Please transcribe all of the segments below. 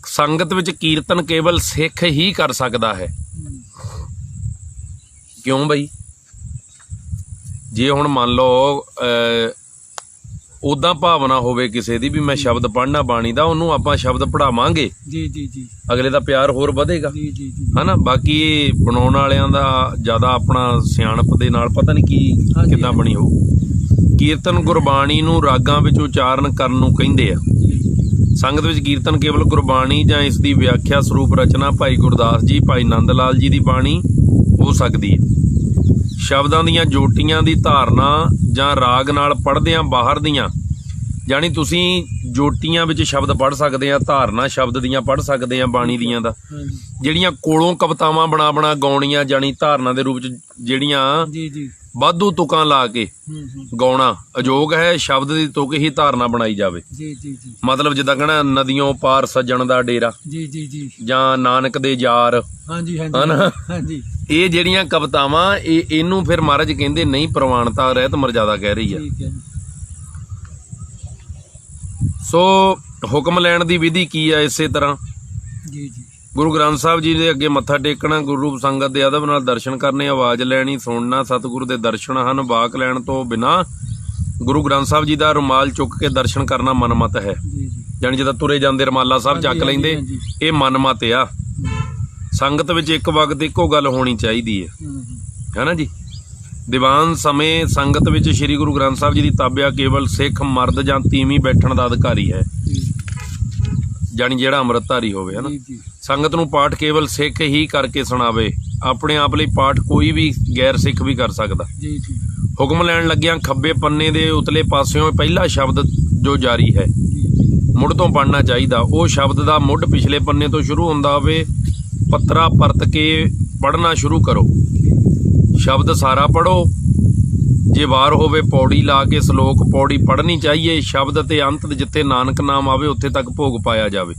संगत विच कीर्तन केवल सिख ही कर सकता है। क्यों बई? जे हुण मान लो उदा भावना होवे किसी दी भी मैं शब्द पढ़ना बाणी दा, उन्होंने आपां शब्द पढ़ावांगे, जी जी जी, अगले दा प्यार होर वधेगा, जी जी जी, है ना। बाकी बनाउण वालियां दा ज़्यादा अपना सियाणप दे नाल पता नहीं की किद्दां बनी हो। कीर्तन गुरबाणी नूं रागां विच उचारण करन नूं कहिंदे आ। संगत विच कीर्तन केवल गुरबाणी जां इस दी व्याख्या सरूप रचना भाई गुरदास जी, भाई नंद लाल जी दी बाणी हो सकदी है। शब्दां दीयां जोटियां दी धारना जां राग नाल पढ़दियां बाहर दियां, जानी तुसीं जोटियां विच शब्द पढ़ सकदे आ, धारना शब्द दियां पढ़ सकदे आ बाणी दियां दा। ਜਿਹੜੀਆਂ ਕੋਲੋਂ ਕਵਿਤਾਵਾਂ ਬਣਾ ਗਾਉਣੀਆਂ, ਜਾਣੀ ਧਾਰਨਾ ਦੇ ਰੂਪ 'ਚ ਜਿਹੜੀਆਂ ਜੀ ਜੀ, ਵਾਧੂ ਤੁਕਾਂ ਲਾ ਕੇ ਗਾਉਣਾ ਅਯੋਗ ਹੈ। ਸ਼ਬਦ ਦੀ ਤੁਕ ਹੀ ਧਾਰਨਾ ਬਣਾਈ ਜਾਵੇ। ਜੀ ਜੀ ਜੀ, ਮਤਲਬ ਜਿੱਦਾਂ ਕਹਿਣਾ ਨਦੀਆਂ ਪਾਰ ਸੱਜਣ ਦਾ ਡੇਰਾ, ਜੀ ਜੀ ਜੀ, ਜਾਂ ਨਾਨਕ ਦੇ ਯਾਰ, ਹਾਂਜੀ ਹਾਂਜੀ, ਹਨਾ। ਹਾਂਜੀ, ਇਹ ਜਿਹੜੀਆਂ ਕਵਿਤਾਵਾਂ ਇਹਨੂੰ ਫਿਰ ਮਹਾਰਾਜ ਕਹਿੰਦੇ ਨਹੀਂ ਪ੍ਰਵਾਨਤਾ ਰਹਿਤ ਮਰਜ਼ਾਦਾ ਕਹਿ ਰਹੀ ਆ। ਠੀਕ ਹੈ। ਸੋ ਹੁਕਮ ਲੈਣ ਦੀ ਵਿਧੀ ਕੀ ਆ? ਇਸੇ ਤਰ੍ਹਾਂ ਜੀ ਜੀ, ਗੁਰੂ ਗ੍ਰੰਥ ਸਾਹਿਬ ਜੀ ਦੇ ਅੱਗੇ ਮੱਥਾ ਟੇਕਣਾ, ਗੁਰੂ ਰੂਪ ਸੰਗਤ ਦੇ ਅਦਬ ਨਾਲ ਦਰਸ਼ਨ ਕਰਨੇ, ਆਵਾਜ਼ ਲੈਣੀ, ਸੁਣਨਾ। ਸਤਿਗੁਰੂ ਦੇ ਦਰਸ਼ਨ ਹਨ, ਵਾਕ ਲੈਣ ਤੋਂ ਬਿਨਾਂ ਗੁਰੂ ਗ੍ਰੰਥ ਸਾਹਿਬ ਜੀ ਦਾ ਰੁਮਾਲ ਚੁੱਕ ਕੇ ਦਰਸ਼ਨ ਕਰਨਾ ਮਨਮਤ ਹੈ। ਜੀ ਜੀ, ਜਾਣੀ ਜਿੱਦਾਂ ਤੁਰੇ ਜਾਂਦੇ ਰੁਮਾਲਾ ਸਾਹਿਬ ਚੱਕ ਲੈਂਦੇ, ਇਹ ਮਨਮਤ ਆ। ਸੰਗਤ ਵਿੱਚ ਇੱਕ ਵਕਤ ਇੱਕੋ ਗੱਲ ਹੋਣੀ ਚਾਹੀਦੀ ਹੈ ਨਾ ਜੀ। ਦੀਵਾਨ ਸਮੇਂ ਸੰਗਤ ਵਿੱਚ ਸ੍ਰੀ ਗੁਰੂ ਗ੍ਰੰਥ ਸਾਹਿਬ ਜੀ ਦੀ ਤਾਬਿਆ ਕੇਵਲ ਸਿੱਖ ਮਰਦ ਜਾਂ ਤੀਵੀਂ ਬੈਠਣ ਦਾ ਅਧਿਕਾਰੀ ਹੈ, ਜਾਣੀ ਜਿਹੜਾ ਅੰਮ੍ਰਿਤਧਾਰੀ ਹੋਵੇ, ਹੈ ਨਾ। ਸੰਗਤ ਨੂੰ ਪਾਠ ਕੇਵਲ ਸਿੱਖ ਹੀ ਕਰਕੇ ਸੁਣਾਵੇ। ਆਪਣੇ ਆਪ ਲਈ ਪਾਠ ਕੋਈ ਵੀ ਗੈਰ ਸਿੱਖ ਵੀ ਕਰ ਸਕਦਾ। ਜੀ ਜੀ, ਹੁਕਮ ਲੈਣ ਲੱਗਿਆਂ ਖੱਬੇ ਪੰਨੇ ਦੇ ਉਤਲੇ ਪਾਸਿਓਂ ਪਹਿਲਾ ਸ਼ਬਦ ਜੋ ਜਾਰੀ ਹੈ ਮੁੱਢ ਤੋਂ ਪੜ੍ਹਨਾ ਚਾਹੀਦਾ। ਉਹ ਸ਼ਬਦ ਦਾ ਮੁੱਢ ਪਿਛਲੇ ਪੰਨੇ ਤੋਂ ਸ਼ੁਰੂ ਹੁੰਦਾ ਹੋਵੇ। ਪੱਤਰਾ ਪਰਤ ਕੇ ਪੜ੍ਹਨਾ ਸ਼ੁਰੂ ਕਰੋ। ਸ਼ਬਦ ਸਾਰਾ ਪੜ੍ਹੋ। ਜੇ ਵਾਰ ਹੋਵੇ ਪੌੜੀ ਲਾ ਕੇ ਸਲੋਕ ਪੌੜੀ ਪੜ੍ਹਨੀ ਚਾਹੀਏ। ਸ਼ਬਦ ਅਤੇ ਅੰਤ ਜਿੱਥੇ ਨਾਨਕ ਨਾਮ ਆਵੇ ਉੱਥੇ ਤੱਕ ਭੋਗ ਪਾਇਆ ਜਾਵੇ।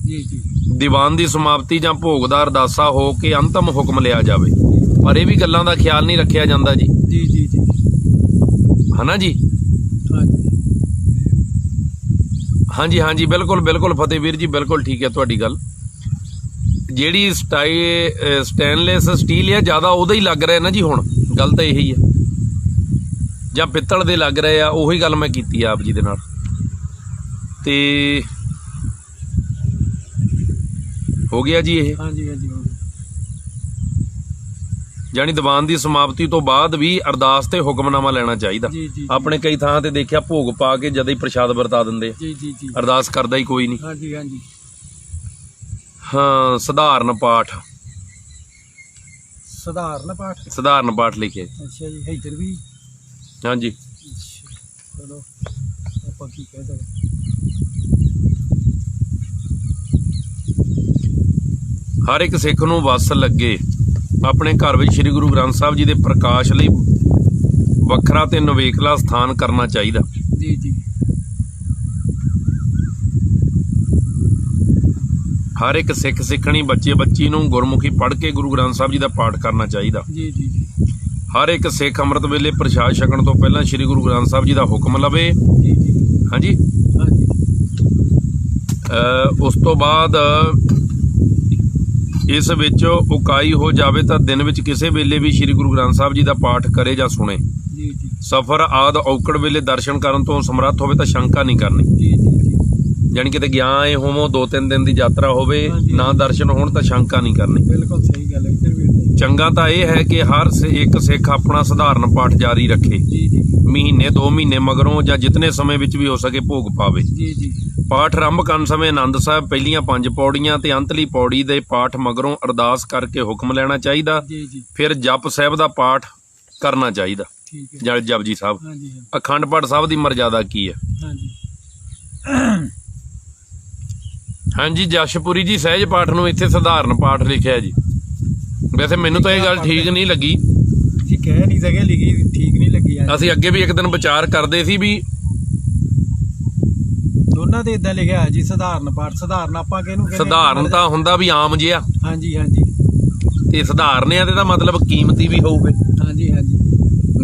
ਦੀਵਾਨ ਦੀ ਸਮਾਪਤੀ ਜਾਂ ਭੋਗ ਦਾ ਅਰਦਾਸਾ ਹੋ ਕੇ ਅੰਤਮ ਹੁਕਮ ਲਿਆ ਜਾਵੇ। ਪਰ ਇਹ ਵੀ ਗੱਲਾਂ ਦਾ ਖਿਆਲ ਨਹੀਂ ਰੱਖਿਆ ਜਾਂਦਾ ਜੀ। ਜੀ ਜੀ ਜੀ, ਹਨਾ ਜੀ। ਹਾਂਜੀ ਹਾਂਜੀ, ਬਿਲਕੁਲ ਬਿਲਕੁਲ ਫਤਿਹਵੀਰ ਜੀ, ਬਿਲਕੁਲ ਠੀਕ ਹੈ ਤੁਹਾਡੀ ਗੱਲ। ਜਿਹੜੀ ਸਟੇਨਲੈਸ ਸਟੀਲ ਹੈ ਜ਼ਿਆਦਾ ਉਹਦਾ ਹੀ ਲੱਗ ਰਿਹਾ ਨਾ ਜੀ। ਹੁਣ ਗੱਲ ਤਾਂ ਇਹੀ ਹੈ, ਜਾਂ ਪਿੱਤਲ ਦੇ ਲੱਗ ਰਹੇ ਆ। ਉਹੀ ਗੱਲ ਮੈਂ ਕੀਤੀ ਆਪ ਜੀ ਦੇ ਨਾਲ। ਤੇ ਹੋ ਗਿਆ ਜੀ ਇਹ। ਹਾਂਜੀ ਹਾਂਜੀ, ਜਾਣੀ ਦੀਵਾਨ ਦੀ ਸਮਾਪਤੀ ਤੋਂ ਬਾਅਦ ਵੀ ਅਰਦਾਸ ਤੇ ਹੁਕਮਨਾਮਾ ਲੈਣਾ ਚਾਹੀਦਾ। ਆਪਣੇ ਕਈ ਥਾਂ ਤੇ ਦੇਖਿਆ ਭੋਗ ਪਾ ਕੇ ਜਦ ਹੀ ਪ੍ਰਸ਼ਾਦ ਵਰਤਾ ਦਿੰਦੇ, ਅਰਦਾਸ ਕਰਦਾ ਹੀ ਕੋਈ ਨਹੀਂ। ਹਾਂਜੀ ਹਾਂਜੀ, ਹਾਂ, ਸਧਾਰਨ ਪਾਠ, ਸਧਾਰਨ ਪਾਠ, ਸਧਾਰਨ ਪਾਠ ਲਿਖਿਆ। ਅੱਛਾ ਜੀ, ਇੱਧਰ ਵੀ। ਹਾਂਜੀ, ਚਲੋ ਆਪਾਂ ਕੀ ਕਹਿ ਸਕਦੇ। ਹਰ ਇੱਕ ਸਿੱਖ ਨੂੰ ਵਸ ਲੱਗੇ ਆਪਣੇ ਘਰ ਵਿੱਚ ਸ੍ਰੀ ਗੁਰੂ ਗ੍ਰੰਥ ਸਾਹਿਬ ਜੀ ਦੇ ਪ੍ਰਕਾਸ਼ ਲਈ ਵੱਖਰਾ ਤੇ ਨਵੇਕਲਾ ਸਥਾਨ ਕਰਨਾ ਚਾਹੀਦਾ। ਜੀ ਜੀ, ਹਰ ਇੱਕ ਸਿੱਖ ਸਿੱਖਣੀ ਬੱਚੇ ਬੱਚੀ ਨੂੰ ਗੁਰਮੁਖੀ ਪੜ੍ਹ ਕੇ ਗੁਰੂ ਗ੍ਰੰਥ ਸਾਹਿਬ ਜੀ ਦਾ ਪਾਠ ਕਰਨਾ ਚਾਹੀਦਾ। ਜੀ ਜੀ ਜੀ, ਹਰ ਇੱਕ ਸਿੱਖ ਅੰਮ੍ਰਿਤ ਵੇਲੇ ਪ੍ਰਸ਼ਾਦ ਛਕਣ ਤੋਂ ਪਹਿਲਾਂ ਸ੍ਰੀ ਗੁਰੂ ਗ੍ਰੰਥ ਸਾਹਿਬ ਜੀ ਦਾ ਹੁਕਮ ਲਵੇ। ਜੀ ਜੀ, ਹਾਂਜੀ। ਉਸ ਤੋਂ ਬਾਅਦ ਇਸ ਵਿੱਚ ਉਕਾਈ ਹੋ ਜਾਵੇ ਤਾਂ ਦਿਨ ਵਿੱਚ ਕਿਸੇ ਵੇਲੇ ਵੀ ਸ੍ਰੀ ਗੁਰੂ ਗ੍ਰੰਥ ਸਾਹਿਬ ਜੀ ਦਾ ਪਾਠ ਕਰੇ ਜਾਂ ਸੁਣੇ। ਜੀ ਜੀ, ਸਫਰ ਆਦਿ ਔਕੜ ਵੇਲੇ ਦਰਸ਼ਨ ਕਰਨ ਤੋਂ ਸਮਰੱਥ ਹੋਵੇ ਤਾਂ ਸ਼ੰਕਾ ਨਹੀਂ ਕਰਨੀ। ਜੀ ਜੀ, ਜਾਣੀ ਕਿਤੇ ਗਿਆ ਏ ਹੋਵੋ 2-3 ਦਿਨ ਦੀ ਯਾਤਰਾ ਹੋਵੇ, ਨਾ ਦਰਸ਼ਨ ਹੋਣ ਤਾਂ ਸ਼ੰਕਾ ਨਹੀਂ ਕਰਨੀ। ਬਿਲਕੁਲ ਸਹੀ ਗੱਲ ਹੈ। ਇੱਧਰ ਵੀ ਚੰਗਾ ਤਾਂ ਇਹ ਹੈ ਕਿ ਹਰ ਇੱਕ ਸਿੱਖ ਆਪਣਾ ਸਧਾਰਨ ਪਾਠ ਜਾਰੀ ਰੱਖੇ। ਜੀ ਜੀ, ਮਹੀਨੇ 2 ਮਹੀਨੇ ਮਗਰੋਂ ਜਾਂ ਜਿਤਨੇ ਸਮੇਂ ਵਿੱਚ ਵੀ ਹੋ ਸਕੇ ਭੋਗ ਪਾਵੇ। ਜੀ ਜੀ, ਪਾਠ ਆਰੰਭ ਕਰਨ ਸਮੇਂ ਆਨੰਦ ਸਾਹਿਬ ਪਹਿਲੀਆਂ 5 ਪੌੜੀਆਂ ਤੇ ਅੰਤਲੀ ਪੌੜੀ ਦੇ ਪਾਠ ਮਗਰੋਂ ਅਰਦਾਸ ਕਰਕੇ ਹੁਕਮ ਲੈਣਾ ਚਾਹੀਦਾ। ਜੀ ਜੀ, ਫਿਰ ਜਪ ਸਾਹਿਬ ਦਾ ਪਾਠ ਕਰਨਾ ਚਾਹੀਦਾ। ਠੀਕ ਹੈ। ਜਾਂ ਜਪਜੀ ਸਾਹਿਬ। ਹਾਂਜੀ ਅਖੰਡ ਪਾਠ ਸਾਹਿਬ ਦੀ ਮਰਜ਼ਾਦਾ ਕੀ ਹੈ? ਹਾਂਜੀ ਹਾਂਜੀ, ਜਸ਼ਪੁਰੀ ਜੀ ਸਹਿਜ ਪਾਠ ਨੂੰ ਇੱਥੇ ਸਧਾਰਨ ਪਾਠ ਲਿਖਿਆ ਜੀ। ਵੈਸੇ ਮੈਨੂੰ ਤਾਂ ਇਹ ਗੱਲ ਠੀਕ ਨਹੀਂ ਲੱਗੀ ਜੀ, ਕਹਿ ਨਹੀਂ ਸਕੇ, ਲਿਖੀ ਠੀਕ ਨਹੀਂ ਲੱਗੀ। ਅਸੀਂ ਅੱਗੇ ਵੀ ਇੱਕ ਦਿਨ ਵਿਚਾਰ ਕਰਦੇ ਸੀ ਵੀ ਦੋਨਾਂ ਤੇ ਇਦਾਂ ਲਿਖਿਆ ਜੀ, ਸਧਾਰਨ ਪਾਠ। ਸਧਾਰਨ ਆਪਾਂ ਕਿਹਨੂੰ ਕਹਿੰਦੇ? ਸਧਾਰਨ ਤਾਂ ਹੁੰਦਾ ਵੀ ਆਮ ਜਿਹਾ। ਹਾਂਜੀ ਹਾਂਜੀ, ਤੇ ਸਧਾਰਨ ਆ ਤੇ ਇਹਦਾ ਮਤਲਬ ਕੀਮਤੀ ਵੀ ਹੋਊਗੇ। ਹਾਂਜੀ ਹਾਂਜੀ,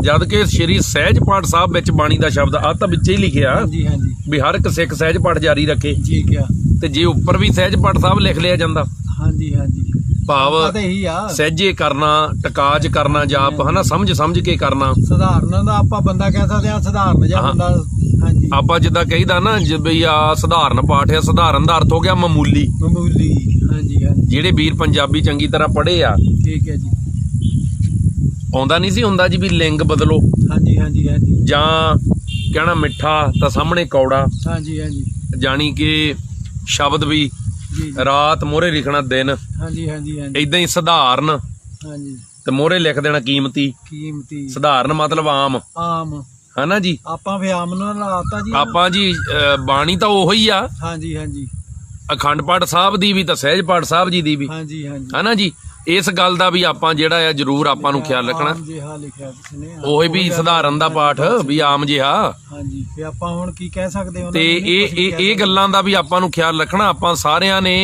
ਜਦ ਕਿ ਸ਼੍ਰੀ ਸਹਿਜ ਪਾਠ ਸਾਹਿਬ ਵਿੱਚ ਬਾਣੀ ਦਾ ਸ਼ਬਦ ਆ ਤਾਂ ਵਿੱਚ ਹੀ ਲਿਖਿਆ ਹਾਂਜੀ ਹਾਂਜੀ, ਵੀ ਹਰ ਇੱਕ ਸਿੱਖ ਸਹਿਜ ਪਾਠ ਜਾਰੀ ਰੱਖੇ। ਠੀਕ ਆ। ਤੇ ਜੇ ਉੱਪਰ ਵੀ ਸਹਿਜ ਪਾਠ ਸਾਹਿਬ ਲਿਖ ਲਿਆ ਜਾਂਦਾ, ਹਾਂਜੀ ਹਾਂਜੀ ਭਾਵ ਆਪਾਂ ਤਾਂ ਇਹੀ ਆ ਸਹਿਜੇ ਕਰਨਾ, ਟਕਾਜ ਕਰਨਾ ਜਾਪ, ਹਨਾ, ਸਮਝ ਕੇ ਕਰਨਾ। ਸਧਾਰਨ ਦਾ ਆਪਾਂ ਬੰਦਾ ਕਹਿ ਸਕਦੇ ਆ, ਸਧਾਰਨ ਜਿਹਾ ਬੰਦਾ। ਹਾਂਜੀ ਆਪਾਂ ਜਿੱਦਾਂ ਕਹੀਦਾ ਨਾ ਬਈ ਆ ਸਧਾਰਨ ਪਾਠ ਆ, ਸਧਾਰਨ ਦਾ ਅਰਥ ਹੋ ਗਿਆ ਮਾਮੂਲੀ। ਮਾਮੂਲੀ, ਹਾਂਜੀ ਹਾਂਜੀ ਜਿਹੜੇ ਵੀਰ ਪੰਜਾਬੀ ਚੰਗੀ ਤਰ੍ਹਾਂ ਪੜ੍ਹੇ ਆ, ਠੀਕ ਹੈ ਜੀ। ਆਉਂਦਾ ਨਹੀਂ ਸੀ ਹੁੰਦਾ ਜੀ ਵੀ ਲਿੰਗ ਬਦਲੋ, ਹਾਂਜੀ ਹਾਂਜੀ ਹਾਂਜੀ ਜਾਂ ਕਹਿਣਾ ਮਿੱਠਾ ਤਾਂ ਸਾਹਮਣੇ ਕੌੜਾ, ਹਾਂਜੀ ਹਾਂਜੀ ਜਾਣੀ ਕਿ ਸ਼ਬਦ ਵੀ ਜੀ ਰਾਤ ਮੋਹਰੇ ਲਿਖਣਾ ਦਿਨ, ਹਾਂਜੀ ਹਾਂਜੀ ਹਾਂਜੀ ਇਦਾਂ ਹੀ ਸਧਾਰਨ ਹਾਂਜੀ ਤੇ ਮੋਹਰੇ ਲਿਖ ਦੇਣਾ ਕੀਮਤੀ। ਕੀਮਤੀ, ਸਧਾਰਨ ਮਤਲਬ ਆਮ, ਆਮ। ਹਨਾ ਜੀ। ਆਪਾਂ ਵੀ ਆਮ ਨੂੰ ਲਾਤਾ ਜੀ। ਆਪਾਂ ਜੀ ਬਾਣੀ ਤਾਂ ਉਹੀ ਆ, ਹਾਂਜੀ ਹਾਂਜੀ ਅਖੰਡ ਪਾਠ ਸਾਹਿਬ ਦੀ ਵੀ ਤਾਂ ਸਹਿਜ ਪਾਠ ਸਾਹਿਬ ਜੀ ਦੀ ਵੀ, ਹਾਂਜੀ ਹਾਂਜੀ ਹਨਾ ਜੀ। ਇਸ ਗੱਲ ਦਾ ਵੀ ਆਪਾਂ ਜਿਹੜਾ ਆ ਜ਼ਰੂਰ ਆਪਾਂ ਨੂੰ ਖਿਆਲ ਰੱਖਣਾ। ਆਮ ਜਿਹਾ ਲਿਖਿਆ ਕਿਸਨੇ, ਉਹੀ ਵੀ ਸਧਾਰਨ ਦਾ ਪਾਠ ਵੀ ਆਮ ਜਿਹਾ। ਹਾਂਜੀ ਤੇ ਆਪਾਂ ਹੁਣ ਕੀ ਕਹਿ ਸਕਦੇ ਹਾਂ ਤੇ ਇਹ ਗੱਲਾਂ ਦਾ ਵੀ ਆਪਾਂ ਨੂੰ ਖਿਆਲ ਰੱਖਣਾ। ਆਪਾਂ ਸਾਰਿਆਂ ਨੇ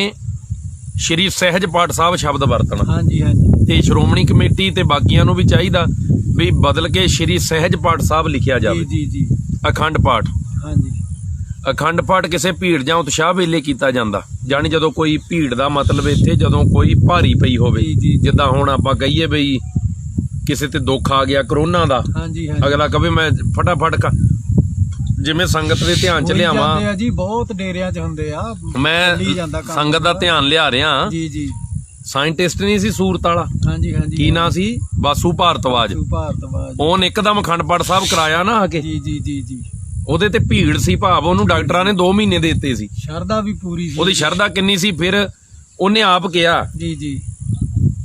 ਸ਼੍ਰੀ ਸਹਿਜ ਪਾਠ ਸਾਹਿਬ ਸ਼ਬਦ ਵਰਤਣਾ, ਹਾਂਜੀ ਹਾਂਜੀ ਤੇ ਸ਼੍ਰੋਮਣੀ ਕਮੇਟੀ ਤੇ ਬਾਕੀਆਂ ਨੂੰ ਵੀ ਚਾਹੀਦਾ ਵੀ ਬਦਲ ਕੇ ਸ਼੍ਰੀ ਸਹਿਜ ਪਾਠ ਸਾਹਿਬ ਲਿਖਿਆ ਜਾਵੇ। ਜੀ ਜੀ ਅਖੰਡ ਪਾਠ, ਹਾਂਜੀ ਅਖੰਡ ਪਾਠ ਕਿਸੇ ਭੀੜ ਜਾਂ ਉਤਸ਼ਾਹ ਵੇਲੇ ਕੀਤਾ ਜਾਂਦਾ, ਜਾਣੀ ਜਦੋਂ ਕੋਈ ਭੀੜ ਦਾ ਮਤਲਬ ਇੱਥੇ ਜਦੋਂ ਕੋਈ ਭਾਰੀ ਪਈ ਹੋਵੇ, ਜੀ। ਜਿੱਦਾਂ ਹੁਣ ਆਪਾਂ ਕਹੀਏ ਬਈ ਕਿਸੇ ਤੇ ਦੁੱਖ ਆ ਗਿਆ ਕਰੋਨਾ ਦਾ, ਹਾਂਜੀ ਹਾਂਜੀ ਅਗਲਾ ਕਵੇ ਮੈਂ ਫਟਾਫਟ ਜਿਵੇਂ ਸੰਗਤ ਦੇ ਧਿਆਨ ਚ ਹੋਈ ਲਿਆਵਾਂ, ਜਾਂਦੇ ਆ ਜੀ, ਬਹੁਤ ਡੇਰਿਆਂ ਚ ਹੁੰਦੇ ਆ, ਮੈਂ ਚੱਲੀ ਜਾਂਦਾ ਕੰਮ। ਸੰਗਤ ਦਾ ਧਿਆਨ ਲਿਆ ਰਿਹਾ। ਜੀ ਜੀ ਸਾਇੰਟਿਸਟ ਨਹੀਂ ਸੀ ਸੂਰਤ ਵਾਲਾ, ਹਾਂਜੀ ਹਾਂਜੀ ਕੀ ਨਾਂ ਸੀ, ਬਾਸੂ ਭਾਰਤਵਾਜ। ਭਾਰਤਵਾਜ, ਉਹਨੇ ਇੱਕਦਮ ਅਖੰਡ ਪਾਠ ਸਾਹਿਬ ਕਰਾਇਆ ਨਾ ਆ ਕੇ, ਜੀ ਜੀ ਜੀ ਜੀ। ਉਹਦੇ ਤੇ ਭੀੜ ਸੀ, ਭਾਵ ਉਹਨੂੰ ਡਾਕਟਰਾਂ ਨੇ 2 ਮਹੀਨੇ ਦੇ ਦਿੱਤੇ ਸੀ। ਸ਼ਰਧਾ ਵੀ ਪੂਰੀ ਸੀ ਉਹਦੀ ਸ਼ਰਧਾ ਕਿੰਨੀ ਸੀ, ਫਿਰ ਉਹਨੇ ਆਪ ਕਿਹਾ ਜੀ ਜੀ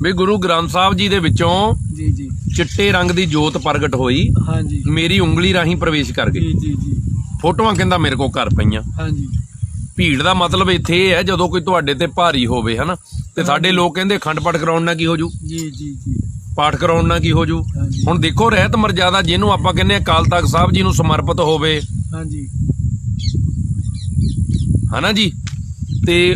ਵੀ ਗੁਰੂ ਗ੍ਰੰਥ ਸਾਹਿਬ ਜੀ ਦੇ ਵਿੱਚੋਂ ਜੀ ਜੀ ਚਿੱਟੇ ਰੰਗ ਦੀ ਜੋਤ ਪ੍ਰਗਟ ਹੋਈ, ਹਾਂਜੀ ਮੇਰੀ ਉਂਗਲੀ ਰਾਹੀਂ ਪ੍ਰਵੇਸ਼ ਕਰ ਗਈ। ਜੀ ਜੀ ਜੀ ਫੋਟੋਆਂ ਕਹਿੰਦਾ ਮੇਰੇ ਕੋਲ ਘਰ ਪਈਆਂ। ਹਾਂਜੀ ਭੀੜ ਦਾ ਮਤਲਬ ਇੱਥੇ ਇਹ ਹੈ ਜਦੋਂ ਕੋਈ ਤੁਹਾਡੇ ਤੇ ਭਾਰੀ ਹੋਵੇ, ਹਨਾ। ਤੇ ਸਾਡੇ ਲੋਕ ਕਹਿੰਦੇ ਅਖੰਡ ਪਾਠ ਕਰਾਉਣ ਨਾਲ ਕੀ ਹੋ ਜੂ, ਜੀ ਜੀ ਜੀ ਪਾਠ ਕਰਾਉਣ ਨਾਲ ਕੀ ਹੋ ਜੂ। ਹਾਂਜੀ ਹੁਣ ਦੇਖੋ ਰਹਿਤ ਮਰਜ਼ਾਦਾ ਜਿਹਨੂੰ ਆਪਾਂ ਕਹਿੰਦੇ ਆ ਅਕਾਲ ਤਖਤ ਸਾਹਿਬ ਜੀ ਨੂੰ ਸਮਰਪਿਤ ਹੋਵੇ, ਹਾਂਜੀ ਹਨਾ ਜੀ। ਤੇ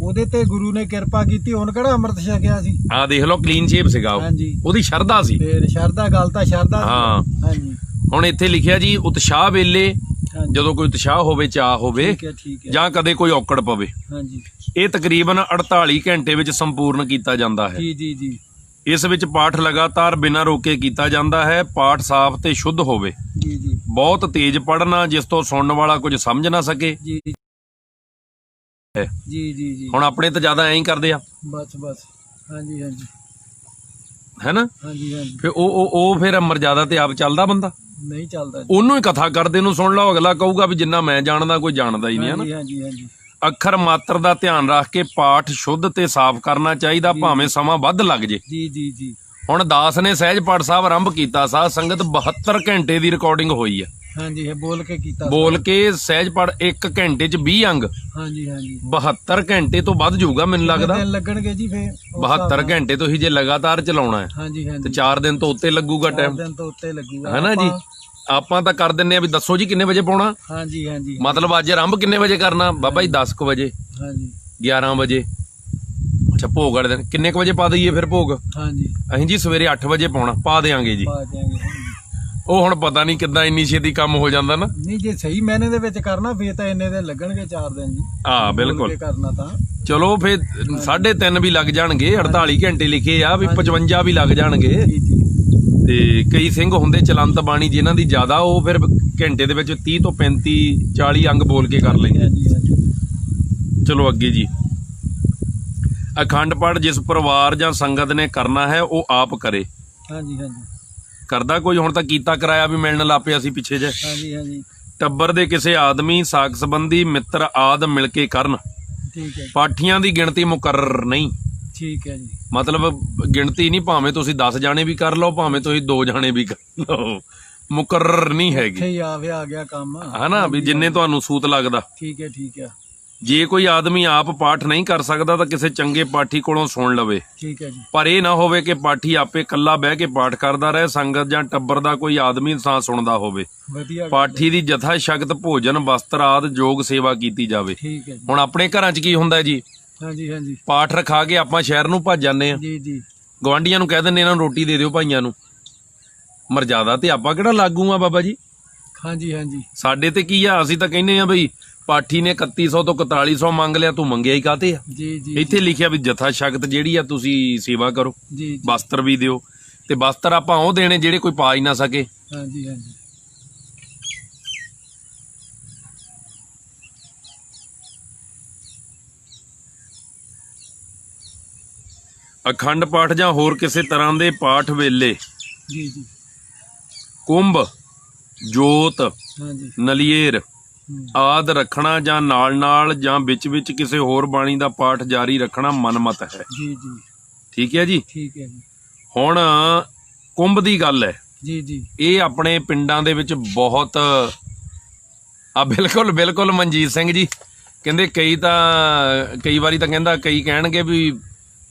ਉਹਦੇ ਤੇ ਗੁਰੂ ਨੇ ਕਿਰਪਾ ਕੀਤੀ, ਹੁਣ ਕਿਹੜਾ ਅੰਮ੍ਰਿਤ ਛਕਿਆ ਸੀ। ਆਹ ਦੇਖ ਲਓ ਕਲੀਨ ਸ਼ੇਪ ਸੀਗਾ ਉਹ, ਹਾਂਜੀ ਉਹਦੀ ਸ਼ਰਧਾ ਸੀ। ਫੇਰ ਸ਼ਰਧਾ, ਗੱਲ ਤਾਂ ਸ਼ਰਧਾ ਸੀ। ਹਾਂ। ਹਾਂਜੀ ਹੁਣ ਇੱਥੇ ਲਿਖਿਆ ਜੀ ਉਤਸ਼ਾਹ ਵੇਲੇ, ਹਾਂਜੀ ਜਦੋਂ ਕੋਈ ਉਤਸ਼ਾਹ ਹੋਵੇ, ਚਾਹ ਹੋਵੇ, ਠੀਕ ਹੈ ਠੀਕ ਹੈ ਜਾਂ ਕਦੇ ਕੋਈ ਔਕੜ ਪਵੇ। ਹਾਂਜੀ ਇਹ ਤਕਰੀਬਨ 48 ਘੰਟੇ ਵਿੱਚ ਸੰਪੂਰਨ ਕੀਤਾ ਜਾਂਦਾ ਹੈ। ਜੀ ਜੀ ਜੀ ਇਸ ਵਿੱਚ ਪਾਠ ਲਗਾਤਾਰ ਬਿਨਾਂ ਰੋਕੇ ਕੀਤਾ ਜਾਂਦਾ ਹੈ। ਪਾਠ ਸਾਫ਼ ਤੇ ਸ਼ੁੱਧ ਹੋਵੇ। ਜੀ ਜੀ ਬਹੁਤ ਤੇਜ਼ ਪੜ੍ਹਨਾ ਜਿਸ ਤੋਂ ਸੁਣਨ ਵਾਲਾ ਕੁਝ ਸਮਝ ਨਾ ਸਕੇ। ਜੀ ਜੀ ਜੀ ਜੀ ਹੁਣ ਆਪਣੇ ਤਾਂ ਜ਼ਿਆਦਾ ਐਂ ਹੀ ਕਰਦੇ ਆ, ਬਸ ਬਸ ਹਾਂਜੀ ਹਾਂਜੀ ਹੈਨਾ। ਹਾਂਜੀ ਹਾਂਜੀ ਫਿਰ ਉਹ ਫਿਰ ਮਰਜ਼ਾਦਾ ਤੇ ਆਪ ਚੱਲਦਾ ਬੰਦਾ, ਨਹੀਂ ਚੱਲਦਾ ਜੀ। ਉਹਨੂੰ ਹੀ ਕਥਾ ਕਰਦੇ ਨੂੰ ਸੁਣ ਲਓ, ਅਗਲਾ ਕਹੂਗਾ ਵੀ ਜਿੰਨਾ ਮੈਂ ਜਾਣਦਾ ਕੋਈ ਜਾਣਦਾ ਹੀ ਨਹੀਂ, ਹਨਾ। ਹਾਂਜੀ ਹਾਂਜੀ ਹਾਂਜੀ ਅੱਖਰ ਮਾਤਰ ਦਾ ਧਿਆਨ ਰੱਖ ਕੇ ਪਾਠ ਸ਼ੁੱਧ ਤੇ ਸਾਫ਼ ਕਰਨਾ ਚਾਹੀਦਾ, ਭਾਵੇਂ ਸਮਾਂ ਵੱਧ ਲੱਗ ਜੇ। ਜੀ ਜੀ ਜੀ ਹੁਣ ਦਾਸ ਨੇ ਸਹਿਜ ਪਾਠ ਸਾਹਿਬ ਆਰੰਭ ਕੀਤਾ, ਸਾਧ ਸੰਗਤ 72 ਘੰਟੇ ਦੀ ਰਿਕਾਰਡਿੰਗ ਹੋਈ ਹੈ। ਹਾਂਜੀ ਇਹ ਬੋਲ ਕੇ ਕੀਤਾ ਬੋਲ ਕੇ ਸਹਿਜ ਪਾਠ 1 ਘੰਟੇ ਚ 20 ਅੰਗ, ਹਾਂਜੀ ਹਾਂਜੀ 72 ਘੰਟੇ ਤੋਂ ਵੱਧ ਜਾਊਗਾ ਮੈਨੂੰ ਲੱਗਦਾ। ਦਿਨ ਲੱਗਣਗੇ ਜੀ ਫੇਰ 72 ਘੰਟੇ ਤੋਂ ਹੀ ਜੇ ਲਗਾਤਾਰ ਚਲਾਉਣਾ ਹੈ ਹਾਂਜੀ ਤੇ ਹਾਂਜੀ 4 ਦਿਨ ਤੋਂ ਉੱਤੇ ਲੱਗੂਗਾ 4 ਟਾਈਮ, ਦਿਨ ਤੋਂ ਉੱਤੇ ਲੱਗੂਗਾ ਹੈਨਾ ਜੀ। ਆਪਾਂ ਤਾਂ ਕਰ ਦਿੰਨੇ ਆ ਵੀ ਦੱਸੋ ਜੀ ਕਿੰਨੇ ਵਜੇ ਪਾਉਣਾ, ਹਾਂਜੀ ਹਾਂਜੀ ਮਤਲਬ ਅੱਜ ਆਰੰਭ ਕਿੰਨੇ ਵਜੇ ਕਰਨਾ, ਬਾਬਾ ਜੀ 10 ਕੁ ਵਜੇ, ਹਾਂਜੀ 11 ਵਜੇ। ਅੱਛਾ ਭੋਗ ਵਾਲੇ ਦਿਨ ਕਿੰਨੇ ਕੁ ਵਜੇ ਪਾ ਦਈਏ ਫਿਰ ਭੋਗ? ਹਾਂਜੀ ਅਸੀਂ ਜੀ ਸਵੇਰੇ 8 ਵਜੇ ਪਾਉਣਾ, ਪਾ ਦੇਾਂਗੇ ਜੀ। ਪਾ ਦਿਆਂਗੇ ਹਾਂਜੀ। ਉਹ ਹੁਣ ਪਤਾ ਨਹੀਂ ਕਿੱਦਾਂ ਇੰਨੀ ਛੇਤੀ ਕੰਮ ਹੋ ਜਾਂਦਾ ਨਾ। ਨਹੀਂ ਜੇ ਸਹੀ ਮਹੀਨੇ ਦੇ ਵਿੱਚ ਕਰਨਾ ਫੇਰ ਤਾਂ ਇੰਨੇ ਦਿਨ ਲੱਗਣਗੇ, 4 ਦਿਨ ਜੀ। ਹਾਂ ਬਿਲਕੁਲ। ਬੋਲ ਕੇ ਕਰਨਾ ਤਾਂ ਚਲੋ ਫਿਰ 3.5 ਵੀ ਲੱਗ ਜਾਣਗੇ, 48 ਘੰਟੇ ਲਿਖੇ ਆ ਵੀ 55 ਵੀ ਲੱਗ ਜਾਣਗੇ। ਜੀ ਜੀ ਤੇ ਕਈ ਸਿੰਘ ਹੁੰਦੇ ਚਲੰਤ ਬਾਣੀ ਜਿਨ੍ਹਾਂ ਦੀ ਜ਼ਿਆਦਾ, ਉਹ ਫਿਰ ਘੰਟੇ ਦੇ ਵਿੱਚ 30 ਤੋਂ 35 40 ਅੰਗ ਬੋਲ ਕੇ ਕਰ ਲੈਂਦੇ। ਹਾਂਜੀ ਹਾਂਜੀ ਚਲੋ ਅੱਗੇ ਜੀ। ਅਖੰਡ ਪਾਠ ਜਿਸ ਪਰਿਵਾਰ ਜਾਂ ਸੰਗਤ ਨੇ ਕਰਨਾ ਹੈ ਉਹ ਆਪ ਕਰੇ। ਹਾਂਜੀ ਹਾਂਜੀ ਕਰਦਾ ਕੋਈ ਹੁਣ ਤਾਂ ਕੀਤਾ ਕਰਾਇਆ ਵੀ ਮਿਲਣ ਲੱਪਿਆ ਸੀ ਪਿੱਛੇ ਜੇ। ਹਾਂਜੀ ਹਾਂਜੀ ਟੱਬਰ ਦੇ ਕਿਸੇ ਆਦਮੀ, ਸਾਕ ਸੰਬੰਧੀ, ਮਿੱਤਰ ਆਦਿ ਮਿਲ ਕੇ ਕਰਨ। ਠੀਕ ਹੈ ਪਾਠੀਆਂ ਦੀ ਗਿਣਤੀ ਮੁਕਰਰ ਨਹੀਂ, ਠੀਕ ਹੈ ਜੀ ਮਤਲਬ ਗਿਣਤੀ ਨਹੀਂ, ਭਾਵੇਂ ਤੁਸੀਂ 10 ਜਾਣੇ ਵੀ ਕਰ ਲਓ, ਭਾਵੇਂ ਤੁਸੀਂ 2 ਜਾਣੇ ਵੀ ਕਰ ਲਓ, ਮੁਕਰਰ ਨਹੀਂ ਇੱਥੇ ਹੈਗੀ, ਹੀ ਆ ਗਿਆ ਕੰਮ। ਹਨਾ ਵੀ ਜਿੰਨੇ ਤੁਹਾਨੂੰ ਸੂਤ ਲੱਗਦਾ। ਠੀਕ ਹੈ ਠੀਕ ਹੈ ਜੇ ਕੋਈ ਆਦਮੀ ਆਪ ਪਾਠ ਨਹੀਂ ਕਰ ਸਕਦਾ ਤਾਂ ਕਿਸੇ ਚੰਗੇ ਪਾਠੀ ਕੋਲੋਂ ਸੁਣ ਲਵੇ, ਠੀਕ ਹੈ ਜੀ ਪਰ ਇਹ ਨਾ ਹੋਵੇ ਕਿ ਪਾਠੀ ਆਪੇ ਇਕੱਲਾ ਬਹਿ ਕੇ ਪਾਠ ਕਰਦਾ ਰਹੇ, ਸੰਗਤ ਜਾਂ ਟੱਬਰ ਦਾ ਕੋਈ ਆਦਮੀ ਤਾਂ ਸੁਣਦਾ ਹੋਵੇ। ਵਧੀਆ ਗੱਲ ਪਾਠੀ ਦੀ ਜਥਾ ਸ਼ਕਤ ਭੋਜਨ, ਵਸਤਰ ਆਦਿ ਯੋਗ ਸੇਵਾ ਕੀਤੀ ਜਾਵੇ। ਠੀਕ ਹੈ ਜੀ ਹੁਣ ਆਪਣੇ ਘਰਾਂ 'ਚ ਕੀ ਹੁੰਦਾ ਜੀ, ਹਾਂਜੀ ਹਾਂਜੀ ਪਾਠ ਰਖਾ ਕੇ ਆਪਾਂ ਸ਼ਹਿਰ ਨੂੰ ਭੱਜ ਜਾਂਦੇ ਆ, ਜੀ ਜੀ ਗਵਾਂਢੀਆਂ ਨੂੰ ਕਹਿ ਦਿੰਦੇ ਇਹਨਾਂ ਨੂੰ ਰੋਟੀ ਦੇ ਦਿਓ ਭਾਈਆਂ ਨੂੰ। ਮਰਜ਼ਾਦਾ ਤੇ ਆਪਾਂ ਕਿਹੜਾ ਲਾਗੂ ਆ ਬਾਬਾ ਜੀ, ਹਾਂਜੀ ਹਾਂਜੀ ਸਾਡੇ ਤੇ ਕੀ ਆ, ਅਸੀਂ ਤਾਂ ਕਹਿੰਦੇ ਆ ਬਈ ਪਾਠੀ ਨੇ 3100 ਤੋਂ 4100 ਮੰਗ ਲਿਆ, ਤੂੰ ਮੰਗਿਆ ਹੀ ਕਾਤੇ ਆ? ਜੀ ਜੀ ਇੱਥੇ ਲਿਖਿਆ ਵੀ ਜਥਾ ਸ਼ਕਤ ਜਿਹੜੀ ਆ ਤੁਸੀਂ ਸੇਵਾ ਕਰੋ, ਜੀ ਵਸਤਰ ਵੀ ਦਿਓ, ਤੇ ਵਸਤਰ ਆਪਾਂ ਉਹ ਦੇਣੇ ਜਿਹੜੇ ਕੋਈ ਪਾ ਹੀ ਨਾ ਸਕੇ। ਹਾਂਜੀ ਹਾਂਜੀ ਅਖੰਡ ਪਾਠ ਜਾਂ ਹੋਰ ਕਿਸੇ ਤਰ੍ਹਾਂ ਦੇ ਪਾਠ ਵੇਲੇ ਜੀ ਜੀ ਕੁੰਭ, ਜੋਤ, ਹਾਂਜੀ ਨਲੀਏਰ ਆਦ ਰੱਖਣਾ ਜਾਂ ਨਾਲ ਜਾਂ ਵਿੱਚ ਕਿਸੇ ਹੋਰ ਬਾਣੀ ਦਾ ਪਾਠ ਜਾਰੀ ਰੱਖਣਾ ਮਨਮਤ ਹੈ। ਜੀ ਜੀ ਠੀਕ ਹੈ ਜੀ। ਠੀਕ ਹੈ ਜੀ। ਹੁਣ ਕੁੰਭ ਦੀ ਗੱਲ ਹੈ, ਜੀ ਜੀ ਇਹ ਆਪਣੇ ਪਿੰਡਾਂ ਦੇ ਵਿੱਚ ਬਹੁਤ ਬਿਲਕੁਲ ਮਨਜੀਤ ਸਿੰਘ ਜੀ ਕਹਿੰਦੇ ਕਈ ਵਾਰੀ ਤਾਂ ਕਹਿੰਦਾ, ਕਈ ਕਹਿਣਗੇ ਵੀ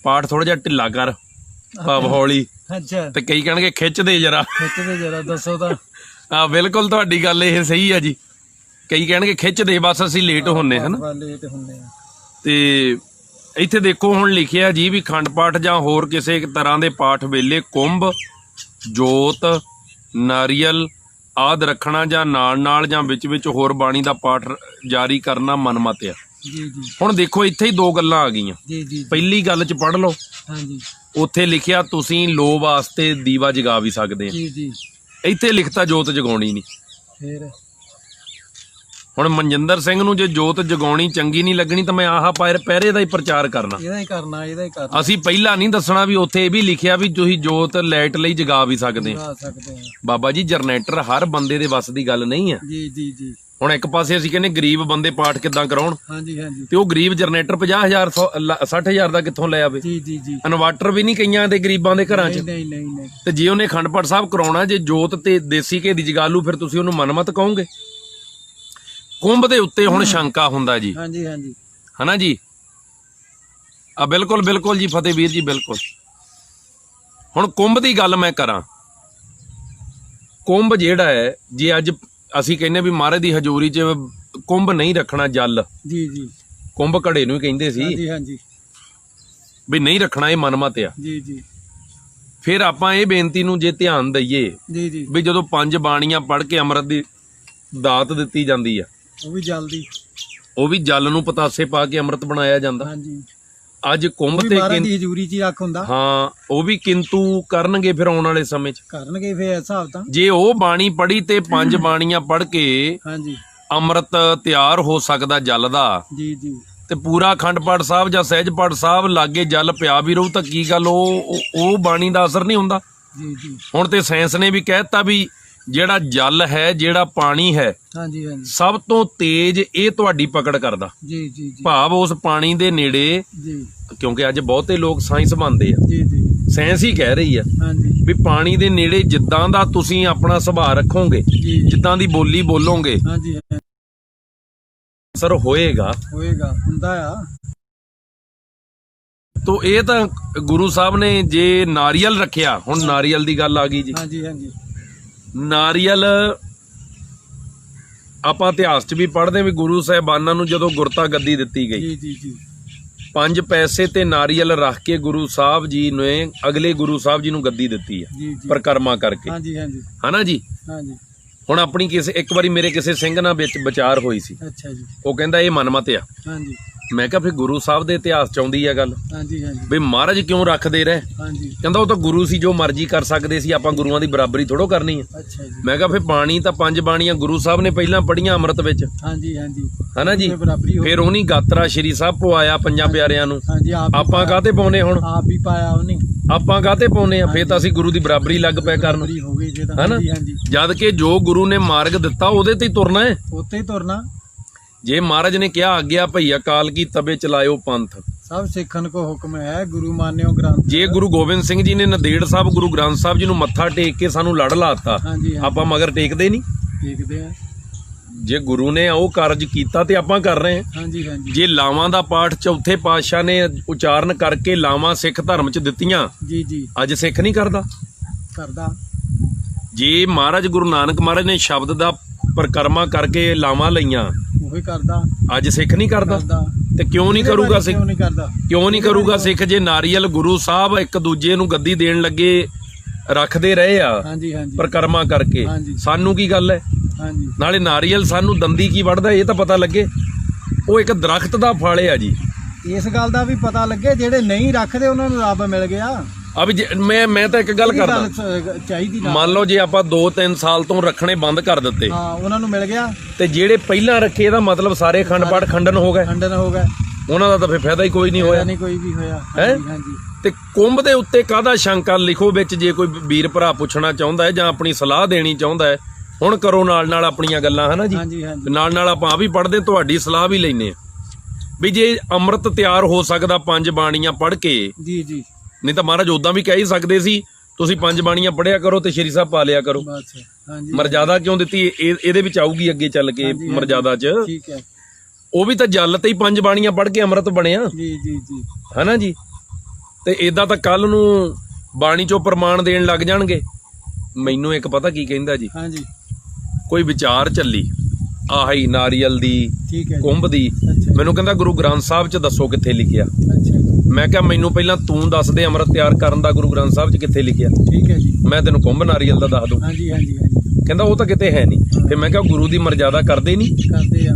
ਪਾਠ ਥੋੜਾ ਜਿਹਾ ਢਿੱਲਾ ਕਰ, ਭਾਵ ਹੌਲੀ, ਅੱਛਾ, ਤੇ ਕਈ ਕਹਿਣਗੇ ਖਿੱਚ ਦੇ ਜਰਾ। ਖਿੱਚਦੇ ਜਰਾ ਦੱਸੋ ਤਾਂ। ਬਿਲਕੁਲ ਤੁਹਾਡੀ ਗੱਲ ਇਹ ਸਹੀ ਆ ਜੀ। ਕਈ ਕਹਿਣਗੇ ਖਿੱਚ ਦੇ, ਬਸ ਅਸੀਂ ਲੇਟ ਹੁੰਨੇ ਹਨ। ਲੇਟ ਹੁੰਦੇ ਆ। ਤੇ ਇੱਥੇ ਦੇਖੋ ਹੁਣ ਲਿਖਿਆ ਜੀ ਵੀ ਖੰਡ ਪਾਠ ਜਾਂ ਹੋਰ ਕਿਸੇ ਤਰ੍ਹਾਂ ਦੇ ਪਾਠ ਵੇਲੇ ਕੁੰਭ, ਜੋਤ, ਨਾਰੀਅਲ ਆਦ ਰੱਖਣਾ ਜਾਂ ਨਾਲ ਜਾਂ ਵਿੱਚ ਹੋਰ ਬਾਣੀ ਦਾ ਪਾਠ ਜਾਰੀ ਕਰਨਾ ਮਨਮਤ ਆ। ਜੀ ਜੀ ਹੁਣ ਦੇਖੋ ਇੱਥੇ ਹੀ ਦੋ ਗੱਲਾਂ ਆ ਗਈਆਂ। ਜੀ ਜੀ ਪਹਿਲੀ ਗੱਲ 'ਚ ਪੜ੍ਹ ਲਓ, ਹਾਂਜੀ ਉੱਥੇ ਲਿਖਿਆ ਤੁਸੀਂ ਲੋ ਵਾਸਤੇ ਦੀਵਾ ਜਗਾ ਵੀ ਸਕਦੇ ਆ। ਜੀ ਜੀ ਇੱਥੇ ਲਿਖਤਾ ਜੋਤ ਜਗਾਉਣੀ ਨਹੀਂ। ਫੇਰ ਹੁਣ ਮਨਜਿੰਦਰ ਸਿੰਘ ਨੂੰ ਜੇ ਜੋਤ ਜਗਾਉਣੀ ਚੰਗੀ ਨਹੀਂ ਲੱਗਣੀ ਤਾਂ ਮੈਂ ਆਹ ਪਹਿਰੇ ਦਾ ਹੀ ਪ੍ਰਚਾਰ ਕਰਨਾ। ਇਹਦਾ ਹੀ ਕਰਨਾ। ਅਸੀਂ ਪਹਿਲਾਂ ਨਹੀਂ ਦੱਸਣਾ ਵੀ ਉੱਥੇ ਇਹ ਵੀ ਲਿਖਿਆ ਵੀ ਤੁਸੀਂ ਜੋਤ ਲਾਈਟ ਲਈ ਜਗਾ ਵੀ ਸਕਦੇ ਆ। ਬਾਬਾ ਜੀ ਜਨਰੇਟਰ ਹਰ ਬੰਦੇ ਦੇ ਵੱਸ ਦੀ ਗੱਲ ਨਹੀਂ ਆ। ਜੀ ਜੀ ਜੀ ਹੁਣ ਇੱਕ ਪਾਸੇ ਅਸੀਂ ਕਹਿੰਦੇ ਗਰੀਬ ਬੰਦੇ ਪਾਠ ਕਿੱਦਾਂ ਕਰਾਉਣ, ਹਾਂਜੀ ਹਾਂਜੀ, ਤੇ ਉਹ ਗਰੀਬ ਜਨਰੇਟਰ 50,000 60,000 ਦਾ ਕਿੱਥੋਂ ਲੈ ਆਵੇ? ਜੀ ਜੀ ਜੀ ਇਨਵਰਟਰ ਵੀ ਨਹੀਂ ਕਈਆਂ ਦੇ ਗਰੀਬਾਂ ਦੇ ਘਰਾਂ 'ਚ। ਨਹੀਂ ਨਹੀਂ ਨਹੀਂ। ਤੇ ਜੇ ਉਹਨੇ ਅਖੰਡ ਪਾਠ ਸਾਹਿਬ ਕਰਾਉਣਾ, ਜੇ ਜੋਤ ਤੇ ਦੇਸੀ ਘੇ ਦੀ ਜਗਾਲੂ, ਫਿਰ ਤੁਸੀਂ ਉਹਨੂੰ ਮਨਮਤ ਕਹੋਗੇ? ਕੁੰਭ ਦੇ ਉੱਤੇ ਹੁਣ ਸ਼ੰਕਾ ਹੁੰਦਾ ਜੀ। ਹਾਂਜੀ ਹਾਂਜੀ ਹਨਾ ਜੀ। ਬਿਲਕੁਲ ਜੀ ਫਤਿਹਵੀਰ ਜੀ, ਬਿਲਕੁਲ। ਹੁਣ ਕੁੰਭ ਦੀ ਗੱਲ ਮੈਂ ਕਰਾਂ, ਕੁੰਭ ਜਿਹੜਾ ਹੈ, ਜੇ ਅੱਜ ਅਸੀਂ ਕਹਿੰਦੇ ਵੀ ਮਹਾਰਾਜ ਦੀ ਹਜ਼ੂਰੀ 'ਚ ਕੁੰਭ ਨਹੀਂ ਰੱਖਣਾ, ਜਲ, ਜੀ ਜੀ ਕੁੰਭ ਘੜੇ ਨੂੰ ਹੀ ਕਹਿੰਦੇ ਸੀ, ਹਾਂਜੀ ਹਾਂਜੀ, ਵੀ ਨਹੀਂ ਰੱਖਣਾ, ਇਹ ਮਨਮਤ ਆ। ਜੀ ਜੀ ਫਿਰ ਆਪਾਂ ਇਹ ਬੇਨਤੀ ਨੂੰ ਜੇ ਧਿਆਨ ਦਈਏ ਜੀ ਜੀ, ਵੀ ਜਦੋਂ 5 ਬਾਣੀਆਂ ਪੜ੍ਹ ਕੇ ਅੰਮ੍ਰਿਤ ਦੀ ਦਾਤ ਦਿੱਤੀ ਜਾਂਦੀ ਆ, ਉਹ ਵੀ ਜਲ ਨੂੰ ਪਤਾਸੇ ਪਾ ਕੇ ਅੰਮ੍ਰਿਤ ਬਣਾਇਆ ਜਾਂਦਾ। ਹਾਂਜੀ, ਅੱਜ ਕੁੰਭ ਤੇ ਹਜ਼ੂਰੀ 'ਚ ਰੱਖ ਹੁੰਦਾ। ਹਾਂ, ਉਹ ਵੀ ਕਿੰਤੂ ਕਰਨਗੇ ਫਿਰ ਆਉਣ ਵਾਲੇ ਸਮੇਂ 'ਚ ਕਰਨਗੇ। ਫਿਰ ਹਿਸਾਬ ਤਾਂ ਜੇ ਉਹ ਬਾਣੀ ਪੜ੍ਹੀ ਤੇ 5 ਬਾਣੀਆਂ ਪੜ੍ਹ ਕੇ ਹਾਂਜੀ ਅੰਮ੍ਰਿਤ ਤਿਆਰ ਹੋ ਸਕਦਾ ਜਲ ਦਾ, ਜੀ ਜੀ, ਤੇ ਪੂਰਾ ਅਖੰਡ ਪਾਠ ਸਾਹਿਬ ਜਾਂ ਸਹਿਜ ਪਾਠ ਸਾਹਿਬ ਲਾਗੇ ਜਲ ਪਿਆ ਵੀ ਰਹੂ ਤਾਂ ਕੀ ਗੱਲ, ਉਹ ਬਾਣੀ ਦਾ ਅਸਰ ਨਹੀਂ ਹੁੰਦਾ? ਜੀ ਜੀ, ਹੁਣ ਤੇ ਸਾਇੰਸ ਨੇ ਵੀ ਕਹਿ ਦਿੱਤਾ ਵੀ ਜਿਹੜਾ ਜਲ ਹੈ, ਜਿਹੜਾ ਪਾਣੀ ਹੈ, ਹਾਂਜੀ ਹਾਂਜੀ, ਸਭ ਤੋਂ ਤੇਜ਼ ਇਹ ਤੁਹਾਡੀ ਪਕੜ ਕਰਦਾ। ਜੀ ਜੀ ਜੀ, ਭਾਵ ਉਸ ਪਾਣੀ ਦੇ ਨੇੜੇ, ਜੀ, ਕਿਉਂਕਿ ਅੱਜ ਬਹੁਤੇ ਲੋਕ ਸਾਇੰਸ ਮੰਨਦੇ ਆ, ਜੀ ਜੀ, ਸਾਇੰਸ ਹੀ ਕਹਿ ਰਹੀ ਆ ਹਾਂਜੀ, ਵੀ ਪਾਣੀ ਦੇ ਨੇੜੇ ਜਿੱਦਾਂ ਦਾ ਤੁਸੀਂ ਆਪਣਾ ਸੁਭਾਅ ਰੱਖੋਗੇ, ਜਿੱਦਾਂ ਦੀ ਬੋਲੀ ਬੋਲੋਗੇ, ਹਾਂਜੀ, ਅਸਰ ਹੋਏਗਾ, ਹੁੰਦਾ ਆ। ਤੋ ਇਹ ਤਾਂ ਗੁਰੂ ਸਾਹਿਬ ਨੇ ਜੇ ਨਾਰੀਅਲ ਰੱਖਿਆ, ਹੁਣ ਨਾਰੀਅਲ ਦੀ ਗੱਲ ਆ ਗਈ ਜੀ। ਹਾਂਜੀ ਹਾਂਜੀ, ਨਾਰੀਅਲ ਆਪਾਂ ਇਤਿਹਾਸ 'ਚ ਵੀ ਪੜ੍ਹਦੇ ਵੀ ਗੁਰੂ ਸਾਹਿਬਾਨਾਂ ਨੂੰ ਜਦੋਂ ਗੁਰਤਾ ਗੱਦੀ ਦਿੱਤੀ ਗਈ, ਜੀ ਜੀ ਜੀ, 5 ਪੈਸੇ ਤੇ ਨਾਰੀਅਲ ਰੱਖ ਕੇ ਗੁਰੂ ਸਾਹਿਬ ਜੀ ਨੇ ਅਗਲੇ ਗੁਰੂ ਸਾਹਿਬ ਜੀ ਨੂੰ ਗੱਦੀ ਦਿੱਤੀ ਆ, ਪਰਿਕਰਮਾ ਕਰਕੇ। ਹਾਂਜੀ ਹਾਂਜੀ, ਹਨਾ ਜੀ। ਹਾਂਜੀ, ਹੁਣ ਆਪਣੀ ਇੱਕ ਵਾਰੀ ਮੇਰੇ ਕਿਸੇ ਸਿੰਘ ਨਾਲ ਵਿੱਚ ਵਿਚਾਰ ਹੋਈ ਸੀ। ਅੱਛਾ ਜੀ। ਉਹ ਕਹਿੰਦਾ ਇਹ ਮਨਮਤ ਆ। ਹਾਂਜੀ। ਮੈਂ ਕਿਹਾ ਫਿਰ ਗੁਰੂ ਸਾਹਿਬ ਦੇ ਇਤਿਹਾਸ 'ਚ ਆਉਂਦੀ ਆ ਗੱਲ। ਹਾਂਜੀ ਹਾਂਜੀ, ਵੀ ਮਹਾਰਾਜ ਕਿਉਂ ਰੱਖਦੇ ਰਹੇ? ਹਾਂਜੀ। ਕਹਿੰਦਾ ਉਹ ਤਾਂ ਗੁਰੂ ਸੀ, ਜੋ ਮਰਜ਼ੀ ਕਰ ਸਕਦੇ ਸੀ, ਆਪਾਂ ਗੁਰੂਆਂ ਦੀ ਬਰਾਬਰੀ ਥੋੜੋ ਕਰਨੀ ਆ। ਅੱਛਾ ਜੀ। ਮੈਂ ਕਿਹਾ ਫਿਰ ਬਾਣੀ ਤਾਂ 5 ਬਾਣੀਆਂ ਗੁਰੂ ਸਾਹਿਬ ਨੇ ਪਹਿਲਾਂ ਪੜ੍ਹੀਆਂ ਅੰਮ੍ਰਿਤ ਵਿੱਚ। ਹਾਂਜੀ ਹਾਂਜੀ, ਹਨਾ ਜੀ। ਫਿਰ ਉਹਨੀ ਗਾਤਰਾ ਸ਼੍ਰੀ ਸਾਹਿਬ ਪਵਾਇਆ 5 ਪਿਆਰਿਆਂ ਨੂੰ। ਹਾਂਜੀ। ਆਪਾਂ ਕਾਹਤੇ ਪਾਉਨੇ? ਹੁਣ ਆਪ ਹੀ ਪਾਇਆ ਉਹਨੇ, ਆਪਾਂ ਕਾਹਤੇ ਪਾਉਨੇ ਆ? ਫਿਰ ਤਾਂ ਅਸੀਂ ਗੁਰੂ ਦੀ ਬਰਾਬਰੀ ਲੱਗ ਪਏ ਕਰਨ, ਹਨਾ। ਜਦ ਕਿ ਜੋ ਗੁਰੂ ਨੇ ਮਾਰਗ ਦਿੱਤਾ ਉਹਦੇ ਤੇ ਹੀ ਤੁਰਨਾ ਹੈ, ਉੱਤੇ ਹੀ ਤੁਰਨਾ। ਜੇ ਮਹਾਰਾਜ ਨੇ ਕਿਹਾ ਆਗਿਆ ਭਈ ਅਕਾਲ ਕੀ ਤਬੇ ਚਲਾਇਓ ਪੰਥ, ਸਭ ਸਿੱਖਣ ਕੋ ਹੁਕਮ ਹੈ, ਗੁਰੂ ਮਾਨਿਓ ਗ੍ਰੰਥ। ਜੇ ਗੁਰੂ ਗੋਬਿੰਦ ਸਿੰਘ ਜੀ ਨੇ ਨੰਦੇੜ ਸਾਹਿਬ ਗੁਰੂ ਗ੍ਰੰਥ ਸਾਹਿਬ ਜੀ ਨੂੰ ਮੱਥਾ ਟੇਕ ਕੇ ਸਾਨੂੰ ਲੜ ਲਾਤਾ, ਆਪਾਂ ਮਗਰ ਟੇਕਦੇ ਨਹੀਂ? ਟੇਕਦੇ ਆ। ਜੇ ਗੁਰੂ ਨੇ ਉਹ ਕਾਰਜ ਕੀਤਾ ਤੇ ਆਪਾਂ ਕਰ ਰਹੇ ਹਾਂ। ਹਾਂਜੀ ਹਾਂਜੀ। ਜੇ ਲਾਵਾਂ ਦਾ ਪਾਠ ਚੌਥੇ ਪਾਤਸ਼ਾਹ ਨੇ ਉਚਾਰਨ ਕਰਕੇ ਲਾਵਾਂ ਸਿੱਖ ਧਰਮ 'ਚ ਦਿੱਤੀਆਂ, ਜੀ ਜੀ, ਅੱਜ ਸਿੱਖ ਨਹੀਂ ਕਰਦਾ? ਜੇ ਮਹਾਰਾਜ ਗੁਰੂ ਨਾਨਕ ਮਹਾਰਾਜ ਨੇ ਸ਼ਬਦ ਦਾ ਪਰਿਕਰਮਾ ਕਰਕੇ ਲਾਵਾਂ ਲਈਆਂ, ਉਹੀ ਕਰਦਾ, ਅੱਜ ਸਿੱਖ ਨਹੀਂ ਕਰਦਾ? ਤੇ ਕਿਉਂ ਨਹੀਂ ਕਰੂਗਾ ਸਿੱਖ? ਕਿਉਂ ਨਹੀਂ ਕਰੂਗਾ ਸਿੱਖ? ਜੇ ਨਾਰੀਅਲ ਗੁਰੂ ਸਾਹਿਬ ਇੱਕ ਦੂਜੇ ਨੂੰ ਗੱਦੀ ਦੇਣ ਲੱਗੇ ਰੱਖਦੇ ਰਹੇ ਆ ਪਰਿਕਰਮਾ ਕਰਕੇ, ਸਾਨੂੰ ਕੀ ਗੱਲ ਹੈ? ਹਾਂਜੀ ਨਾਲੇ ਨਾਰੀਅਲ ਸਾਨੂੰ ਦੰਦੀ ਕੀ ਵੱਢਦਾ ਇਹ ਤਾਂ ਪਤਾ ਲੱਗੇ। ਉਹ ਇੱਕ ਦਰਖਤ ਦਾ ਫਲ ਆ ਜੀ। ਇਸ ਗੱਲ ਦਾ ਵੀ ਪਤਾ ਲੱਗੇ, ਜਿਹੜੇ ਨਹੀਂ ਰੱਖਦੇ ਉਹਨਾਂ ਨੂੰ ਰੱਬ ਮਿਲ ਗਿਆ। ਆ ਵੀ ਮੈਂ ਤਾਂ ਇੱਕ ਗੱਲ ਕਰਦਾ, ਚਾਹੀਦੀ ਨਾ। ਮੰਨ ਲਓ ਜੇ ਆਪਾਂ 2-3 ਸਾਲ ਤੋਂ ਰੱਖਣੇ ਬੰਦ ਕਰ ਦਿੱਤੇ, ਹਾਂ ਉਹਨਾਂ ਨੂੰ ਮਿਲ ਗਿਆ, ਤੇ ਜਿਹੜੇ ਪਹਿਲਾਂ ਰੱਖੇ ਇਹਦਾ ਮਤਲਬ ਸਾਰੇ ਅਖੰਡ ਪਾਠ ਖੰਡਨ ਹੋ ਗਏ, ਖੰਡਨ ਹੋ ਗਏ, ਉਹਨਾਂ ਦਾ ਤਾਂ ਫਿਰ ਫਾਇਦਾ ਹੀ ਕੋਈ ਨਹੀਂ ਹੋਇਆ। ਨਹੀਂ ਕੋਈ ਵੀ ਹੋਇਆ। ਹੈਂ? ਹਾਂਜੀ ਤੇ ਕੁੰਭ ਦੇ ਉੱਤੇ ਕਾਹਦਾ ਸ਼ੰਕਾ ਲਿਖੋ ਵਿੱਚ, ਜੇ ਕੋਈ ਵੀਰ ਭਰਾ ਪੁੱਛਣਾ ਚਾਹੁੰਦਾ ਹੈ ਜਾਂ ਆਪਣੀ ਸਲਾਹ ਦੇਣੀ ਚਾਹੁੰਦਾ ਹੈ, ਹੁਣ ਕਰੋ ਨਾਲ ਆਪਣੀਆਂ ਗੱਲਾਂ, ਹਨਾ ਜੀ। ਹਾਂਜੀ ਹਾਂਜੀ ਨਾਲ ਆਪਾਂ ਆ ਵੀ ਪੜ੍ਹਦੇ, ਤੁਹਾਡੀ ਸਲਾਹ ਵੀ ਲੈਨੇ ਆ ਵੀ ਜੇ ਅੰਮ੍ਰਿਤ ਤਿਆਰ ਹੋ ਸਕਦਾ 5 ਬਾਣੀਆਂ ਪੜ੍ਹ ਕੇ, ਜੀ ਜੀ, ਨਹੀਂ ਤਾਂ ਮਹਾਰਾਜ ਉਦਾਂ ਵੀ ਕਹਿ ਹੀ ਸਕਦੇ ਸੀ ਤੁਸੀਂ 5 ਬਾਣੀਆਂ ਪੜ੍ਹਿਆ ਕਰੋ ਤੇ ਸ਼੍ਰੀ ਸਾਹਿਬ ਪਾ ਲਿਆ ਕਰੋ। ਬਸ ਹਾਂਜੀ ਮਰਜ਼ਾਦਾ ਕਿਉਂ ਦਿੱਤੀ? ਇਹਦੇ ਵਿੱਚ ਆਊਗੀ ਅੱਗੇ ਚੱਲ ਕੇ ਹਾਂਜੀ, ਮਰਜ਼ਾਦਾ 'ਚ। ਠੀਕ ਹੈ। ਉਹ ਵੀ ਤਾਂ ਜਲ ਤੇ ਹੀ 5 ਬਾਣੀਆਂ ਪੜ੍ਹ ਕੇ ਅੰਮ੍ਰਿਤ ਬਣਿਆ, ਜੀ ਜੀ ਜੀ, ਹਨਾ ਜੀ। ਤੇ ਇਦਾਂ ਤਾਂ ਕੱਲ ਨੂੰ ਬਾਣੀ 'ਚੋਂ ਪ੍ਰਮਾਣ ਦੇਣ ਲੱਗ ਜਾਣਗੇ। ਮੈਨੂੰ ਇੱਕ ਪਤਾ ਕੀ ਕਹਿੰਦਾ ਜੀ, ਹਾਂਜੀ ਕੋਈ ਵਿਚਾਰ ਚੱਲੀ ਆਹੀ ਨਾਰੀਅਲ ਦੀ, ਠੀਕ ਹੈ ਜੀ। ਕੁੰਭ ਦੀ, ਅੱਛਾ ਮੈਨੂੰ ਕਹਿੰਦਾ ਗੁਰੂ ਗ੍ਰੰਥ ਸਾਹਿਬ 'ਚ ਦੱਸੋ ਕਿੱਥੇ ਲਿਖਿਆ। ਅੱਛਾ ਮੈਂ ਕਿਹਾ ਮੈਨੂੰ ਪਹਿਲਾਂ ਤੂੰ ਦੱਸ ਦੇ ਅੰਮ੍ਰਿਤ ਤਿਆਰ ਕਰਨ ਦਾ ਗੁਰੂ ਗ੍ਰੰਥ ਸਾਹਿਬ 'ਚ ਕਿੱਥੇ ਲਿਖਿਆ, ਠੀਕ ਹੈ ਜੀ। ਮੈਂ ਤੈਨੂੰ ਕੁੰਭ ਨਾਰੀਅਲ ਦਾ ਦੱਸ ਦੂੰ। ਹਾਂਜੀ ਹਾਂਜੀ ਹਾਂਜੀ, ਕਹਿੰਦਾ ਉਹ ਤਾਂ ਕਿਤੇ ਹੈ ਨਹੀਂ। ਤੇ ਮੈਂ ਕਿਹਾ ਗੁਰੂ ਦੀ ਮਰਜ਼ਾਦਾ ਕਰਦੇ ਨਹੀਂ। ਕਰਦੇ ਆ।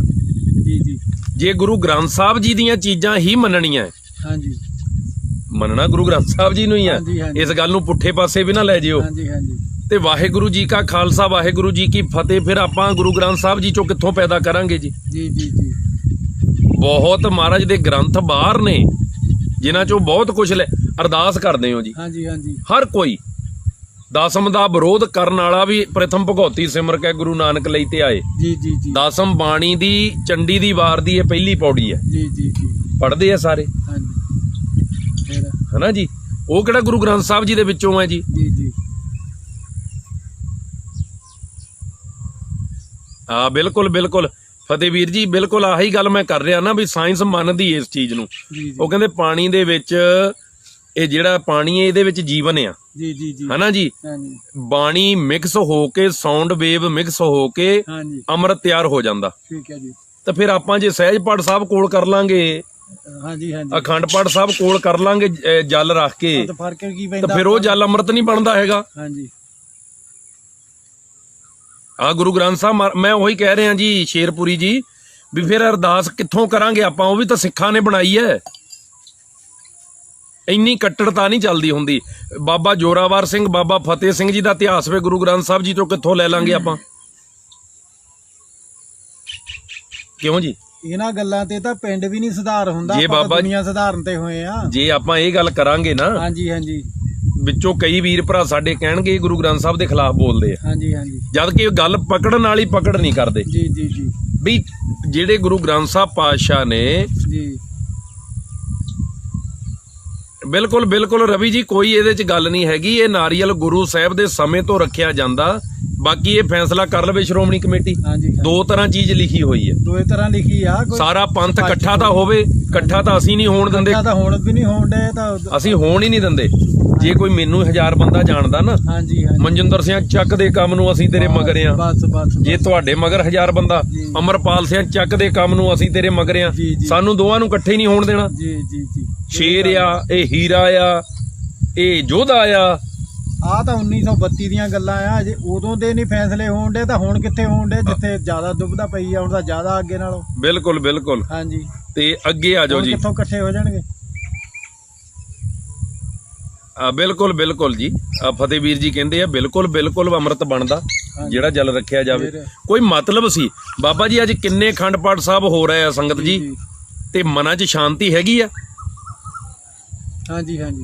ਜੀ ਜੀ, ਜੇ ਗੁਰੂ ਗ੍ਰੰਥ ਸਾਹਿਬ ਜੀ ਦੀਆਂ ਚੀਜ਼ਾਂ ਹੀ ਮੰਨਣੀਆਂ, ਹਾਂਜੀ ਮੰਨਣਾ ਗੁਰੂ ਗ੍ਰੰਥ ਸਾਹਿਬ ਜੀ ਨੂੰ ਹੀ ਆ। ਹਾਂਜੀ, ਹਾਂਜੀ। ਇਸ ਗੱਲ ਨੂੰ ਪੁੱਠੇ ਪਾਸੇ ਵੀ ਨਾ ਲੈ ਜਿਓ। ਹਾਂਜੀ ਹਾਂਜੀ, ਤੇ ਵਾਹਿਗੁਰੂ ਜੀ ਕਾ ਖਾਲਸਾ ਵਾਹਿਗੁਰੂ ਜੀ ਕੀ ਫਤਿਹ ਫਿਰ ਆਪਾਂ ਗੁਰੂ ਗ੍ਰੰਥ ਸਾਹਿਬ ਜੀ ਚੋਂ ਕਿੱਥੋਂ ਪੈਦਾ ਕਰਾਂਗੇ ਜੀ। ਜੀ ਜੀ ਜੀ, ਬਹੁਤ ਮਹਾਰਾਜ ਦੇ ਗ੍ਰੰਥ ਬਾਹਰ ਨੇ ਜਿਨ੍ਹਾਂ ਚੋਂ ਬਹੁਤ ਕੁਝ ਅਰਦਾਸ ਕਰਦੇ ਹੋ ਜੀ। ਹਾਂਜੀ ਹਾਂਜੀ, ਹਰ ਕੋਈ ਦਸਮ ਦਾ ਵਿਰੋਧ ਕਰਨ ਵਾਲਾ ਵੀ ਪ੍ਰਥਮ ਭਗਉਤੀ ਸਿਮਰ ਕੇ ਗੁਰੂ ਨਾਨਕ ਲਈ ਤੇ ਆਏ। ਜੀ ਜੀ ਜੀ, ਦਸਮ ਬਾਣੀ ਦੀ ਚੰਡੀ ਦੀ ਵਾਰ ਦੀ ਇਹ ਪਹਿਲੀ ਪੌੜੀ ਹੈ, ਜੀ ਜੀ ਜੀ, ਪੜ੍ਹਦੇ ਆ ਸਾਰੇ, ਹਾਂਜੀ ਫਿਰ, ਹਨਾ ਜੀ। ਉਹ ਕਿਹੜਾ ਗੁਰੂ ਗ੍ਰੰਥ ਸਾਹਿਬ ਜੀ ਦੇ ਵਿੱਚੋਂ ਹੈ ਜੀ। ਜੀ ਜੀ, ਹਾਂ ਬਿਲਕੁਲ ਬਿਲਕੁਲ ਫਤਿਹ ਵੀਰ ਜੀ, ਬਿਲਕੁਲ ਆਹੀ ਗੱਲ ਮੈਂ ਕਰ ਰਿਹਾ ਨਾ ਵੀ ਸਾਇੰਸ ਮੰਨਦੀ ਇਸ ਚੀਜ਼ ਨੂੰ। ਜੀ ਜੀ, ਉਹ ਕਹਿੰਦੇ ਪਾਣੀ ਦੇ ਵਿੱਚ ਇਹ ਜਿਹੜਾ ਪਾਣੀ ਹੈ ਇਹਦੇ ਵਿੱਚ ਜੀਵਨ ਆ, ਜੀ ਜੀ ਜੀ, ਹਨਾ ਜੀ। ਹਾਂਜੀ ਬਾਣੀ ਮਿਕਸ ਹੋ ਕੇ, ਸਾਊਂਡ ਵੇਵ ਮਿਕਸ ਹੋ ਕੇ ਹਾਂਜੀ, ਅੰਮ੍ਰਿਤ ਤਿਆਰ ਹੋ ਜਾਂਦਾ। ਠੀਕ ਹੈ ਜੀ। ਤਾਂ ਫਿਰ ਆਪਾਂ ਜੇ ਸਹਿਜ ਪਾਠ ਸਾਹਿਬ ਕੋਲ ਕਰ ਲਾਂਗੇ, ਹਾਂਜੀ ਹਾਂਜੀ, ਅਖੰਡ ਪਾਠ ਸਾਹਿਬ ਕੋਲ ਕਰ ਲਾਂਗੇ ਜਲ ਰੱਖ ਕੇ, ਤਾਂ ਫਰਕ ਕੀ ਤਾਂ ਪੈਂਦਾ? ਫਿਰ ਉਹ ਜਲ ਅੰਮ੍ਰਿਤ ਨਹੀਂ ਬਣਦਾ ਹੈਗਾ। ਹਾਂਜੀ, ਆ ਗੁਰੂ ਗ੍ਰੰਥ ਸਾਹਿਬ ਮੈਂ ਉਹੀ ਕਹਿ ਰਿਹਾ ਜੀ ਸ਼ੇਰਪੁਰੀ ਜੀ, ਵੀ ਫਿਰ ਅਰਦਾਸ ਕਿੱਥੋਂ ਕਰਾਂਗੇ ਆਪਾਂ? ਉਹ ਵੀ ਤਾਂ ਸਿੱਖਾਂ ਨੇ ਬਣਾਈ ਹੈ। ਇੰਨੀ ਕੱਟੜਤਾ ਨਹੀਂ ਚੱਲਦੀ ਹੁੰਦੀ। ਬਾਬਾ ਜੋਰਾਵਰ ਸਿੰਘ, ਬਾਬਾ ਫਤਿਹ ਸਿੰਘ ਜੀ ਦਾ ਇਤਿਹਾਸ ਵੇ ਗੁਰੂ ਗ੍ਰੰਥ ਸਾਹਿਬ ਜੀ ਤੋਂ ਕਿੱਥੋਂ ਲੈ ਲਾਂਗੇ ਆਪਾਂ? ਕਿਉਂ ਜੀ? ਇਹਨਾਂ ਗੱਲਾਂ ਤੇ ਤਾਂ ਪਿੰਡ ਵੀ ਨਹੀਂ ਸੁਧਾਰ ਹੁੰਦਾ, ਜੇ ਆਪਾਂ ਤਾਂ ਬਾਬਾ- ਦੁਨੀਆ ਸੁਧਾਰਨ ਤੇ ਹੋਏ ਆ। ਜੇ ਆਪਾਂ ਇਹ ਗੱਲ ਕਰਾਂਗੇ ਨਾ, ਹਾਂਜੀ ਹਾਂਜੀ, ਵਿੱਚੋਂ ਕਈ ਵੀਰ ਭਰਾ ਸਾਡੇ ਕਹਿਣਗੇ ਇਹ ਗੁਰੂ ਗ੍ਰੰਥ ਸਾਹਿਬ ਦੇ ਖਿਲਾਫ ਬੋਲਦੇ ਆ, ਹਾਂਜੀ ਹਾਂਜੀ, ਜਦ ਕਿ ਇਹ ਗੱਲ ਪਕੜਨ ਵਾਲੀ ਪਕੜ ਨਹੀਂ ਕਰਦੇ ਜੀ ਜੀ ਜੀ, ਵੀ ਜਿਹੜੇ ਗੁਰੂ ਗ੍ਰੰਥ ਸਾਹਿਬ ਪਾਤਸ਼ਾਹ ਨੇ। ਜੀ ਬਿਲਕੁਲ ਬਿਲਕੁਲ ਰਵੀ ਜੀ, ਕੋਈ ਇਹਦੇ 'ਚ ਗੱਲ ਨਹੀਂ ਹੈਗੀ। ਇਹ ਨਾਰੀਅਲ ਗੁਰੂ ਸਾਹਿਬ ਦੇ ਸਮੇਂ ਤੋਂ ਰੱਖਿਆ ਜਾਂਦਾ। ਬਾਕੀ ਇਹ ਫੈਸਲਾ ਕਰ ਲਵੇ ਸ਼੍ਰੋਮਣੀ ਕਮੇਟੀ। ਹਾਂਜੀ, ਦੋ ਤਰ੍ਹਾਂ ਚੀਜ਼ ਲਿਖੀ ਹੋਈ ਹੈ, ਦੋਏ ਤਰ੍ਹਾਂ ਲਿਖੀ ਆ। ਕੋਈ ਸਾਰਾ ਪੰਥ ਇਕੱਠਾ ਤਾਂ ਹੋਵੇ, ਇਕੱਠਾ ਤਾਂ ਅਸੀਂ ਨਹੀਂ ਹੋਣ ਦਿੰਦੇ, ਇਕੱਠਾ ਤਾਂ ਹੁਣ ਵੀ ਨਹੀਂ ਹੋਣ ਡੇ ਤਾਂ। ਅਸੀਂ ਹੋਣ ਹੀ ਨਹੀਂ ਦਿੰਦੇ। ਜੇ ਕੋਈ ਮੈਨੂੰ 1000 ਬੰਦਾ ਜਾਣਦਾ ਨਾ, ਹਾਂਜੀ ਹਾਂਜੀ, ਮਨਜਿੰਦਰ ਸਿੰਘ ਚੱਕ ਦੇ ਕੰਮ ਨੂੰ ਅਸੀਂ ਤੇਰੇ ਮਗਰ ਆ। ਬਸ ਬਸ, ਜੇ ਤੁਹਾਡੇ ਮਗਰ 1000 ਬੰਦਾ, ਜੀ। ਅਮਰਪਾਲ ਸਿੰਘ ਚੱਕ ਦੇ ਕੰਮ ਨੂੰ ਅਸੀਂ ਤੇਰੇ ਮਗਰ ਆ। ਜੀ, ਜੀ। ਸਾਨੂੰ ਦੋਵਾਂ ਨੂੰ ਇਕੱਠੇ ਨਹੀਂ ਹੋਣ ਦੇਣਾ। ਜੀ ਜੀ ਜੀ, ਸ਼ੇਰ ਆ, ਇਹ ਹੀਰਾ ਆ, ਇਹ ਯੋਧਾ ਆ। ਆ ਤਾਂ 1932 ਦੀਆਂ ਗੱਲਾਂ ਆ। ਜੇ ਉਦੋਂ ਦੇ ਨਹੀਂ ਫੈਸਲੇ ਹੋਣ ਡੇ ਤਾਂ ਹੁਣ ਕਿੱਥੇ ਹੋਣ ਡੇ? ਜਿੱਥੇ ਜ਼ਿਆਦਾ ਦੁਬਦਾ ਪਈ ਆ ਹੁਣ ਤਾਂ ਜ਼ਿਆਦਾ ਅੱਗੇ ਨਾਲੋਂ। ਬਿਲਕੁਲ ਬਿਲਕੁਲ। ਹਾਂਜੀ, ਤੇ ਅੱਗੇ ਆ ਜਾਓ ਹੁਣ ਜੀ। ਕਿੱਥੋਂ ਇਕੱਠੇ ਹੋ ਜਾਣਗੇ? ਬਿਲਕੁਲ ਬਿਲਕੁਲ ਜੀ। ਫਤਿਹ ਵੀਰ ਜੀ ਕਹਿੰਦੇ ਆ ਬਿਲਕੁਲ ਬਿਲਕੁਲ ਅੰਮ੍ਰਿਤ ਬਣਦਾ ਜਿਹੜਾ ਜਲ ਰੱਖਿਆ ਜਾਵੇ। ਫਿਰ? ਕੋਈ ਮਤਲਬ ਸੀ ਬਾਬਾ ਜੀ। ਅੱਜ ਕਿੰਨੇ ਅਖੰਡ ਪਾਠ ਸਾਹਿਬ ਹੋ ਰਹੇ ਆ ਸੰਗਤ ਜੀ, ਤੇ ਮਨਾਂ 'ਚ ਸ਼ਾਂਤੀ ਹੈਗੀ ਆ? ਹਾਂਜੀ ਹਾਂਜੀ,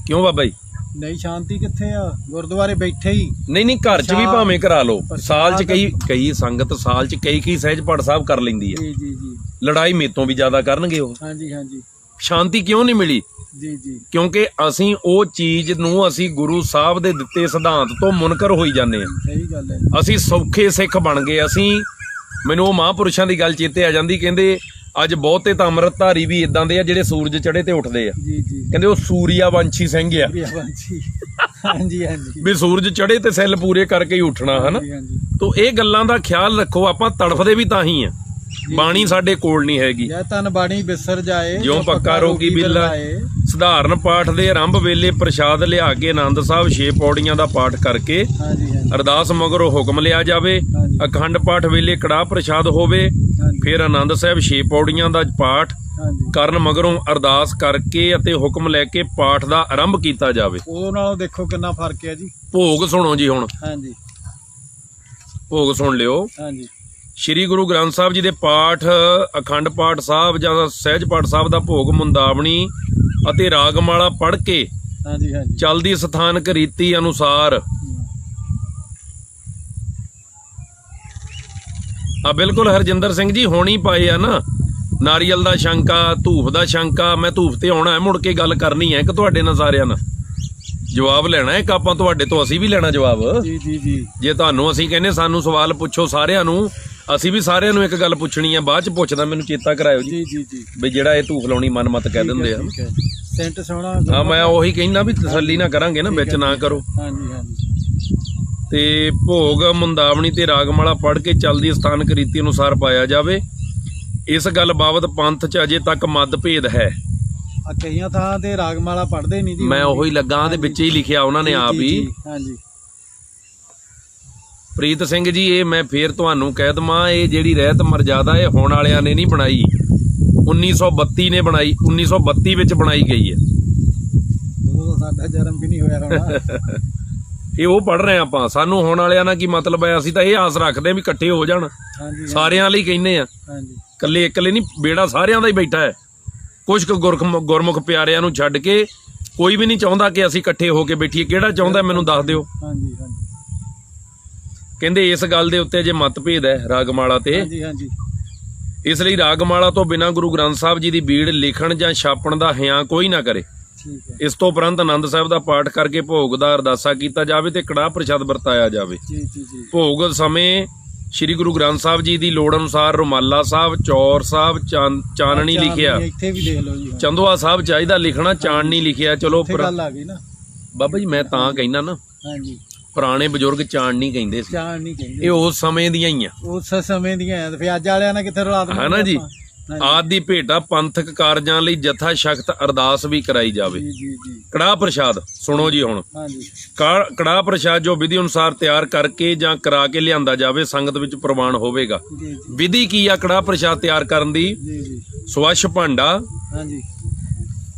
ਕਿਉਂ ਬਾਬਾ ਜੀ? ਨਹੀਂ ਸ਼ਾਂਤੀ ਕਿੱਥੇ ਆ? ਗੁਰਦੁਆਰੇ ਬੈਠੇ ਹੀ। ਨਹੀਂ ਘਰ 'ਚ ਵੀ ਭਾਵੇਂ ਕਰਾ ਲਓ। ਪਰ ਸਾਲ 'ਚ ਕਈ ਸੰਗਤ ਸਾਲ 'ਚ ਕਈ ਸਹਿਜ ਪਾਠ ਸਾਹਿਬ ਕਰ ਲੈਂਦੀ ਹੈ। ਜੀ ਜੀ ਜੀ, ਲੜਾਈ ਮੇਤੋਂ ਵੀ ਜ਼ਿਆਦਾ ਕਰਨਗੇ ਉਹ। ਹਾਂਜੀ ਹਾਂਜੀ, ਸ਼ਾਂਤੀ ਕਿਉਂ ਨਹੀਂ ਮਿਲੀ? ਜੀ ਜੀ, ਕਿਉਂਕਿ ਅਸੀਂ ਉਹ ਚੀਜ਼ ਨੂੰ ਅਸੀਂ ਗੁਰੂ ਸਾਹਿਬ ਦੇ ਦਿੱਤੇ ਸਿਧਾਂਤ ਤੋਂ ਮੁਨਕਰ ਹੋਈ ਜਾਂਦੇ ਆ। ਸਹੀ ਗੱਲ ਹੈ। ਅਸੀਂ ਸੌਖੇ ਸਿੱਖ ਬਣ ਗਏ। ਮੈਨੂੰ ਉਹ ਮਹਾਂਪੁਰਸ਼ਾਂ ਦੀ ਗੱਲ ਚੇਤੇ ਆ ਜਾਂਦੀ। ਕਹਿੰਦੇ ਅੱਜ ਬਹੁਤੇ ਤਾਂ ਅੰਮ੍ਰਿਤਧਾਰੀ ਵੀ ਇਦਾਂ ਦੇ ਆ ਜਿਹੜੇ ਸੂਰਜ ਚੜ੍ਹੇ ਤੇ ਉੱਠਦੇ ਆ। ਜੀ ਜੀ, ਕਹਿੰਦੇ ਉਹ ਸੂਰੀਆ ਵੰਸ਼ੀ ਸਿੰਘ ਆ, ਹਾਂਜੀ ਹਾਂਜੀ, ਵੀ ਸੂਰਜ ਚੜ੍ਹੇ ਤੇ ਸੈੱਲ ਪੂਰੇ ਕਰਕੇ ਹੀ ਉੱਠਣਾ, ਹਨਾ। ਹਾਂਜੀ ਹਾਂਜੀ, ਤੋ ਇਹ ਗੱਲਾਂ ਦਾ ਖਿਆਲ ਰੱਖੋ। ਆਪਾਂ ਤੜਫਦੇ ਵੀ ਤਾਂ ਹੀ ਆ। ਬਾਣੀ ਸਾਡੇ ਕੋਲ ਨਹੀਂ ਹੈਗੀ। ਜੈ ਤਨ ਬਾਣੀ ਬਿਸਰ ਜਾਏ ਜਿਉਂ ਪੱਕਾ ਰੋਗੀ ਬਿੱਲਾ। ਸਧਾਰਨ ਪਾਠ ਦੇ ਆਰੰਭ ਵੇਲੇ ਪ੍ਰਸ਼ਾਦ ਲਿਆ ਕੇ ਆਨੰਦ ਸਾਹਿਬ 6 ਪੌੜੀਆਂ ਦਾ ਪਾਠ ਕਰਕੇ ਹਾਂਜੀ ਹਾਂਜੀ ਅਰਦਾਸ ਮਗਰੋਂ ਹੁਕਮ ਲਿਆ ਜਾਵੇ। ਹਾਂਜੀ। ਅਖੰਡ ਪਾਠ ਵੇਲੇ ਕੜਾਹ ਪ੍ਰਸ਼ਾਦ ਹੋਵੇ। ਹਾਂਜੀ ਫਿਰ ਆਨੰਦ ਸਾਹਿਬ 6 ਪੌੜੀਆਂ ਦਾ ਪਾਠ ਹਾਂਜੀ ਕਰਨ ਮਗਰੋਂ ਅਰਦਾਸ ਕਰਕੇ ਅਤੇ ਹੁਕਮ ਲੈ ਕੇ ਪਾਠ ਦਾ ਆਰੰਭ ਕੀਤਾ ਜਾਵੇ। ਉਦੋਂ ਨਾਲੋਂ ਦੇਖੋ ਕਿੰਨਾ ਫਰਕ ਹੈ ਜੀ। ਭੋਗ ਸੁਣੋ ਜੀ, ਹੁਣ ਹਾਂਜੀ ਭੋਗ ਸੁਣ ਲਿਓ। ਹਾਂਜੀ ਸ੍ਰੀ ਗੁਰੂ ਗ੍ਰੰਥ ਸਾਹਿਬ ਜੀ ਦੇ ਪਾਠ, ਅਖੰਡ ਪਾਠ ਸਾਹਿਬ ਜਾਂ ਸਹਿਜ ਪਾਠ ਸਾਹਿਬ ਦਾ ਭੋਗ ਮੁੰਦਾਵਣੀ ਅਤੇ ਰਾਗਮਾਲਾ ਪੜ੍ਹ ਕੇ ਹਾਂਜੀ ਹਾਂਜੀ ਚਲਦੀ ਸਥਾਨਕ ਰੀਤੀ ਅਨੁਸਾਰ ਬਿਲਕੁਲ ਹਰਜਿੰਦਰ ਸਿੰਘ ਜੀ ਹੋਣੀ ਪਾਏ ਆ ਨਾ। ਨਾਰੀਅਲ ਦਾ ਸ਼ੰਕਾ, ਧੂਫ ਦਾ ਸ਼ੰਕਾ, ਮੈਂ ਧੂਫ ਤੇ ਆਉਣਾ ਹੈ, ਮੁੜ ਕੇ ਗੱਲ ਕਰਨੀ ਹੈ ਕਿ ਤੁਹਾਡੇ ਨਾਲ ਸਾਰਿਆਂ ਨਾਲ ਜਵਾਬ ਲੈਣਾ ਹੈ ਕਿ ਆਪਾਂ ਤੁਹਾਡੇ ਤੋਂ ਅਸੀਂ ਵੀ ਲੈਣਾ ਜਵਾਬ। ਜੀ ਜੀ ਜੀ ਜੇ ਤੁਹਾਨੂੰ ਅਸੀਂ ਕਹਿੰਦੇ ਸਾਨੂੰ ਸਵਾਲ ਪੁੱਛੋ ਸਾਰਿਆਂ ਨੂੰ, ਅਸੀਂ ਵੀ ਸਾਰਿਆਂ ਨੂੰ ਇੱਕ ਗੱਲ ਪੁੱਛਣੀ ਹੈ। ਬਾਅਦ ਚ ਪੁੱਛਦਾ, ਮੈਨੂੰ ਚੇਤਾ ਕਰਾਇਓ ਜੀ ਜੀ ਜੀ ਜੀ ਵੀ ਜਿਹੜਾ ਇਹ ਧੂਫ ਲਾਉਣੀ ਮਨਮਤ ਕਹਿ ਦਿੰਦੇ ਆ। ਠੀਕ ਹੈ। ਸੈਂਟ ਸੋਹਣਾ। ਹਾਂ, ਮੈਂ ਉਹੀ ਕਹਿੰਦਾ ਵੀ ਤਸੱਲੀ ਨਾ ਕਰਾਂਗੇ ਨਾ, ਵਿੱਚ ਨਾ ਕਰੋ। ਹਾਂਜੀ ਹਾਂਜੀ ਤੇ ਭੋਗ ਮੁੰਦਾਵਣੀ ਤੇ ਰਾਗਮਾਲਾ ਪੜ੍ਹ ਕੇ ਚੱਲਦੀ ਸਥਾਨਕ ਰੀਤੀ ਅਨੁਸਾਰ ਪਾਇਆ ਜਾਵੇ। ਇਸ ਗੱਲ ਬਾਬਤ ਪੰਥ 'ਚ ਅਜੇ ਤੱਕ ਮਤਭੇਦ ਹੈ। ਆ ਕਈਆਂ ਥਾਂ ਤੇ ਰਾਗਮਾਲਾ ਪੜ੍ਹਦੇ ਨਹੀਂ ਜੀ। ਮੈਂ ਉਹੀ ਲੱਗਾ ਦੇ ਵਿੱਚ ਹੀ ਲਿਖਿਆ ਉਹਨਾਂ ਨੇ ਆਪ ਹੀ। ਹਾਂਜੀ ਪ੍ਰੀਤ ਸਿੰਘ ਜੀ, ਇਹ ਮੈਂ ਫੇਰ ਤੁਹਾਨੂੰ ਕਹਿ ਦਵਾਂ, ਇਹ ਜਿਹੜੀ ਰਹਿਤ ਮਰਜ਼ਾਦਾ ਇਹ ਹੁਣ ਵਾਲਿਆਂ ਨੇ ਨਹੀਂ ਬਣਾਈ, 1932 ਨੇ ਬਣਾਈ, 1932 ਵਿੱਚ ਬਣਾਈ ਗਈ ਹੈ। ਉਦੋਂ ਸਾਡਾ ਜਨਮ ਵੀ ਨਹੀਂ ਹੋਇਆ ਹੋਣਾ। ਇਹ ਉਹ ਪੜ੍ਹ ਰਹੇ ਆਪਾਂ। ਸਾਨੂੰ ਹੁਣ ਵਾਲਿਆਂ ਨਾਲ ਕੀ ਮਤਲਬ ਹੈ? ਅਸੀਂ ਤਾਂ ਇਹ ਆਸ ਰੱਖਦੇ ਵੀ ਇਕੱਠੇ ਹੋ ਜਾਣ, ਹਾਂਜੀ ਸਾਰਿਆਂ ਲਈ ਕਹਿੰਦੇ ਆ। ਹਾਂਜੀ ਇਕੱਲੇ ਇਕੱਲੇ ਨਹੀਂ, ਬੇੜਾ ਸਾਰਿਆਂ ਦਾ ਹੀ ਬੈਠਾ ਹੈ। ਕੁਝ ਕੁ ਗੁਰਮੁਖ ਪਿਆਰਿਆਂ ਨੂੰ ਛੱਡ ਕੇ ਕੋਈ ਵੀ ਨਹੀਂ ਚਾਹੁੰਦਾ ਕਿ ਅਸੀਂ ਇਕੱਠੇ ਹੋ ਕੇ ਬੈਠੀਏ। ਕਿਹੜਾ ਚਾਹੁੰਦਾ ਮੈਨੂੰ ਦੱਸ ਦਿਓ। ਹਾਂਜੀ ਹਾਂਜੀ ਕਹਿੰਦੇ ਇਸ ਗੱਲ ਦੇ ਉੱਤੇ ਜੇ ਮਤਭੇਦ ਹੈ ਰਾਗਮਾਲਾ ਤੇ, ਹਾਂਜੀ ਹਾਂਜੀ ਇਸ ਲਈ ਰਾਗਮਾਲਾ ਤੋਂ ਬਿਨਾਂ ਗੁਰੂ ਗ੍ਰੰਥ ਸਾਹਿਬ ਜੀ ਦੀ ਬੀੜ ਲਿਖਣ ਜਾਂ ਛਾਪਣ ਦਾ ਹਿਆਂ ਕੋਈ ਨਾ ਕਰੇ। ਠੀਕ ਹੈ। ਇਸ ਤੋਂ ਉਪਰੰਤ ਆਨੰਦ ਸਾਹਿਬ ਦਾ ਪਾਠ ਕਰਕੇ ਭੋਗ ਦਾ ਅਰਦਾਸਾ ਕੀਤਾ ਜਾਵੇ ਤੇ ਕੜਾਹ ਪ੍ਰਸ਼ਾਦ ਵਰਤਾਇਆ ਜਾਵੇ। ਜੀ ਜੀ ਜੀ ਭੋਗ ਸਮੇਂ ਸ੍ਰੀ ਗੁਰੂ ਗ੍ਰੰਥ ਸਾਹਿਬ ਜੀ ਦੀ ਲੋੜ ਅਨੁਸਾਰ ਰੁਮਾਲਾ ਸਾਹਿਬ, ਚੌਰ ਸਾਹਿਬ, ਚਾਨਣੀ ਲਿਖਿਆ। ਇੱਥੇ ਵੀ ਦੇਖ ਲਓ ਜੀ। ਚੰਦੋਆ ਸਾਹਿਬ ਚਾਹੀਦਾ ਲਿਖਣਾ, ਚਾਨਣੀ ਲਿਖਿਆ। ਚਲੋ ਉੱਥੇ ਗੱਲ ਆ ਗਈ ਨਾ ਬਾਬਾ ਜੀ, ਮੈਂ ਤਾਂ ਕਹਿੰਦਾ ਨਾ, ਹਾਂਜੀ ਪੁਰਾਣੇ ਬਜ਼ੁਰਗ ਚਾਨਣੀ ਕਹਿੰਦੇ ਸੀ। ਚਾਣ ਨਹੀਂ ਕਹਿੰਦੇ, ਇਹ ਉਸ ਸਮੇਂ ਦੀਆਂ ਹੀ ਆ, ਉਸ ਸਮੇਂ ਦੀਆਂ ਆ। ਤੇ ਫਿਰ ਅੱਜ ਵਾਲਿਆਂ ਨੇ ਕਿੱਥੇ ਰਲਾ ਦੇਣਾ ਹਨਾ ਜੀ। ਆਦਿ ਦੀ ਭੇਟਾ ਪੰਥਕ ਕਾਰਜਾਂ ਲਈ ਜਥਾ ਸ਼ਕਤ ਅਰਦਾਸ ਵੀ ਕਰਾਈ ਜਾਵੇ। ਜੀ ਜੀ ਜੀ ਕੜਾਹ ਪ੍ਰਸ਼ਾਦ ਸੁਣੋ ਜੀ ਹੁਣ। ਹਾਂਜੀ ਕੜਾਹ ਪ੍ਰਸ਼ਾਦ ਜੋ ਵਿਧੀ ਅਨੁਸਾਰ ਤਿਆਰ ਕਰਕੇ ਜਾਂ ਕਰਾ ਕੇ ਲਿਆਂਦਾ ਜਾਵੇ, ਸੰਗਤ ਵਿੱਚ ਪ੍ਰਵਾਨ ਹੋਵੇਗਾ। ਜੀ ਜੀ ਵਿਧੀ ਕੀ ਆ ਕੜਾਹ ਪ੍ਰਸ਼ਾਦ ਤਿਆਰ ਕਰਨ ਦੀ? ਜੀ ਜੀ ਸਵੱਛ ਭਾਂਡਾ, ਹਾਂਜੀ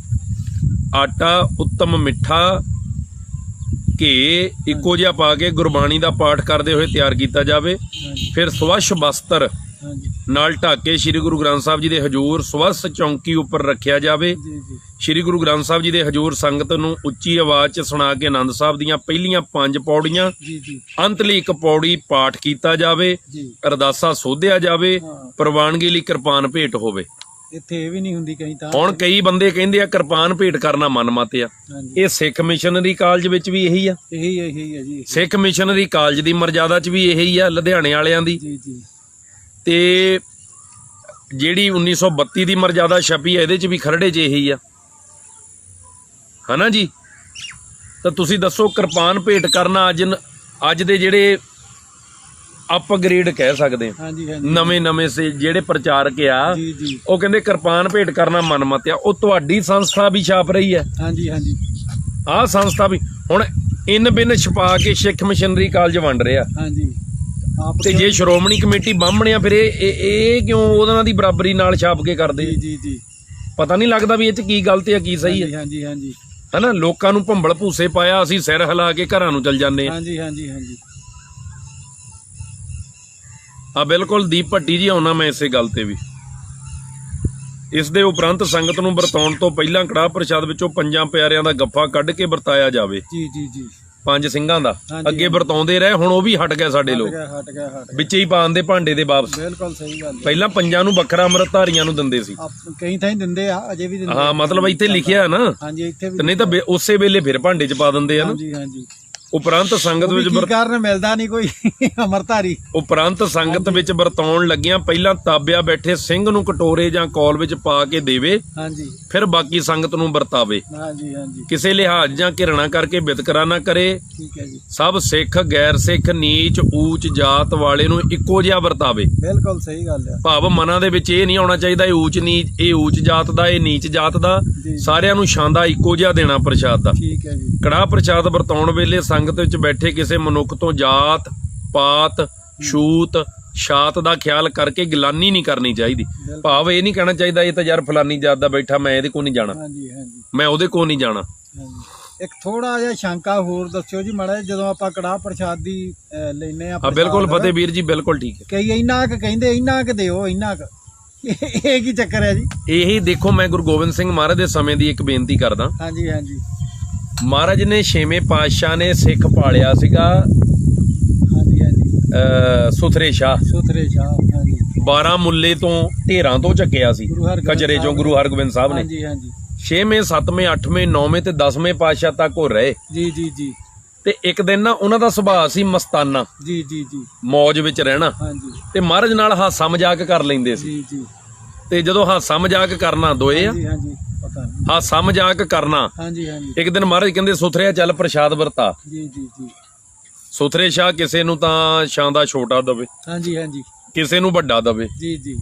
ਆਟਾ ਉੱਤਮ ਮਿੱਠਾ, ਘੇ ਇੱਕੋ ਜਿਹਾ ਪਾ ਕੇ ਗੁਰਬਾਣੀ ਦਾ ਪਾਠ ਕਰਦੇ ਹੋਏ ਤਿਆਰ ਕੀਤਾ ਜਾਵੇ। ਹਾਂਜੀ ਫਿਰ ਸਵੱਛ ਬਸਤਰ ਹਾਂਜੀ ਨਾਲ ਢੱਕ ਕੇ ਸ੍ਰੀ ਗੁਰੂ ਗ੍ਰੰਥ ਸਾਹਿਬ ਜੀ ਦੇ ਹਜ਼ੂਰ ਸਵੱਛ ਚੌਂਕੀ ਉੱਪਰ ਰੱਖਿਆ ਜਾਵੇ। ਜੀ ਜੀ ਸ੍ਰੀ ਗੁਰੂ ਗ੍ਰੰਥ ਸਾਹਿਬ ਜੀ ਦੇ ਹਜ਼ੂਰ ਸੰਗਤ ਨੂੰ ਉੱਚੀ ਆਵਾਜ਼ 'ਚ ਸੁਣਾ ਕੇ ਆਨੰਦ ਸਾਹਿਬ ਦੀਆਂ ਪਹਿਲੀਆਂ 5 ਪੌੜੀਆਂ, ਜੀ ਜੀ ਅੰਤਲੀ 1 ਪੌੜੀ ਪਾਠ ਕੀਤਾ ਜਾਵੇ। ਜੀ ਅਰਦਾਸਾ ਸੋਧਿਆ ਜਾਵੇ। ਹਾਂ। ਪ੍ਰਵਾਨਗੀ ਲਈ ਕਿਰਪਾਨ ਭੇਟ ਹੋਵੇ। ਇੱਥੇ ਇਹ ਵੀ ਨਹੀਂ ਹੁੰਦੀ ਕਈ ਤਾਂ। ਹੁਣ ਕਈ ਬੰਦੇ ਕਹਿੰਦੇ ਆ ਕਿਰਪਾਨ ਭੇਟ ਕਰਨਾ ਮਨਮਤ ਆ। ਹਾਂਜੀ ਇਹ ਸਿੱਖ ਮਿਸ਼ਨਰੀ ਕਾਲਜ ਵਿੱਚ ਵੀ ਇਹੀ ਆ। ਇਹੀ ਹੈ ਜੀ। ਸਿੱਖ ਮਿਸ਼ਨਰੀ ਕਾਲਜ ਦੀ ਮਰਜ਼ਾਦਾ 'ਚ ਵੀ ਇਹੀ ਆ, ਲੁਧਿਆਣੇ ਵਾਲਿਆਂ ਦੀ। ਜੀ ਜੀ ਤੇ ਜਿਹੜੀ 1932 ਦੀ ਮਰਜ਼ਾਦਾ ਛਪੀ ਹੈ, ਇਹਦੇ 'ਚ ਵੀ ਖਰੜੇ 'ਚ ਇਹੀ ਆ, ਹਨਾ ਜੀ। ਤਾਂ ਤੁਸੀਂ ਦੱਸੋ, ਕਿਰਪਾਨ ਭੇਟ ਕਰਨਾ ਅੱਜ ਦੇ ਜਿਹੜੇ ਅਪਗ੍ਰੇਡ ਕਹਿ ਸਕਦੇ ਆ, ਹਾਂਜੀ ਹਾਂਜੀ ਨਵੇਂ ਸੇ ਜਿਹੜੇ ਪ੍ਰਚਾਰਕ ਆ, ਜੀ ਜੀ ਉਹ ਕਹਿੰਦੇ ਕਿਰਪਾਨ ਭੇਟ ਕਰਨਾ ਮਨਮਤ ਆ। ਉਹ ਤੁਹਾਡੀ ਸੰਸਥਾ ਵੀ ਛਾਪ ਰਹੀ ਹੈ, ਹਾਂਜੀ ਹਾਂਜੀ ਆਹ ਸੰਸਥਾ ਵੀ ਹੁਣ ਇਨ ਬਿਨ ਛਪਾ ਕੇ ਸਿੱਖ ਮਿਸ਼ਨਰੀ ਕਾਲਜ ਵੰਡ ਰਿਹਾ। ਹਾਂਜੀ ਆਪ ਤੇ ਜੇ ਸ਼੍ਰੋਮਣੀ ਕਮੇਟੀ ਬਾਹਮਣਿਆ, ਫਿਰ ਇਹ ਕਿਉਂ ਉਹਨਾਂ ਦੀ ਬਰਾਬਰੀ ਨਾਲ ਛਾਪ ਕੇ ਕਰਦੇ? ਜੀ ਜੀ ਜੀ ਪਤਾ ਨਹੀਂ ਲੱਗਦਾ ਵੀ ਇਹ 'ਚ ਕੀ ਗਲਤ ਹੈ ਕੀ ਸਹੀ ਹੈ, ਹਾਂਜੀ ਹਾਂਜੀ ਹਨਾ। ਲੋਕਾਂ ਨੂੰ ਭੰਬਲ ਭੂਸੇ ਪਾਇਆ, ਅਸੀਂ ਸਿਰ ਹਿਲਾ ਕੇ ਘਰਾਂ ਨੂੰ ਚਲ ਜਾਂਦੇ ਆ। ਹਾਂਜੀ ਹਾਂਜੀ ਹਾਂਜੀ ਬਿਲਕੁਲ ਦੀਪ ਭੱਟੀ ਜੀ, ਆਉਣਾ ਮੈਂ ਇਸੇ ਗੱਲ ਤੇ ਵੀ। ਇਸ ਦੇ ਉਪਰੰਤ ਸੰਗਤ ਨੂੰ ਵਰਤਾਉਣ ਤੋਂ ਪਹਿਲਾਂ ਕੜਾਹ ਪ੍ਰਸ਼ਾਦ ਵਿੱਚੋਂ 5 ਪਿਆਰਿਆਂ ਦਾ ਗੱਫਾ ਕੱਢ ਕੇ ਵਰਤਾਇਆ ਜਾਵੇ। ਜੀ ਜੀ ਜੀ 5 ਸਿੰਘਾਂ ਦਾ ਹਾਂਜੀ, ਅੱਗੇ ਵਰਤਾਉਂਦੇ ਰਹੇ, ਹੁਣ ਉਹ ਵੀ ਹਟ ਗਏ ਸਾਡੇ ਲੋਕ, ਹਟ ਗਿਆ ਵਿੱਚ ਹੀ ਪਾਉਣ ਦੇ ਭਾਂਡੇ ਦੇ ਵਾਪਸ। ਬਿਲਕੁਲ ਸਹੀ ਗੱਲ ਹੈ। ਪਹਿਲਾਂ 5 ਨੂੰ ਵੱਖਰਾ ਅੰਮ੍ਰਿਤਧਾਰੀਆਂ ਨੂੰ ਦਿੰਦੇ ਸੀ। ਕਈ ਥਾਂ ਦਿੰਦੇ ਆ, ਅਜੇ ਵੀ ਦਿੰਦੇ। ਹਾਂ, ਮਤਲਬ ਇੱਥੇ ਲਿਖਿਆ ਨਾ, ਹਾਂਜੀ ਇੱਥੇ ਵੀ। ਤੇ ਨਹੀਂ ਤਾਂ ਉਸੇ ਵੇਲੇ ਫਿਰ ਭਾਂਡੇ 'ਚ ਪਾ ਦਿੰਦੇ ਆ ਨਾ। ਹਾਂਜੀ ਹਾਂਜੀ ਉਪਰੰਤ ਸੰਗਤ ਉਹ ਵੀ ਵਿੱਚ ਕੀ ਕਾਰਨ ਮਿਲਦਾ ਨਹੀਂ ਕੋਈ ਅਮਰਧਾਰੀ। ਉਪਰੰਤ ਸੰਗਤ ਵਿੱਚ ਵਰਤਾਉਣ ਲੱਗਿਆਂ ਪਹਿਲਾਂ ਤਾਬਿਆ ਬੈਠੇ ਸਿੰਘ ਨੂੰ ਕਟੋਰੇ ਜਾਂ ਕੌਲ ਵਿੱਚ ਪਾ ਕੇ ਦੇਵੇ, ਹਾਂਜੀ ਫਿਰ ਬਾਕੀ ਸੰਗਤ ਨੂੰ ਵਰਤਾਵੇ। ਹਾਂਜੀ ਹਾਂਜੀ ਕਿਸੇ ਲਿਹਾਜ਼ ਜਾਂ ਘਿਰਣਾ ਕਰਕੇ ਵਿਤਕਰਾ ਨਾ ਕਰੇ। ਠੀਕ ਹੈ ਜੀ, ਸਭ ਸਿੱਖ ਗੈਰ ਸਿੱਖ ਨੀਚ ਊਚ ਜਾਤ ਵਾਲੇ ਨੂੰ ਇੱਕੋ ਜਿਹਾ ਵਰਤਾਵੇ। ਬਿਲਕੁਲ ਸਹੀ ਗੱਲ ਆ। ਭਾਵ ਮਨਾਂ ਦੇ ਵਿੱਚ ਇਹ ਨਹੀਂ ਆਉਣਾ ਚਾਹੀਦਾ ਇਹ ਊਚ ਜਾਤ ਦਾ, ਇਹ ਨੀਚ ਜਾਤ ਦਾ। ਜੀ। ਸਾਰਿਆਂ ਨੂੰ ਛਾਂਦਾ ਇੱਕੋ ਜਿਹਾ ਦੇਣਾ ਪ੍ਰਸ਼ਾਦ ਦਾ। ਠੀਕ ਹੈ ਜੀ, ਕੜਾਹ ਪ੍ਰਸ਼ਾਦ ਵਰਤਾਉਣ ਵੇਲੇ ਸੰਗਤ ਵਿੱਚ ਬੈਠੇ ਕਿਸੇ ਮਨੁੱਖ ਤੋਂ ਜਾਤ ਪਾਤ ਛੂਤ ਛਾਤ ਦਾ ਖਿਆਲ ਕਰਕੇ ਗਿਲਾਨੀ ਨਹੀਂ ਕਰਨੀ ਚਾਹੀਦੀ। ਭਾਵ ਇਹ ਨਹੀਂ ਕਹਿਣਾ ਚਾਹੀਦਾ ਇਹ ਤਾਂ ਯਾਰ ਫਲਾਨੀ ਜਾਤ ਦਾ ਬੈਠਾ, ਮੈਂ ਇਹਦੇ ਕੋਲ ਨਹੀਂ ਜਾਣਾ, ਹਾਂਜੀ ਹਾਂਜੀ ਮੈਂ ਉਹਦੇ ਕੋਲ ਨਹੀਂ ਜਾਣਾ। ਹਾਂਜੀ। ਇੱਕ ਥੋੜਾ ਜਿਹਾ ਸ਼ੰਕਾ ਹੋਰ ਦੱਸਿਓ ਜੀ ਮਾੜਾ ਜਿਹਾ, ਜਦੋਂ ਆਪਾਂ ਕੜਾਹ ਪ੍ਰਸ਼ਾਦ ਦੀ ਲੈਨੇ ਆ ਹਾਂ ਬਿਲਕੁਲ ਫਤਿਹ ਵੀਰ ਜੀ, ਬਿਲਕੁਲ ਠੀਕ ਹੈ। ਕਈ ਇੰਨਾ ਕੁ ਕਹਿੰਦੇ ਇੰਨਾ ਕੁ ਦਿਓ ਇੰਨਾ ਕੁ, ਇਹ ਕੀ ਚੱਕਰ ਹੈ ਜੀ? ਇਹੀ ਦੇਖੋ, ਮੈਂ ਗੁਰੂ ਗੋਬਿੰਦ ਸਿੰਘ ਮਹਾਰਾਜ ਦੇ ਸਮੇਂ ਦੀ ਇੱਕ ਬੇਨਤੀ ਕਰਦਾ। ਹਾਂਜੀ ਹਾਂਜੀ ਮਹਾਰਾਜ ਨੇ 6ਵੇਂ ਪਾਤਸ਼ਾਹ ਨੇ ਸਿੱਖ ਪਾਲਿਆ ਸੀਗਾ ਹਾਂਜੀ ਹਾਂਜੀ ਸੁਥਰੇ ਸ਼ਾਹ। ਸੁਥਰੇ ਸ਼ਾਹ, ਹਾਂਜੀ 12 ਮੁੱਲੇ ਤੋਂ ਢੇਰਾਂ ਤੋਂ ਚੱਕਿਆ ਸੀ ਗੁਰੂ ਹਰਗੋਬਿੰਦ ਕਜਰੇ ਚੋਂ ਗੁਰੂ ਹਰਗੋਬਿੰਦ ਸਾਹਿਬ ਨੇ। ਹਾਂਜੀ ਹਾਂਜੀ 6ਵੇਂ 7ਵੇਂ 8ਵੇਂ 9ਵੇਂ ਤੇ 10ਵੇਂ ਪਾਤਸ਼ਾਹ ਤੱਕ ਉਹ ਰਹੇ। ਜੀ ਜੀ ਜੀ ਤੇ ਇੱਕ ਦਿਨ ਨਾ ਉਹਨਾਂ ਦਾ ਸੁਭਾਅ ਸੀ ਮਸਤਾਨਾ, ਜੀ ਜੀ ਜੀ ਮੌਜ ਵਿੱਚ ਰਹਿਣਾ, ਹਾਂਜੀ ਤੇ ਮਹਾਰਾਜ ਨਾਲ ਹਾਸਾ ਮਜ਼ਾਕ ਕਰ ਲੈਂਦੇ ਸੀ। ਜੀ ਜੀ ਤੇ ਜਦੋਂ ਹਾਸਾ ਮਜ਼ਾਕ ਕਰਨਾ ਦੋਏ ਆ, ਹਾਂਜੀ ਹਾਂਜੀ ਪਤਾ ਨਹੀਂ, ਹਾਸਾ ਮਜ਼ਾਕ ਕਰਨਾ। ਹਾਂਜੀ ਹਾਂਜੀ ਇੱਕ ਦਿਨ ਮਹਾਰਾਜ ਕਹਿੰਦੇ ਸੁਥਰਿਆ ਚੱਲ ਪ੍ਰਸ਼ਾਦ ਵਰਤਾ। ਜੀ ਜੀ ਜੀ ਸੁਥਰੇ ਸ਼ਾਹ ਕਿਸੇ ਨੂੰ ਤਾਂ ਛਾਂ ਦਾ ਛੋਟਾ ਦਵੇ, ਹਾਂਜੀ ਹਾਂਜੀ ਕਿਸੇ ਨੂੰ ਵੱਡਾ ਦਵੇ, ਜੀ ਜੀ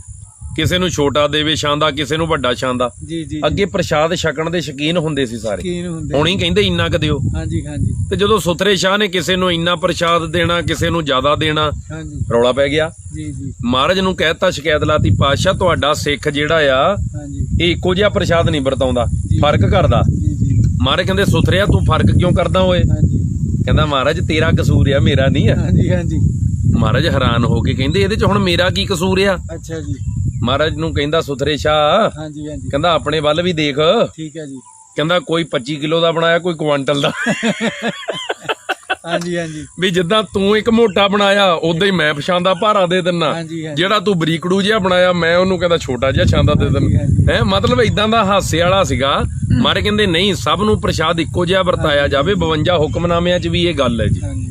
ਕਿਸੇ ਨੂੰ ਛੋਟਾ ਦੇਵੇ ਛਾਂ ਦਾ, ਕਿਸੇ ਨੂੰ ਵੱਡਾ ਛਾਂ ਦਾ। ਜੀ ਜੀ ਅੱਗੇ ਪ੍ਰਸ਼ਾਦ ਛਕਣ ਦੇ ਸ਼ੌਕੀਨ ਹੁੰਦੇ ਸੀ ਸਾਰੇ, ਯਕੀਨ ਹੁੰਦੇ, ਹੁਣ ਹੀ ਕਹਿੰਦੇ ਇੰਨਾ ਕੁ ਦਿਓ। ਹਾਂਜੀ ਹਾਂਜੀ ਤੇ ਜਦੋਂ ਸੁਥਰੇ ਸ਼ਾਹ ਨੇ ਕਿਸੇ ਨੂੰ ਇੰਨਾ ਪ੍ਰਸ਼ਾਦ ਦੇਣਾ, ਕਿਸੇ ਨੂੰ ਜ਼ਿਆਦਾ ਦੇਣਾ, ਹਾਂਜੀ ਰੌਲਾ ਪੈ ਗਿਆ। ਜੀ ਜੀ ਮਹਾਰਾਜ ਨੂੰ ਕਹਿਤਾ, ਸ਼ਿਕਾਇਤ ਲਾਤੀ, ਪਾਤਸ਼ਾਹ ਤੁਹਾਡਾ ਸਿੱਖ ਜਿਹੜਾ ਆ ਹਾਂਜੀ ਇਹ ਇੱਕੋ ਜਿਹਾ ਪ੍ਰਸ਼ਾਦ ਨਹੀਂ ਵਰਤਾਉਂਦਾ, ਜੀ। ਫਰਕ ਕਰਦਾ। ਜੀ ਜੀ ਮਹਾਰਾਜ ਕਹਿੰਦੇ ਸੁਥਰਿਆ ਤੂੰ ਫਰਕ ਕਿਉਂ ਕਰਦਾ ਓਏ? ਹਾਂਜੀ ਕਹਿੰਦਾ ਮਹਾਰਾਜ ਤੇਰਾ ਕਸੂਰ ਆ, ਮੇਰਾ ਨਹੀਂ ਆ। ਹਾਂਜੀ ਹਾਂਜੀ ਮਹਾਰਾਜ ਹੈਰਾਨ ਹੋ ਕੇ ਕਹਿੰਦੇ ਇਹਦੇ ਚ ਹੁਣ ਮੇਰਾ ਕੀ ਕਸੂਰ ਆ? ਅੱਛਾ ਜੀ, ਮਹਾਰਾਜ ਨੂੰ ਕਹਿੰਦਾ ਸੁਥਰੇ ਸ਼ਾਹ, ਹਾਂਜੀ ਹਾਂਜੀ ਕਹਿੰਦਾ ਆਪਣੇ ਵੱਲ ਵੀ ਦੇਖ। ਠੀਕ ਹੈ ਜੀ, ਕਹਿੰਦਾ ਕੋਈ 25 ਕਿਲੋ ਦਾ ਬਣਾਇਆ, ਕੋਈ ਕੁਆਂਟਲ ਦਾ। ਹਾਂਜੀ ਹਾਂਜੀ ਵੀ ਜਿੱਦਾਂ ਤੂੰ ਇੱਕ ਮੋਟਾ ਬਣਾਇਆ ਉਦਾਂ ਹੀ ਮੈਂ ਪਛਾਂਦਾ ਭਾਰਾ ਦੇ ਦਿੰਨਾ, ਹਾਂਜੀ ਹਾਂਜੀ ਜਿਹੜਾ ਤੂੰ ਬਰੀਕੜੂ ਜਿਹਾ ਬਣਾਇਆ ਮੈਂ ਉਹਨੂੰ ਕਹਿੰਦਾ ਛੋਟਾ ਜਿਹਾ ਛਾਂਦਾ ਦੇ ਦਿੰਨਾ। ਹੈ ਮਤਲਬ ਇਦਾਂ ਦਾ ਹਾਸੇ ਵਾਲਾ ਸੀਗਾ। ਮਾਰੇ ਕਹਿੰਦੇ ਨਹੀਂ, ਸਭ ਨੂੰ ਪ੍ਰਸ਼ਾਦ ਇੱਕੋ ਜਿਹਾ ਵਰਤਾਇਆ ਜਾਵੇ। 52 ਹੁਕਮਨਾਮਿਆਂ 'ਚ ਵੀ ਇਹ ਗੱਲ ਹੈ ਜੀ। ਹਾਂਜੀ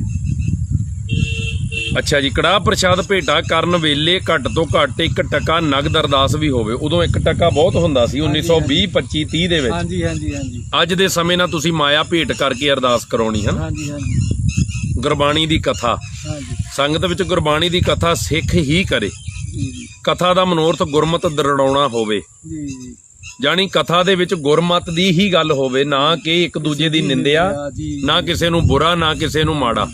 ਅੱਛਾ ਜੀ, ਕੜਾਹ ਪ੍ਰਸ਼ਾਦ ਭੇਟਾ ਕਰਨ ਵੇਲੇ ਘੱਟ ਤੋਂ ਘੱਟ 1 ਟਕਾ ਨਗਦ ਅਰਦਾਸ ਵੀ ਹੋਵੇ। ਉਦੋਂ 1 ਟਕਾ ਬਹੁਤ ਹੁੰਦਾ ਸੀ 1920 25 30 ਦੇ ਵਿੱਚ। ਹਾਂਜੀ ਹਾਂਜੀ ਹਾਂਜੀ ਅੱਜ ਦੇ ਸਮੇਂ ਨਾਲ ਤੁਸੀਂ ਮਾਇਆ ਭੇਟ ਕਰਕੇ ਅਰਦਾਸ ਕਰਾਉਣੀ ਹੈ। ਹਾਂਜੀ ਹਾਂਜੀ ਗੁਰਬਾਣੀ ਦੀ ਕਥਾ, ਹਾਂਜੀ ਸੰਗਤ ਵਿੱਚ ਗੁਰਬਾਣੀ ਦੀ ਕਥਾ ਸਿੱਖ ਹੀ ਕਰੇ। ਜੀ ਜੀ ਕਥਾ ਦਾ ਮਨੋਰਥ ਗੁਰਮਤ ਦਰੜਾਉਣਾ ਹੋਵੇ, ਜੀ ਜੀ ਜਾਣੀ ਕਥਾ ਦੇ ਵਿੱਚ ਗੁਰਮਤ ਦੀ ਹੀ ਗੱਲ ਹੋਵੇ, ਨਾ ਕਿ ਇੱਕ ਦੂਜੇ ਦੀ ਨਿੰਦਿਆ, ਜੀ ਨਾ ਕਿਸੇ ਨੂੰ ਬੁਰਾ, ਨਾ ਕਿਸੇ ਨੂੰ ਮਾੜਾ,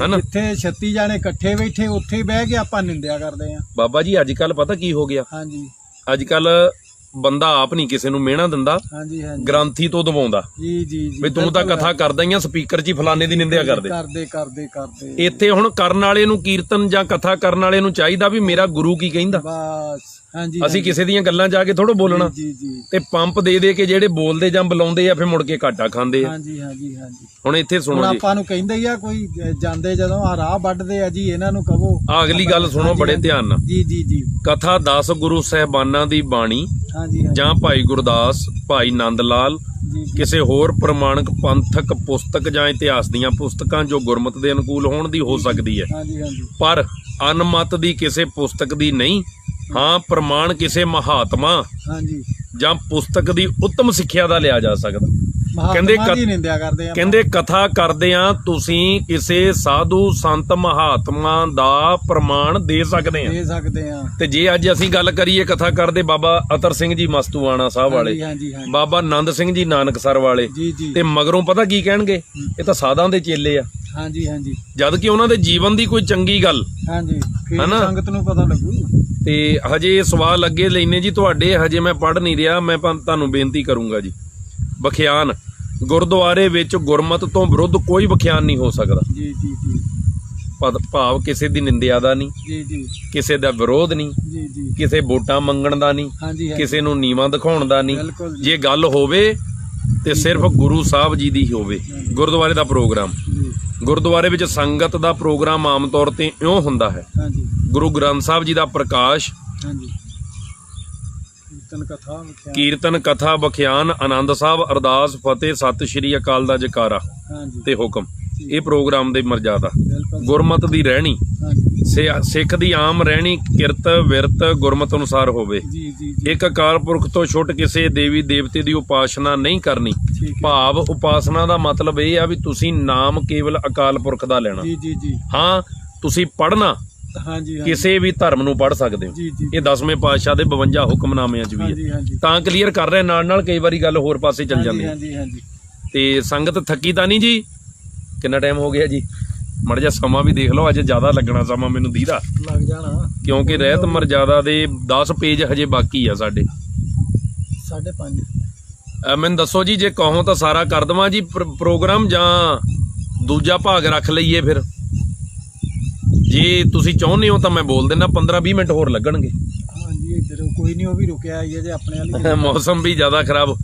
ਹਨਾ। ਜਿੱਥੇ 36 ਜਾਣੇ ਇਕੱਠੇ ਬੈਠੇ ਉੱਥੇ ਹੀ ਬਹਿ ਕੇ ਆਪਾਂ ਨਿੰਦਿਆ ਕਰਦੇ ਆ। ਬਾਬਾ ਜੀ ਅੱਜ ਕੱਲ ਪਤਾ ਕੀ ਹੋ ਗਿਆ? ਹਾਂਜੀ ਅੱਜ ਕੱਲ ਬੰਦਾ ਆਪ ਨਹੀਂ ਕਿਸੇ ਨੂੰ ਮਿਹਣਾ ਦਿੰਦਾ, ਹਾਂਜੀ ਹਾਂਜੀ ਗ੍ਰੰਥੀ ਤੋਂ ਦਬਾਉਂਦਾ ਜੀ ਜੀ ਜੀ ਵੀ ਤੂੰ ਤਾਂ ਕਥਾ ਕਰਦਾ ਹੀ ਆ, ਸਪੀਕਰ 'ਚ ਹੀ ਫਲਾਣੇ ਦੀ ਨਿੰਦਿਆ ਕਰਦੇ। ਕਰਦੇ ਕਰਦੇ ਕਰਦੇ ਇੱਥੇ ਹੁਣ ਕਰਨ ਵਾਲੇ ਨੂੰ, ਕੀਰਤਨ ਜਾਂ ਕਥਾ ਕਰਨ ਵਾਲੇ ਨੂੰ ਚਾਹੀਦਾ ਵੀ ਮੇਰਾ ਗੁਰੂ ਕੀ ਕਹਿੰਦਾ। ਬਸ ਹਾਂਜੀ ਅਸੀਂ ਕਿਸੇ ਦੀਆਂ ਗੱਲਾਂ ਜਾ ਕੇ ਥੋੜੋ ਬੋਲਣਾ। ਜੀ ਜੀ ਤੇ ਪੰਪ ਦੇ ਦੇ ਕੇ ਜਿਹੜੇ ਬੋਲਦੇ ਜਾਂ ਬੁਲਾਉਂਦੇ ਆ ਫਿਰ ਮੁੜ ਕੇ ਘਾਟਾ ਖਾਂਦੇ ਆ। ਹਾਂਜੀ ਹਾਂਜੀ ਹਾਂਜੀ ਹੁਣ ਇੱਥੇ ਹੁਣ ਸੁਣੋ ਜੀ, ਆਪਾਂ ਨੂੰ ਕਹਿੰਦੇ ਹੀ ਆ ਕੋਈ ਜਾਂਦੇ ਜਦੋਂ ਆ ਰਾਹ ਵੱਢਦੇ ਆ ਜੀ, ਇਹਨਾਂ ਨੂੰ ਕਹੋ। ਆ ਅਗਲੀ ਗੱਲ ਸੁਣੋ ਬੜੇ ਧਿਆਨ ਨਾਲ। ਜੀ ਜੀ ਜੀ ਕਥਾ 10 ਗੁਰੂ ਸਾਹਿਬਾਨਾਂ ਦੀ ਬਾਣੀ ਹਾਂਜੀ ਹਾਂਜੀ ਜਾਂ ਭਾਈ ਗੁਰਦਾਸ, ਭਾਈ ਨੰਦ ਲਾਲ, ਜੀ ਜੀ ਕਿਸੇ ਹੋਰ ਪ੍ਰਮਾਣਿਕ ਪੰਥਕ ਪੁਸਤਕ ਜਾਂ ਇਤਿਹਾਸ ਦੀਆਂ ਪੁਸਤਕਾਂ ਜੋ ਗੁਰਮਤ ਦੇ ਅਨੁਕੂਲ ਹੋਣ ਦੀ ਹੋ ਸਕਦੀ ਹੈ, ਹਾਂਜੀ ਹਾਂਜੀ ਪਰ ਅਨਮਤ ਦੀ ਕਿਸੇ ਪੁਸਤਕ ਦੀ ਨਹੀਂ। ਹਾਂ, ਪ੍ਰਮਾਣ ਕਿਸੇ ਮਹਾਤਮਾ ਹਾਂਜੀ ਜਾਂ ਪੁਸਤਕ ਦੀ ਉੱਤਮ ਸਿੱਖਿਆ ਦਾ ਲਿਆ ਜਾ ਸਕਦਾ। ਕਹਿੰਦੇ ਦੀ ਨਿੰਦਿਆ ਕਰਦੇ ਆ। ਕਹਿੰਦੇ ਕਥਾ ਕਰਦੇ ਆ ਤੁਸੀਂ ਕਿਸੇ ਸਾਧੂ ਸੰਤ ਮਹਾਤਮਾ ਦਾ ਪ੍ਰਮਾਣ ਦੇ ਸਕਦੇ ਆ। ਤੇ ਜੇ ਅੱਜ ਅਸੀਂ ਗੱਲ ਕਰੀਏ ਕਥਾ ਕਰਦੇ ਬਾਬਾ ਅਤਰ ਸਿੰਘ ਜੀ ਮਸਤੂਆਣਾ ਸਾਹਿਬ ਵਾਲੇ, ਹਾਂਜੀ ਹਾਂਜੀ ਬਾਬਾ ਆਨੰਦ ਸਿੰਘ ਜੀ ਨਾਨਕਸਰ ਵਾਲੇ, ਜੀ ਜੀ ਤੇ ਮਗਰੋਂ ਪਤਾ ਕੀ ਕਹਿਣਗੇ? ਇਹ ਤਾਂ ਸਾਧਾਂ ਦੇ ਚੇਲੇ ਆ। ਹਾਂਜੀ ਹਾਂਜੀ ਜਦ ਕਿ ਉਹਨਾਂ ਦੇ ਜੀਵਨ ਦੀ ਕੋਈ ਚੰਗੀ ਗੱਲ, ਹਾਂਜੀ ਫਿਰ ਹਨਾ? ਸੰਗਤ ਨੂੰ ਪਤਾ ਲੱਗੂ। ਤੇ ਹਜੇ ਇਹ ਸਵਾਲ ਅੱਗੇ ਲੈਨੇ ਜੀ ਤੁਹਾਡੇ, ਹਜੇ ਮੈਂ ਪੜ੍ਹ ਨਹੀਂ ਰਿਹਾ, ਮੈਂ ਤੁਹਾਨੂੰ ਬੇਨਤੀ ਕਰੂੰਗਾ ਜੀ। ਬਖਿਆਨ, ਗੁਰਦੁਆਰੇ ਵਿੱਚ ਗੁਰਮਤ ਤੋਂ ਵਿਰੁੱਧ ਕੋਈ ਬਖਿਆਨ ਨਹੀਂ ਹੋ ਸਕਦਾ। ਜੀ ਜੀ ਜੀ ਭਾਵ ਕਿਸੇ ਦੀ ਨਿੰਦਿਆ ਦਾ ਨਹੀਂ, ਜੀ ਜੀ ਕਿਸੇ ਦਾ ਵਿਰੋਧ ਨਹੀਂ, ਜੀ ਜੀ ਕਿਸੇ ਵੋਟਾਂ ਮੰਗਣ ਦਾ ਨਹੀਂ, ਹਾਂਜੀ ਕਿਸੇ ਨੂੰ ਨੀਵਾਂ ਦਿਖਾਉਣ ਦਾ ਨਹੀਂ। ਬਿਲਕੁਲ ਜੀ। ਜੇ ਗੱਲ ਹੋਵੇ ਤੇ ਸਿਰਫ ਗੁਰੂ ਸਾਹਿਬ ਜੀ ਦੀ ਹੋਵੇ। ਗੁਰਦੁਆਰੇ ਦਾ ਪ੍ਰੋਗਰਾਮ, ਜੀ ਗੁਰਦੁਆਰੇ ਵਿੱਚ ਸੰਗਤ ਦਾ ਪ੍ਰੋਗਰਾਮ ਆਮ ਤੌਰ ਤੇ ਇਉਂ ਹੁੰਦਾ ਹੈ: ਹਾਂਜੀ ਗੁਰੂ ਗ੍ਰੰਥ ਸਾਹਿਬ ਜੀ ਦਾ ਪ੍ਰਕਾਸ਼, ਹਾਂਜੀ ਕੀਰਤਨ ਕਥਾ ਬਖਿਆਨ, ਆਨੰਦ ਸਾਹਿਬ, ਅਰਦਾਸ, ਫਤਿਹ, ਸਤਿ ਸ਼੍ਰੀ ਅਕਾਲ ਦਾ ਜਕਾਰਾ ਹਾਂਜੀ ਤੇ ਹੁਕਮ। ਇਹ ਪ੍ਰੋਗਰਾਮ ਦੇ ਮਰਜ਼ਾਦਾ। ਬਿਲਕੁਲ ਗੁਰਮਤ ਦੀ ਰਹਿਣੀ, ਹਾਂਜੀ ਸਿੱਖ ਦੀ ਆਮ ਰਹਿਣੀ ਕਿਰਤ ਵਿਰਤ ਗੁਰਮਤ ਅਨੁਸਾਰ ਹੋਵੇ। ਜੀ ਜੀ ਜੀ ਇੱਕ ਅਕਾਲ ਪੁਰਖ ਤੋਂ ਛੁੱਟ ਕਿਸੇ ਦੇਵੀ ਦੇਵਤੇ ਦੀ ਉਪਾਸਨਾ ਨਹੀਂ ਕਰਨੀ। ਠੀਕ ਹੈ ਭਾਵ ਉਪਾਸਨਾ ਦਾ ਮਤਲਬ ਇਹ ਆ ਵੀ ਤੁਸੀਂ ਨਾਮ ਕੇਵਲ ਅਕਾਲ ਪੁਰਖ ਦਾ ਲੈਣਾ। ਜੀ ਜੀ ਜੀ ਹਾਂ ਤੁਸੀਂ ਪੜ੍ਹਨਾ ਹਾਂਜੀ ਕਿਸੇ ਵੀ ਧਰਮ ਨੂੰ ਪੜ੍ਹ ਸਕਦੇ ਹੋ। ਜੀ ਜੀ ਇਹ 10ਵੇਂ ਪਾਤਸ਼ਾਹ ਦੇ 52 ਹੁਕਮਨਾਮਿਆਂ 'ਚ ਵੀ ਹੈ। ਹਾਂਜੀ ਹਾਂਜੀ ਤਾਂ ਕਲੀਅਰ ਕਰ ਰਹੇ ਨਾਲ ਨਾਲ ਕਈ ਵਾਰੀ ਗੱਲ ਹੋਰ ਪਾਸੇ ਚੱਲ ਜਾਂਦੀ ਹੈ। ਹਾਂਜੀ ਹਾਂਜੀ ਤੇ ਸੰਗਤ ਥੱਕੀ ਤਾਂ ਨਹੀਂ ਜੀ? ਕਿੰਨਾ ਟਾਈਮ ਹੋ ਗਿਆ ਜੀ? ਮਾੜਾ ਜਿਹਾ ਸਮਾਂ ਵੀ ਦੇਖ ਲਓ, ਅੱਜ ਜ਼ਿਆਦਾ ਲੱਗਣਾ ਸਮਾਂ ਮੈਨੂੰ ਦੀਦਾ, ਲੱਗ ਜਾਣਾ ਕਿਉਂਕਿ ਰਹਿਤ ਮਰਜ਼ਾਦਾ ਦੇ 10 ਪੇਜ ਹਜੇ ਬਾਕੀ ਆ ਸਾਡੇ। 5:30 ਮੈਨੂੰ ਦੱਸੋ ਜੀ, ਜੇ ਕਹੋ ਤਾਂ ਸਾਰਾ ਕਰ ਦੇਵਾਂ ਜੀ ਪ੍ਰੋਗਰਾਮ, ਜਾਂ ਦੂਜਾ ਭਾਗ ਰੱਖ ਲਈਏ? ਫਿਰ ਜੇ ਤੁਸੀਂ ਚਾਹੁੰਦੇ ਹੋ ਤਾਂ ਮੈਂ ਬੋਲ ਦਿੰਦਾ, 15-20 ਮਿੰਟ ਹੋਰ ਲੱਗਣਗੇ। ਹਾਂਜੀ ਇੱਧਰ ਕੋਈ ਨਹੀਂ, ਉਹ ਵੀ ਰੁਕਿਆ ਆਈ ਹੈ ਜੇ ਆਪਣੇ ਵਾਲੀ। ਮੌਸਮ ਵੀ ਜ਼ਿਆਦਾ ਖਰਾਬ।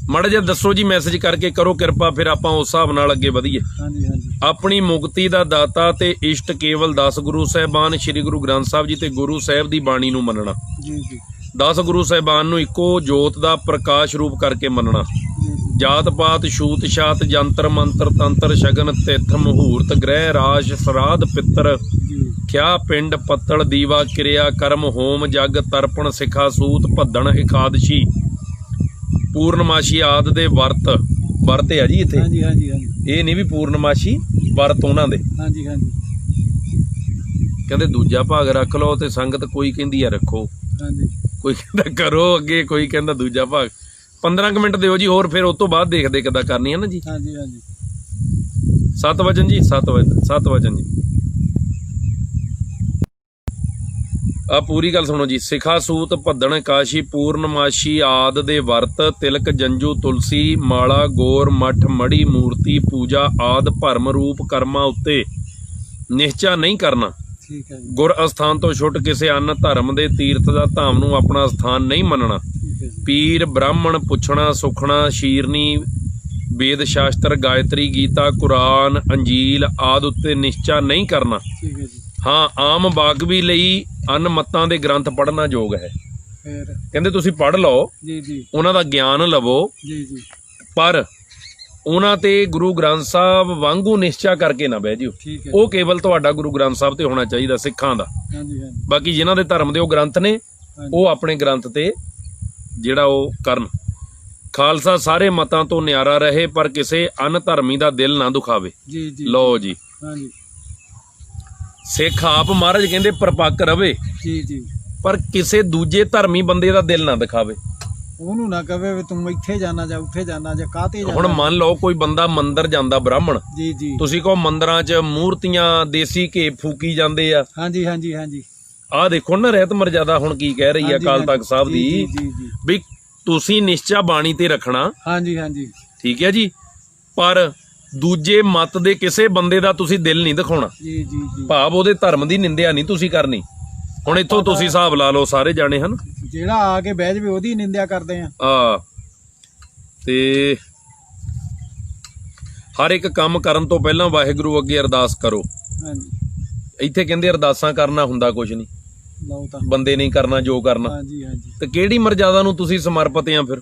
ਮਾੜਾ ਜਿਹਾ ਦੱਸੋ ਜੀ, ਮੈਸੇਜ ਕਰਕੇ ਕਰੋ ਕਿਰਪਾ, ਫਿਰ ਆਪਾਂ ਉਸ ਹਿਸਾਬ ਨਾਲ ਅੱਗੇ ਵਧੀਏ। ਹਾਂਜੀ ਹਾਂਜੀ ਆਪਣੀ ਮੁਕਤੀ ਦਾ ਦਾਤਾ ਤੇ ਇਸ਼ਟ ਕੇਵਲ 10 ਗੁਰੂ ਸਾਹਿਬਾਨ, ਸ੍ਰੀ ਗੁਰੂ ਗ੍ਰੰਥ ਸਾਹਿਬ ਜੀ ਤੇ ਗੁਰੂ ਸਾਹਿਬ ਦੀ ਬਾਣੀ ਨੂੰ ਮੰਨਣਾ। ਜੀ ਜੀ 10 ਗੁਰੂ ਸਾਹਿਬਾਨ ਨੂੰ ਇੱਕੋ ਜੋਤ ਦਾ ਪ੍ਰਕਾਸ਼ ਰੂਪ ਕਰਕੇ ਮੰਨਣਾ। ਜੀ ਜੀ ਜਾਤ ਪਾਤ ਛੂਤ ਛਾਤ ਜੰਤਰ ਮੰਤਰ ਤੰਤਰ ਸ਼ਗਨ ਤਿੱਥ ਮਹੂਰਤ ਗ੍ਰਹਿ ਰਾਜ ਸਰਾਧ ਪਿੱਤਰ ਜੀ ਖਿਆ ਪਿੰਡ ਪੱਤਲ ਦੀਵਾ ਕਿਰਿਆ ਕਰਮ ਹੋਮ ਜਗ ਤਰਪਣ ਸਿਖਾ ਸੂਤ ਭੱਦਣ ਇਕਾਦਸ਼ੀ ਪੂਰਨਮਾਸ਼ੀ ਆਦ ਦੇ ਵਰਤ ਆ ਜੀ ਇੱਥੇ। ਹਾਂਜੀ ਹਾਂਜੀ ਹਾਂਜੀ ਇਹ ਨਹੀਂ ਵੀ ਪੂਰਨਮਾਸ਼ੀ ਵਰਤ ਉਹਨਾਂ ਦੇ। ਹਾਂਜੀ ਹਾਂਜੀ ਕਹਿੰਦੇ ਦੂਜਾ ਭਾਗ ਰੱਖ ਲਓ, ਤੇ ਸੰਗਤ ਕੋਈ ਕਹਿੰਦੀ ਆ ਰੱਖੋ, ਹਾਂਜੀ ਕੋਈ ਕਹਿੰਦਾ ਕਰੋ ਅੱਗੇ, ਕੋਈ ਕਹਿੰਦਾ ਦੂਜਾ ਭਾਗ। 15 ਕੁ ਮਿੰਟ ਦਿਓ ਜੀ ਹੋਰ, ਫਿਰ ਉਸ ਤੋਂ ਬਾਅਦ ਦੇਖਦੇ ਕਿੱਦਾਂ ਕਰਨੀ ਹੈ ਨਾ ਜੀ। ਹਾਂਜੀ ਹਾਂਜੀ 7 ਵਜਨ ਜੀ, 7 ਵਜਨ ਜੀ। ਆ ਪੂਰੀ ਗੱਲ ਸੁਣੋ ਜੀ। ਸਿਖਾ ਸੂਤ ਭੱਦਣ ਕਾਸ਼ੀ ਪੂਰਨਮਾਸ਼ੀ ਆਦ ਦੇ ਵਰਤ ਤਿਲਕ ਜੰਜੂ ਤੁਲਸੀ ਮਾਲਾ ਗੋਰ ਮਠ ਮੜੀ ਮੂਰਤੀ ਪੂਜਾ ਆਦ ਭਰਮ ਰੂਪ ਕਰਮਾਂ ਉੱਤੇ ਨਿਸ਼ਚਾ ਨਹੀਂ ਕਰਨਾ। ਠੀਕ ਹੈ ਜੀ ਗੁਰ ਅਸਥਾਨ ਤੋਂ ਛੁੱਟ ਕਿਸੇ ਅੰਨ ਧਰਮ ਦੇ ਤੀਰਥ ਦਾ ਧਾਮ ਨੂੰ ਆਪਣਾ ਸਥਾਨ ਨਹੀਂ ਮੰਨਣਾ। ਠੀਕ ਹੈ ਜੀ ਪੀਰ ਬ੍ਰਾਹਮਣ ਪੁੱਛਣਾ ਸੁਖਣਾ ਸ਼ੀਰਨੀ ਵੇਦ ਸ਼ਾਸਤਰ ਗਾਇਤਰੀ ਗੀਤਾ ਕੁਰਾਨ ਅੰਜੀਲ ਆਦ ਉੱਤੇ ਨਿਸ਼ਚਾ ਨਹੀਂ ਕਰਨਾ। ਠੀਕ ਹੈ ਜੀ ਹਾਂ ਆਮ ਬਾਗਵੀ ਲਈ ਅਨ ਮੱਤਾਂ ਦੇ ਗ੍ਰੰਥ ਪੜ੍ਹਨਾ ਯੋਗ ਹੈ। ਫਿਰ ਕਹਿੰਦੇ ਤੁਸੀਂ ਪੜ੍ਹ ਲਓ, ਜੀ ਜੀ ਉਹਨਾਂ ਦਾ ਗਿਆਨ ਲਵੋ, ਜੀ ਜੀ ਪਰ ਉਹਨਾਂ ਤੇ ਗੁਰੂ ਗ੍ਰੰਥ ਸਾਹਿਬ ਵਾਂਗੂ ਨਿਸ਼ਚਾ ਕਰਕੇ ਨਾ ਬਹਿ ਜਿਓ। ਠੀਕ ਹੈ ਉਹ ਕੇਵਲ ਤੁਹਾਡਾ ਗੁਰੂ ਗ੍ਰੰਥ ਸਾਹਿਬ ਤੇ ਹੋਣਾ ਚਾਹੀਦਾ, ਸਿੱਖਾਂ ਦਾ। ਹਾਂਜੀ ਹਾਂਜੀ ਬਾਕੀ ਜਿਨ੍ਹਾਂ ਦੇ ਧਰਮ ਦੇ ਉਹ ਗ੍ਰੰਥ ਨੇ, ਉਹ ਆਪਣੇ ਗ੍ਰੰਥ ਤੇ ਜਿਹੜਾ ਉਹ ਕਰਨ। ਖਾਲਸਾ ਸਾਰੇ ਮਤਾਂ ਤੋਂ ਨਿਆਰਾ ਰਹੇ, ਪਰ ਕਿਸੇ ਅਨ ਧਰਮੀ ਦਾ ਦਿਲ ਨਾ ਦੁਖਾਵੇ। ਜੀ ਜੀ ਲਓ ਜੀ, ਹਾਂਜੀ ਸਿੱਖ ਆਪ ਮਹਾਰਾਜ ਕਹਿੰਦੇ ਪਰਪੱਕ ਰਵੇ, ਜੀ ਜੀ ਪਰ ਕਿਸੇ ਦੂਜੇ ਧਰਮੀ ਬੰਦੇ ਦਾ ਦਿਲ ਨਾ ਦਿਖਾਵੇ। ਉਹਨੂੰ ਨਾ ਕਹੇ ਵੀ ਤੂੰ ਇੱਥੇ ਜਾਣਾ ਜਾਂ ਉੱਥੇ ਜਾਣਾ ਜਾਂ ਕਾਹਤੇ ਜਾਣਾ। ਹੁਣ ਮੰਨ ਲਓ ਕੋਈ ਬੰਦਾ ਮੰਦਿਰ ਜਾਂਦਾ ਬ੍ਰਾਹਮਣ, ਜੀ ਜੀ ਤੁਸੀਂ ਕਹੋ ਮੰਦਿਰਾਂ 'ਚ ਮੂਰਤੀਆਂ ਦੇਸੀ ਘੇ ਫੂਕੀ ਜਾਂਦੇ ਆ। ਹਾਂਜੀ ਹਾਂਜੀ ਹਾਂਜੀ ਆਹ ਦੇਖੋ ਨਾ ਰਹਿਤ ਮਰਜ਼ਾਦਾ ਹੁਣ ਕੀ ਕਹਿ ਰਹੀ ਆ ਅਕਾਲ ਤਖਤ ਸਾਹਿਬ ਦੀ, ਜੀ ਜੀ ਜੀ ਵੀ ਤੁਸੀਂ ਨਿਸ਼ਚਾ ਬਾਣੀ ਤੇ ਰੱਖਣਾ। ਹਾਂਜੀ ਹਾਂਜੀ ਠੀਕ ਹੈ ਜੀ, ਪਰ ਦੂਜੇ ਮਤ ਦੇ ਕਿਸੇ ਬੰਦੇ ਦਾ ਤੁਸੀਂ ਦਿਲ ਨਹੀਂ ਦਿਖਾਉਣਾ। ਜੀ ਜੀ ਜੀ ਭਾਵ ਉਹਦੇ ਧਰਮ ਦੀ ਨਿੰਦਿਆ ਨਹੀਂ ਤੁਸੀਂ ਕਰਨੀ। ਹੁਣ ਇੱਥੋਂ ਤੁਸੀਂ ਹਿਸਾਬ ਲਾ ਲਓ, ਸਾਰੇ ਜਾਣੇ ਹਨ ਜਿਹੜਾ ਆ ਕੇ ਬਹਿ ਜਾਵੇ ਉਹਦੀ ਨਿੰਦਿਆ ਕਰਦੇ ਆ। ਤੇ ਹਰ ਇੱਕ ਕੰਮ ਕਰਨ ਤੋਂ ਪਹਿਲਾਂ ਵਾਹਿਗੁਰੂ ਅੱਗੇ ਅਰਦਾਸ ਕਰੋ। ਹਾਂਜੀ ਇੱਥੇ ਕਹਿੰਦੇ ਅਰਦਾਸਾਂ ਕਰਨਾ ਹੁੰਦਾ ਕੁਝ ਨਹੀਂ, ਲਓ ਤਾਂ ਬੰਦੇ ਨਹੀਂ ਕਰਨਾ ਜੋ ਕਰਨਾ। ਹਾਂਜੀ ਹਾਂਜੀ ਤੇ ਕਿਹੜੀ ਮਰਜ਼ਾਦਾ ਨੂੰ ਤੁਸੀਂ ਸਮਰਪਿਤ ਆ? ਫਿਰ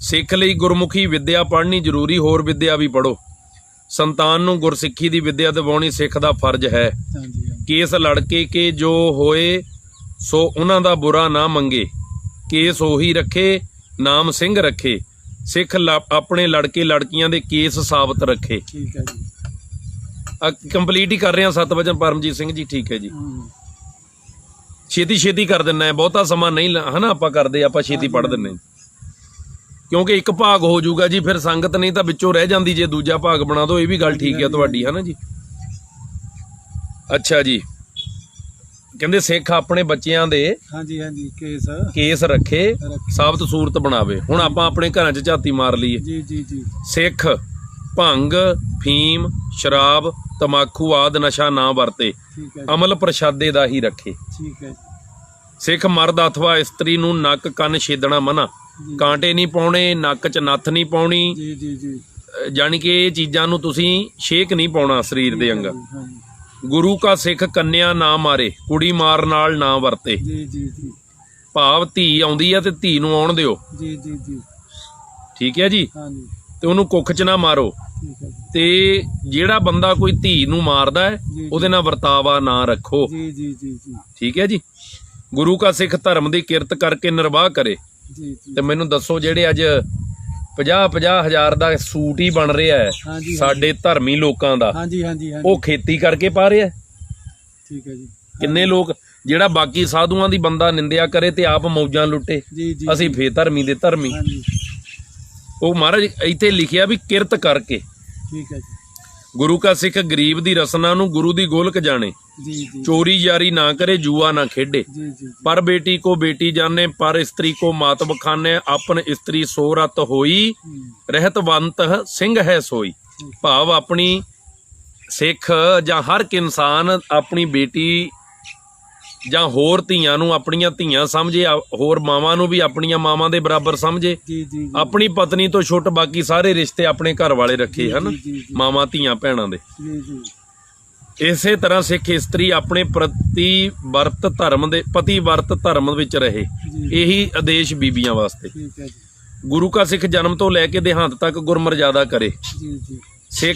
ਸਿੱਖ ਲਈ ਗੁਰਮੁਖੀ ਵਿੱਦਿਆ ਪੜ੍ਹਨੀ ਜ਼ਰੂਰੀ, ਹੋਰ ਵਿੱਦਿਆ ਵੀ ਪੜ੍ਹੋ। ਸੰਤਾਨ ਨੂੰ ਗੁਰਸਿੱਖੀ ਦੀ ਵਿੱਦਿਆ ਦਿਵਾਉਣੀ ਸਿੱਖ ਦਾ ਫਰਜ਼ ਹੈ। ਹਾਂਜੀ ਹਾਂਜੀ ਕੇਸ ਲੜਕੇ ਕੇ ਜੋ ਹੋਏ ਸੋ ਉਹਨਾਂ ਦਾ ਬੁਰਾ ਨਾ ਮੰਗੇ, ਕੇਸ ਉਹੀ ਰੱਖੇ ਨਾਮ ਸਿੰਘ ਰੱਖੇ। ਸਿੱਖ ਆਪਣੇ ਲੜਕੇ ਲੜਕੀਆਂ ਦੇ ਕੇਸ ਸਾਬਤ ਰੱਖੇ। ਠੀਕ ਹੈ ਜੀ ਕੰਪਲੀਟ ਹੀ ਕਰ ਰਹੇ ਹਾਂ 7 ਵਜਨ ਪਰਮਜੀਤ ਸਿੰਘ ਜੀ। ਠੀਕ ਹੈ ਜੀ, ਛੇਤੀ ਛੇਤੀ ਕਰ ਦਿੰਨਾ ਹੈ, ਬਹੁਤਾ ਸਮਾਂ ਨਹੀਂ ਹਨਾ ਆਪਾਂ ਕਰਦੇ, ਆਪਾਂ ਛੇਤੀ ਪੜ੍ਹ ਦਿੰਨੇ, ਕਿਉਂਕਿ ਇੱਕ ਭਾਗ ਹੋ ਜਾਊਗਾ ਜੀ, ਫਿਰ ਸੰਗਤ ਨਹੀਂ ਤਾਂ ਵਿੱਚੋਂ ਰਹਿ ਜਾਂਦੀ ਜੇ ਦੂਜਾ ਭਾਗ ਬਣਾ ਦੋ। ਇਹ ਵੀ ਗੱਲ ਠੀਕ ਹੈ ਤੁਹਾਡੀ, ਹਨਾ ਜੀ। ਅੱਛਾ ਜੀ, ਕਹਿੰਦੇ ਸਿੱਖ ਆਪਣੇ ਬੱਚਿਆਂ ਦੇ ਹਾਂਜੀ ਹਾਂਜੀ ਕੇਸ ਰੱਖੇ, ਸਾਬਤ ਸੂਰਤ ਬਣਾਵੇ। ਹੁਣ ਆਪਾਂ ਆਪਣੇ ਘਰਾਂ 'ਚ ਝਾਤੀ ਮਾਰ ਲਈਏ। ਜੀ ਜੀ ਜੀ ਸਿੱਖ ਭੰਗ ਫੀਮ ਸ਼ਰਾਬ ਤਮਾਕੂ ਆਦ ਨਸ਼ਾ ਨਾ ਵਰਤੇ, ਠੀਕ ਹੈ ਅਮਲ ਪ੍ਰਸ਼ਾਦੇ ਦਾ ਹੀ ਰੱਖੇ। ਠੀਕ ਹੈ ਸਿੱਖ ਮਰਦ ਅਥਵਾ ਇਸਤਰੀ ਨੂੰ ਨੱਕ ਕੰਨ ਛੇਦਣਾ ਮਨਾ, ਕਾਂਟੇ ਨਹੀਂ ਪਾਉਣੇ, ਨੱਕ 'ਚ ਨੱਥ ਨਹੀਂ ਪਾਉਣੀ, ਜੀ ਜੀ ਜੀ ਜਾਣੀ ਕਿ ਇਹ ਚੀਜ਼ਾਂ ਨੂੰ ਤੁਸੀਂ ਛੇਕ ਨਹੀਂ ਪਾਉਣਾ ਸਰੀਰ ਦੇ ਅੰਗ। ਹਾਂਜੀ ਗੁਰੂ ਕਾ ਸਿੱਖ ਕੰਨਿਆ ਨਾ ਮਾਰੇ, ਕੁੜੀ ਮਾਰ ਨਾਲ ਨਾ ਵਰਤੇ। ਜੀ ਜੀ ਜੀ ਭਾਵ ਧੀ ਆਉਂਦੀ ਆ ਤੇ ਧੀ ਨੂੰ ਆਉਣ ਦਿਓ। ਜੀ ਜੀ ਜੀ ਠੀਕ ਹੈ ਜੀ। ਹਾਂਜੀ ਤੇ ਉਹਨੂੰ ਕੁੱਖ 'ਚ ਨਾ ਮਾਰੋ। ਠੀਕ ਹੈ ਜੀ। ਤੇ ਜਿਹੜਾ ਬੰਦਾ ਕੋਈ ਧੀ ਨੂੰ ਮਾਰਦਾ ਹੈ ਜੀ। ਉਹਦੇ ਨਾਲ ਵਰਤਾਵਾ ਨਾ ਰੱਖੋ। ਜੀ ਜੀ ਜੀ ਜੀ ਠੀਕ ਹੈ ਜੀ। ਗੁਰੂ ਕਾ ਸਿੱਖ ਧਰਮ ਦੀ ਕਿਰਤ ਕਰਕੇ ਨਿਰਵਾਹ ਕਰੇ। ਜੀ ਜੀ। ਤੇ ਮੈਨੂੰ ਦੱਸੋ ਜਿਹੜੇ ਅੱਜ 50-50 ਹਜ਼ਾਰ ਦਾ ਸੂਟ ਹੀ ਬਣ ਰਿਹਾ ਹੈ ਹਾਂਜੀ ਸਾਡੇ ਧਰਮੀ ਲੋਕਾਂ ਦਾ, ਹਾਂਜੀ ਹਾਂਜੀ ਹਾਂਜੀ। ਉਹ ਖੇਤੀ ਕਰਕੇ ਪਾ ਰਿਹਾ। ਠੀਕ ਹੈ ਜੀ। ਕਿੰਨੇ ਲੋਕ ਜਿਹੜਾ ਬਾਕੀ ਸਾਧੂਆਂ ਦੀ ਬੰਦਾ ਨਿੰਦਿਆ ਕਰੇ ਤੇ ਆਪ ਮੌਜਾਂ ਲੁੱਟੇ, ਜੀ ਜੀ। ਅਸੀਂ ਫੇਰ ਧਰਮੀ ਦੇ ਧਰਮੀ। ਹਾਂਜੀ। ਉਹ ਮਹਾਰਾਜ ਇੱਥੇ ਲਿਖਿਆ ਵੀ ਕਿਰਤ ਕਰਕੇ। ਠੀਕ ਹੈ ਜੀ। ਗੁਰੂ ਕਾ ਸਿੱਖ ਗਰੀਬ ਦੀ ਰਸਨਾ ਨੂੰ ਗੁਰੂ ਦੀ ਗੋਲਕ ਜਾਣੇ, ਜੀ ਜੀ ਚੋਰੀ ਯਾਰੀ ਨਾ ਕਰੇ, ਜੂਆ ਨਾ ਖੇਡੇ। ਜੀ ਜੀ। ਪਰ बेटी को बेटी जाने, पर स्त्री को मात बखाने, अपन स्त्री सो रत होई, रहतवंत ਸਿੰਘ ਹੈ ਸੋਈ। ਭਾਵ ਆਪਣੀ ਸਿੱਖ ਜਾਂ ਹਰ ਇੱਕ ਇਨਸਾਨ ਆਪਣੀ ਬੇਟੀ ਜਾਂ ਹੋਰ ਧੀਆਂ ਨੂੰ ਆਪਣੀਆਂ ਧੀਆਂ ਸਮਝੇ, ਹੋਰ ਮਾਵਾਂ ਨੂੰ ਵੀ ਆਪਣੀਆਂ ਮਾਵਾਂ ਦੇ ਬਰਾਬਰ ਸਮਝੇ। ਜੀ ਜੀ। ਆਪਣੀ ਪਤਨੀ ਤੋਂ ਛੁੱਟ ਬਾਕੀ ਸਾਰੇ ਰਿਸ਼ਤੇ ਆਪਣੇ ਘਰ ਵਾਲੇ ਰੱਖੇ ਹਨ, ਜੀ। ਮਾਵਾਂ ਧੀਆਂ ਭੈਣਾਂ ਦੇ। ਜੀ ਜੀ। ਇਸੇ ਤਰ੍ਹਾਂ ਸਿੱਖ ਇਸਤਰੀ ਆਪਣੇ ਪਤੀ ਵਰਤ ਧਰਮ ਵਿੱਚ ਰਹੇ। ਇਹੀ ਆਦੇਸ਼ ਬੀਬੀਆਂ ਵਾਸਤੇ। ਠੀਕ ਹੈ ਜੀ। ਗੁਰੂ ਕਾ ਸਿੱਖ ਜਨਮ ਤੋਂ ਲੈ ਕੇ ਦੇਹਾਂਤ ਤੱਕ ਗੁਰਮਰਜ਼ਾਦਾ ਕਰੇ। ਜੀ ਜੀ।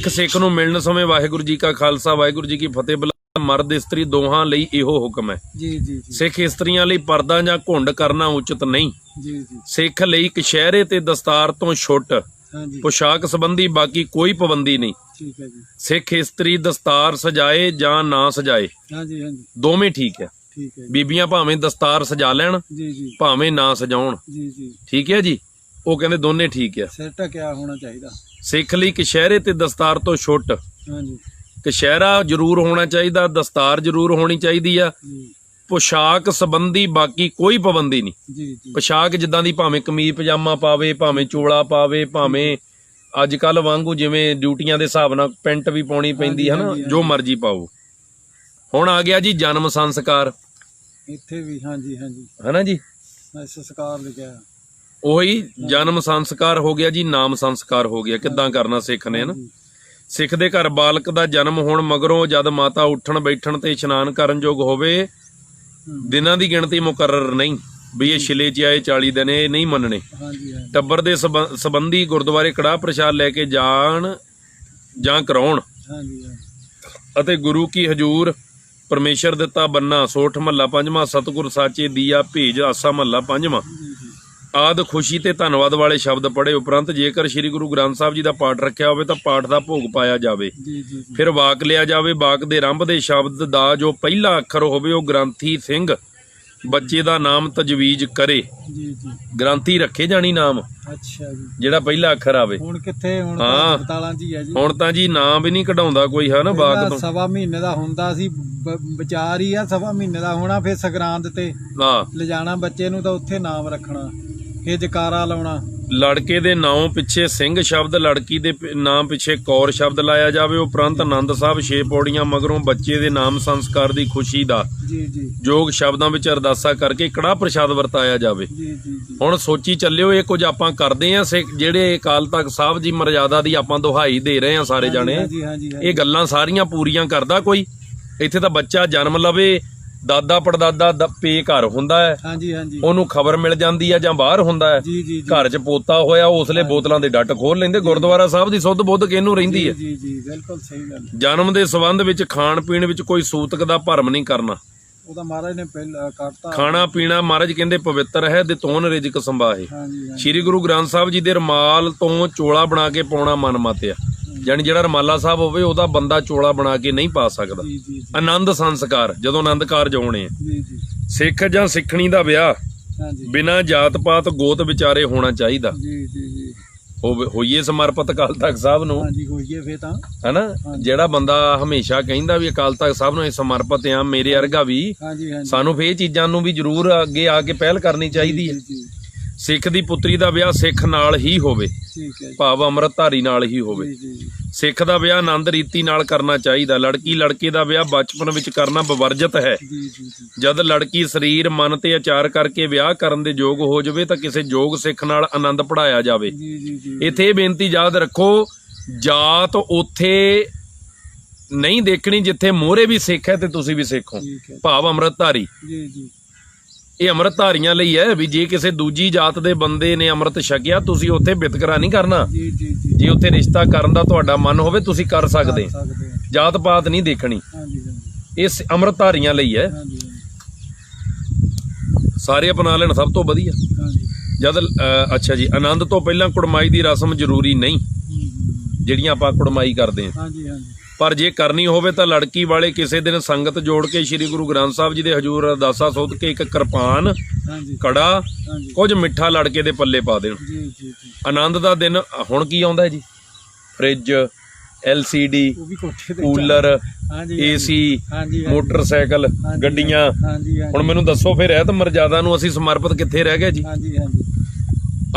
ਸਿੱਖ ਨੂੰ ਮਿਲਣ ਸਮੇਂ ਵਾਹਿਗੁਰੂ ਜੀ ਕਾ ਖਾਲਸਾ ਵਾਹਿਗੁਰੂ ਜੀ ਕੀ ਫਤਿਹ ਬੁਲਾ। ਮਰਦ ਇਸਤਰੀ ਦੋਹਾਂ ਲਈ ਇਹੋ ਹੁਕਮ ਹੈ। ਜੀ ਜੀ। ਸਿੱਖ ਇਸਤਰੀਆਂ ਲਈ ਪਰਦਾ ਜਾਂ ਘੁੰਡ ਕਰਨਾ ਉਚਿਤ ਨਹੀਂ। ਜੀ ਜੀ। ਸਿੱਖ ਲਈ ਕਛਹਿਰੇ ਤੇ ਦਸਤਾਰ ਤੋਂ ਛੁੱਟ, ਹਾਂਜੀ। ਪੁਸ਼ਾਕ ਸੰਬੰਧੀ ਬਾਕੀ ਕੋਈ ਪਾਬੰਦੀ ਨਹੀਂ। ਠੀਕ ਹੈ ਜੀ। ਸਿੱਖ ਇਸਤਰੀ ਦਸਤਾਰ ਸਜਾਏ ਜਾਂ ਨਾ ਸਜਾਏ, ਹਾਂਜੀ ਹਾਂਜੀ। ਦੋਵੇਂ ਠੀਕ ਹੈ। ਠੀਕ ਹੈ। ਬੀਬੀਆਂ ਭਾਵੇਂ ਦਸਤਾਰ ਸਜਾ ਲੈਣ, ਜੀ ਜੀ। ਭਾਵੇਂ ਨਾ ਸਜਾਉਣ। ਜੀ ਜੀ। ਠੀਕ ਹੈ ਜੀ। ਉਹ ਕਹਿੰਦੇ ਦੋਨੇ ਠੀਕ ਹੈ। ਸਿਰ ਢਕਿਆ ਹੋਣਾ ਚਾਹੀਦਾ। ਸਿੱਖ ਲਈ ਕਛਹਿਰੇ ਤੇ ਦਸਤਾਰ ਤੋਂ ਛੁੱਟ, ਹਾਂਜੀ। ਕਛਹਿਰਾ ਜ਼ਰੂਰ ਹੋਣਾ ਚਾਹੀਦਾ, ਦਸਤਾਰ ਜ਼ਰੂਰ ਹੋਣੀ ਚਾਹੀਦੀ ਆ। ਜੀ ਪੁਸ਼ਾਕ ਸੰਬੰਧੀ ਬਾਕੀ ਕੋਈ ਪਾਬੰਦੀ ਨਹੀਂ। ਜੀ ਜੀ। ਪੁਸ਼ਾਕ ਜਿੱਦਾਂ ਦੀ ਭਾਵੇਂ ਕਮੀਜ਼ ਪਜਾਮਾ ਪਾਵੇ, ਭਾਵੇਂ ਚੋਲਾ ਪਾਵੇ, ਭਾਵੇਂ ਅੱਜ ਕੱਲ ਵਾਂਗੂ ਜਿਵੇਂ ਡਿਊਟੀਆਂ ਦੇ ਹਿਸਾਬ ਨਾਲ ਪੈਂਟ ਵੀ ਪਾਉਣੀ ਪੈਂਦੀ ਹੈ ਨਾ, ਜੋ ਮਰਜ਼ੀ ਪਾਓ। ਹੁਣ ਆ ਗਿਆ ਜੀ ਜਨਮ ਸੰਸਕਾਰ। ਇੱਥੇ ਵੀ ਹਾਂਜੀ ਹਾਂਜੀ ਹੈਨਾ ਜੀ, ਸੰਸਕਾਰ ਲਿਖਿਆ। ਉਹੀ ਜਨਮ ਸੰਸਕਾਰ ਹੋ ਗਿਆ ਜੀ, ਨਾਮ ਸੰਸਕਾਰ ਹੋ ਗਿਆ। ਕਿੱਦਾਂ ਕਰਨਾ ਸਿੱਖ ਨੇ ਨਾ। ਸਿੱਖ ਦੇ ਘਰ ਬਾਲਕ ਦਾ ਜਨਮ ਹੋਣ ਮਗਰੋਂ ਜਦ ਮਾਤਾ ਉੱਠਣ ਬੈਠਣ ਤੇ ਇਸ਼ਨਾਨ ਕਰਨ ਯੋਗ ਹੋਵੇ, ਦਿਨਾਂ ਦੀ ਗਿਣਤੀ ਮੁਕਰਰ ਨਹੀਂ ਵੀ ਇਹ ਛਿਲੇ ਚ ਆਏ 40 ਦਿਨ, ਇਹ ਨਹੀਂ ਮੰਨਣੇ। ਟੱਬਰ ਦੇ ਸੰਬੰਧੀ ਗੁਰਦੁਆਰੇ ਕੜਾਹ ਪ੍ਰਸ਼ਾਦ ਲੈ ਕੇ ਜਾਣ ਜਾਂ ਕਰਾਉਣ ਅਤੇ ਗੁਰੂ ਕੀ ਹਜ਼ੂਰ ਪਰਮੇਸ਼ਰ ਦਿੱਤਾ ਬੰਨਾ, ਸੋਠ ਮਹੱਲਾ 5ਵਾਂ, ਸਤਿਗੁਰ ਸਾਚੇ ਦੀਆ ਭੇਜ, ਆਸਾ ਮਹੱਲਾ 5ਵਾਂ ਆਦ ਖੁਸ਼ੀ ਤੇ ਧੰਨਵਾਦ ਵਾਲੇ ਸ਼ਬਦ ਪੜ੍ਹੇ ਉਪਰੰਤ ਜੇਕਰ ਸ੍ਰੀ ਗੁਰੂ ਗ੍ਰੰਥ ਸਾਹਿਬ ਜੀ ਦਾ ਪਾਠ ਰੱਖਿਆ ਹੋਵੇ ਤਾਂ ਪਾਠ ਦਾ ਭੋਗ ਪਾਇਆ ਜਾਵੇ। ਫਿਰ ਵਾਕ ਲਿਆ ਜਾਵੇ। ਵਾਕ ਦੇ ਆਰੰਭ ਦੇ ਸ਼ਬਦ ਦਾ ਜੋ ਪਹਿਲਾ ਅੱਖਰ ਹੋਵੇ ਉਹ ਗ੍ਰੰਥੀ ਸਿੰਘ ਬੱਚੇ ਦਾ ਨਾਮ ਤਜਵੀਜ਼ ਕਰੇ। ਗ੍ਰੰਥੀ ਰੱਖੇ ਜਾਣੀ ਨਾਮ। ਅੱਛਾ ਜੀ। ਜਿਹੜਾ ਪਹਿਲਾ ਅੱਖਰ ਆਵੇ। ਹੁਣ ਕਿੱਥੇ, ਹੁਣ ਤਾਂ ਹਸਪਤਾਲਾਂ 'ਚ ਹੀ ਹੈ ਜੀ। ਹੁਣ ਤਾਂ ਜੀ ਨਾਮ ਵੀ ਨਹੀਂ ਕਢਾਉਂਦਾ ਕੋਈ, ਹੈ ਨਾ। ਵਾਕ ਤੋਂ ਸਵਾ ਮਹੀਨੇ ਦਾ ਹੁੰਦਾ ਸੀ, ਵਿਚਾਰ ਹੀ ਆ ਸਵਾ ਮਹੀਨੇ ਦਾ ਹੋਣਾ। ਫਿਰ ਸੰਗਰਾਂਦ ਤੇ ਲਿਜਾਣਾ ਬੱਚੇ ਨੂੰ, ਤਾਂ ਉੱਥੇ ਨਾਮ ਰੱਖਣਾ, ਇਹ ਜਕਾਰਾ ਲਾਉਣਾ। ਲੜਕੇ ਦੇ ਨਾਮ ਪਿੱਛੇ ਸਿੰਘ ਸ਼ਬਦ, ਲੜਕੀ ਦੇ ਨਾਮ ਪਿੱਛੇ ਕੌਰ ਸ਼ਬਦ ਲਾਇਆ ਜਾਵੇ। ਉਪਰੰਤ ਆਨੰਦ ਸਾਹਿਬ 6 ਪੌੜੀਆਂ ਮਗਰੋਂ ਬੱਚੇ ਦੇ ਨਾਮ ਸੰਸਕਾਰ ਦੀ ਖੁਸ਼ੀ ਦਾ ਜੋਗ ਸ਼ਬਦਾਂ ਵਿੱਚ ਅਰਦਾਸਾ ਕਰਕੇ ਕੜਾਹ ਪ੍ਰਸ਼ਾਦ ਵਰਤਾਇਆ ਜਾਵੇ। ਹੁਣ ਸੋਚੀ ਚੱਲਿਓ, ਇਹ ਕੁਝ ਆਪਾਂ ਕਰਦੇ ਆ ਸਿੱਖ ਜਿਹੜੇ ਅਕਾਲ ਤਖਤ ਸਾਹਿਬ ਜੀ ਮਰਜ਼ਾਦਾ ਦੀ ਆਪਾਂ ਦੁਹਾਈ ਦੇ ਰਹੇ ਆ ਸਾਰੇ ਜਾਣੇ। ਇਹ ਗੱਲਾਂ ਸਾਰੀਆਂ ਪੂਰੀਆਂ ਕਰਦਾ ਕੋਈ? ਇੱਥੇ ਤਾਂ ਬੱਚਾ ਜਨਮ ਲਵੇ, ਦਾਦਾ ਪੜਦਾਦਾ ਪੇ ਘਰ ਹੁੰਦਾ ਹੈ, ਉਹਨੂੰ ਖਬਰ ਮਿਲ ਜਾਂਦੀ ਹੈ, ਜਾਂ ਬਾਹਰ ਹੁੰਦਾ ਹੈ, ਘਰ 'ਚ ਪੋਤਾ ਹੋਇਆ, ਉਸਲੇ ਬੋਤਲਾਂ ਦੇ ਡੱਟ ਖੋਲ ਲੈਂਦੇ। ਗੁਰਦੁਆਰਾ ਸਾਹਿਬ ਦੀ ਸੁੱਧ ਬੁੱਧ ਕਿਹਨੂੰ ਰਹਿੰਦੀ ਹੈ? ਬਿਲਕੁਲ ਸਹੀ ਗੱਲ। ਜਨਮ ਦੇ ਸੰਬੰਧ ਵਿੱਚ ਖਾਣ ਪੀਣ ਵਿੱਚ ਕੋਈ ਸੂਤਕ ਦਾ ਭਰਮ ਨਹੀਂ ਕਰਨਾ। ਉਹਦਾ ਮਹਾਰਾਜ ਨੇ ਪਹਿਲਾਂ ਕਰਤਾ। ਖਾਣਾ ਪੀਣਾ ਮਹਾਰਾਜ ਕਹਿੰਦੇ ਪਵਿੱਤਰ ਹੈ, ਦੇ ਤੋਨ ਰਿਜ਼ਕ ਸੰਭਾਹੇ। ਸ੍ਰੀ ਗੁਰੂ ਗ੍ਰੰਥ ਸਾਹਿਬ ਜੀ ਦੇ ਰਮਾਲ ਤੋਂ ਚੋਲਾ ਬਣਾ ਕੇ ਪਾਉਣਾ ਮਨ ਮਾਤਿਆ, ਜਾਨੀ ਜਿਹੜਾ ਰਮਾਲਾ ਸਾਹਿਬ ਹੋਵੇ ਉਹਦਾ ਬੰਦਾ ਚੋਲਾ ਬਣਾ ਕੇ ਨਹੀਂ ਪਾ ਸਕਦਾ। ਆਨੰਦ ਸੰਸਕਾਰ, ਜਦੋਂ ਆਨੰਦ ਕਾਰਜ ਹੋਣੇ ਆ। ਸਿੱਖ ਜਾਂ ਸਿੱਖਣੀ ਦਾ ਵਿਆਹ ਬਿਨਾਂ ਜਾਤ ਪਾਤ ਗੋਤ ਵਿਚਾਰੇ ਹੋਣਾ ਚਾਹੀਦਾ। ਹੋਈਏ ਸਮਰਪਿਤ ਅਕਾਲ ਤਖਤ ਸਾਹਿਬ ਨੂੰ, ਹਨਾ। ਜਿਹੜਾ ਬੰਦਾ ਹਮੇਸ਼ਾ ਕਹਿੰਦਾ ਵੀ ਅਕਾਲ ਤਖਤ ਸਾਹਿਬ ਨੂੰ ਸਮਰਪਿਤ ਆ, ਮੇਰੇ ਵਰਗਾ ਵੀ, ਸਾਨੂੰ ਫੇਰ ਇਹ ਚੀਜ਼ਾਂ ਨੂੰ ਵੀ ਜ਼ਰੂਰ ਅੱਗੇ ਆ ਕੇ ਪਹਿਲ ਕਰਨੀ ਚਾਹੀਦੀ ਹੈ। ਸਿੱਖ ਦੀ ਪੁੱਤਰੀ ਦਾ ਵਿਆਹ ਸਿੱਖ ਨਾਲ ਹੀ ਹੋਵੇ, ਭਾਵ ਅੰਮ੍ਰਿਤਧਾਰੀ ਨਾਲ ਹੀ ਹੋਵੇ। ਸਿੱਖ ਦਾ ਵਿਆਹ ਆਨੰਦ ਰੀਤੀ ਨਾਲ ਕਰਨਾ ਚਾਹੀਦਾ। ਲੜਕੀ ਲੜਕੇ ਦਾ ਵਿਆਹ ਬਚਪਨ ਵਿੱਚ ਕਰਨਾ ਬਵਰਜਿਤ ਹੈ। ਜਦ ਲੜਕੀ ਸਰੀਰ ਮਨ ਤੇ ਆਚਾਰ ਕਰਕੇ ਵਿਆਹ ਕਰਨ ਦੇ ਯੋਗ ਹੋ ਜਾਵੇ ਤਾਂ ਕਿਸੇ ਯੋਗ ਸਿੱਖ ਨਾਲ ਆਨੰਦ ਪੜਾਇਆ ਜਾਵੇ। ਇੱਥੇ ਇਹ ਬੇਨਤੀ ਯਾਦ ਰੱਖੋ, ਜਾਤ ਉੱਥੇ ਨਹੀਂ ਦੇਖਣੀ ਜਿੱਥੇ ਮੋਹਰੇ ਵੀ ਸਿੱਖ ਹੈ ਤੇ ਤੁਸੀਂ ਵੀ ਸਿੱਖ ਹੋ, ਭਾਵ ਅੰਮ੍ਰਿਤਧਾਰੀ। ਇਹ ਅੰਮ੍ਰਿਤ ਧਾਰੀਆਂ ਲਈ ਹੈ ਵੀ ਜੇ ਕਿਸੇ ਦੂਜੀ ਜਾਤ ਦੇ ਬੰਦੇ ਨੇ ਅੰਮ੍ਰਿਤ ਛਕਿਆ ਤੁਸੀਂ ਉੱਥੇ ਵਿਤਕਰਾ ਨਹੀਂ ਕਰਨਾ। ਜੀ ਜੀ ਜੀ ਜੇ ਉੱਥੇ ਰਿਸ਼ਤਾ ਕਰਨ ਦਾ ਤੁਹਾਡਾ ਮਨ ਹੋਵੇ ਤੁਸੀਂ ਕਰ ਸਕਦੇ, ਸਕਦੇ ਹਾਂ। ਜਾਤ ਪਾਤ ਨਹੀਂ ਦੇਖਣੀ। ਹਾਂਜੀ ਹਾਂਜੀ ਇਹ ਅੰਮ੍ਰਿਤ ਧਾਰੀਆਂ ਲਈ ਹੈ, ਹਾਂਜੀ ਸਾਰੇ ਅਪਣਾ ਲੈਣ ਸਭ ਤੋਂ ਵਧੀਆ। ਹਾਂਜੀ ਜਦ ਅੱਛਾ ਜੀ, ਆਨੰਦ ਤੋਂ ਪਹਿਲਾਂ ਕੁੜਮਾਈ ਦੀ ਰਸਮ ਜ਼ਰੂਰੀ ਨਹੀਂ, ਜਿਹੜੀਆਂ ਆਪਾਂ ਕੁੜਮਾਈ ਕਰਦੇ ਹਾਂ। ਹਾਂਜੀ ਹਾਂਜੀ ਪਰ ਜੇ ਕਰਨੀ ਹੋਵੇ ਤਾਂ ਲੜਕੀ ਵਾਲੇ ਕਿਸੇ ਦਿਨ ਸੰਗਤ ਜੋੜ ਕੇ ਸ੍ਰੀ ਗੁਰੂ ਗ੍ਰੰਥ ਸਾਹਿਬ ਜੀ ਦੇ ਹਜ਼ੂਰ ਅਰਦਾਸਾ ਸੋਧ ਕੇ ਇੱਕ ਕਿਰਪਾਨ, ਹਾਂਜੀ ਕੜਾ, ਹਾਂਜੀ ਕੁਝ ਮਿੱਠਾ ਲੜਕੇ ਦੇ ਪੱਲੇ ਪਾ ਦੇਣ। ਜੀ ਜੀ ਜੀ ਆਨੰਦ ਦਾ ਦਿਨ ਹੁਣ ਕੀ ਆਉਂਦਾ ਜੀ? ਫ੍ਰਿਜ, LCD, ਉਹ ਵੀ ਕੋਠੇ ਤੇ ਕੂਲਰ, ਹਾਂਜੀ AC, ਹਾਂਜੀ ਮੋਟਰਸਾਈਕਲ, ਹਾਂਜੀ, ਗੱਡੀਆਂ। ਹਾਂਜੀ ਹੁਣ ਮੈਨੂੰ ਦੱਸੋ ਫਿਰ ਰਹਿਤ ਮਰਜ਼ਾਦਾ ਨੂੰ ਅਸੀਂ ਸਮਰਪਿਤ ਕਿੱਥੇ ਰਹਿ ਗਏ ਜੀ? ਹਾਂਜੀ ਹਾਂਜੀ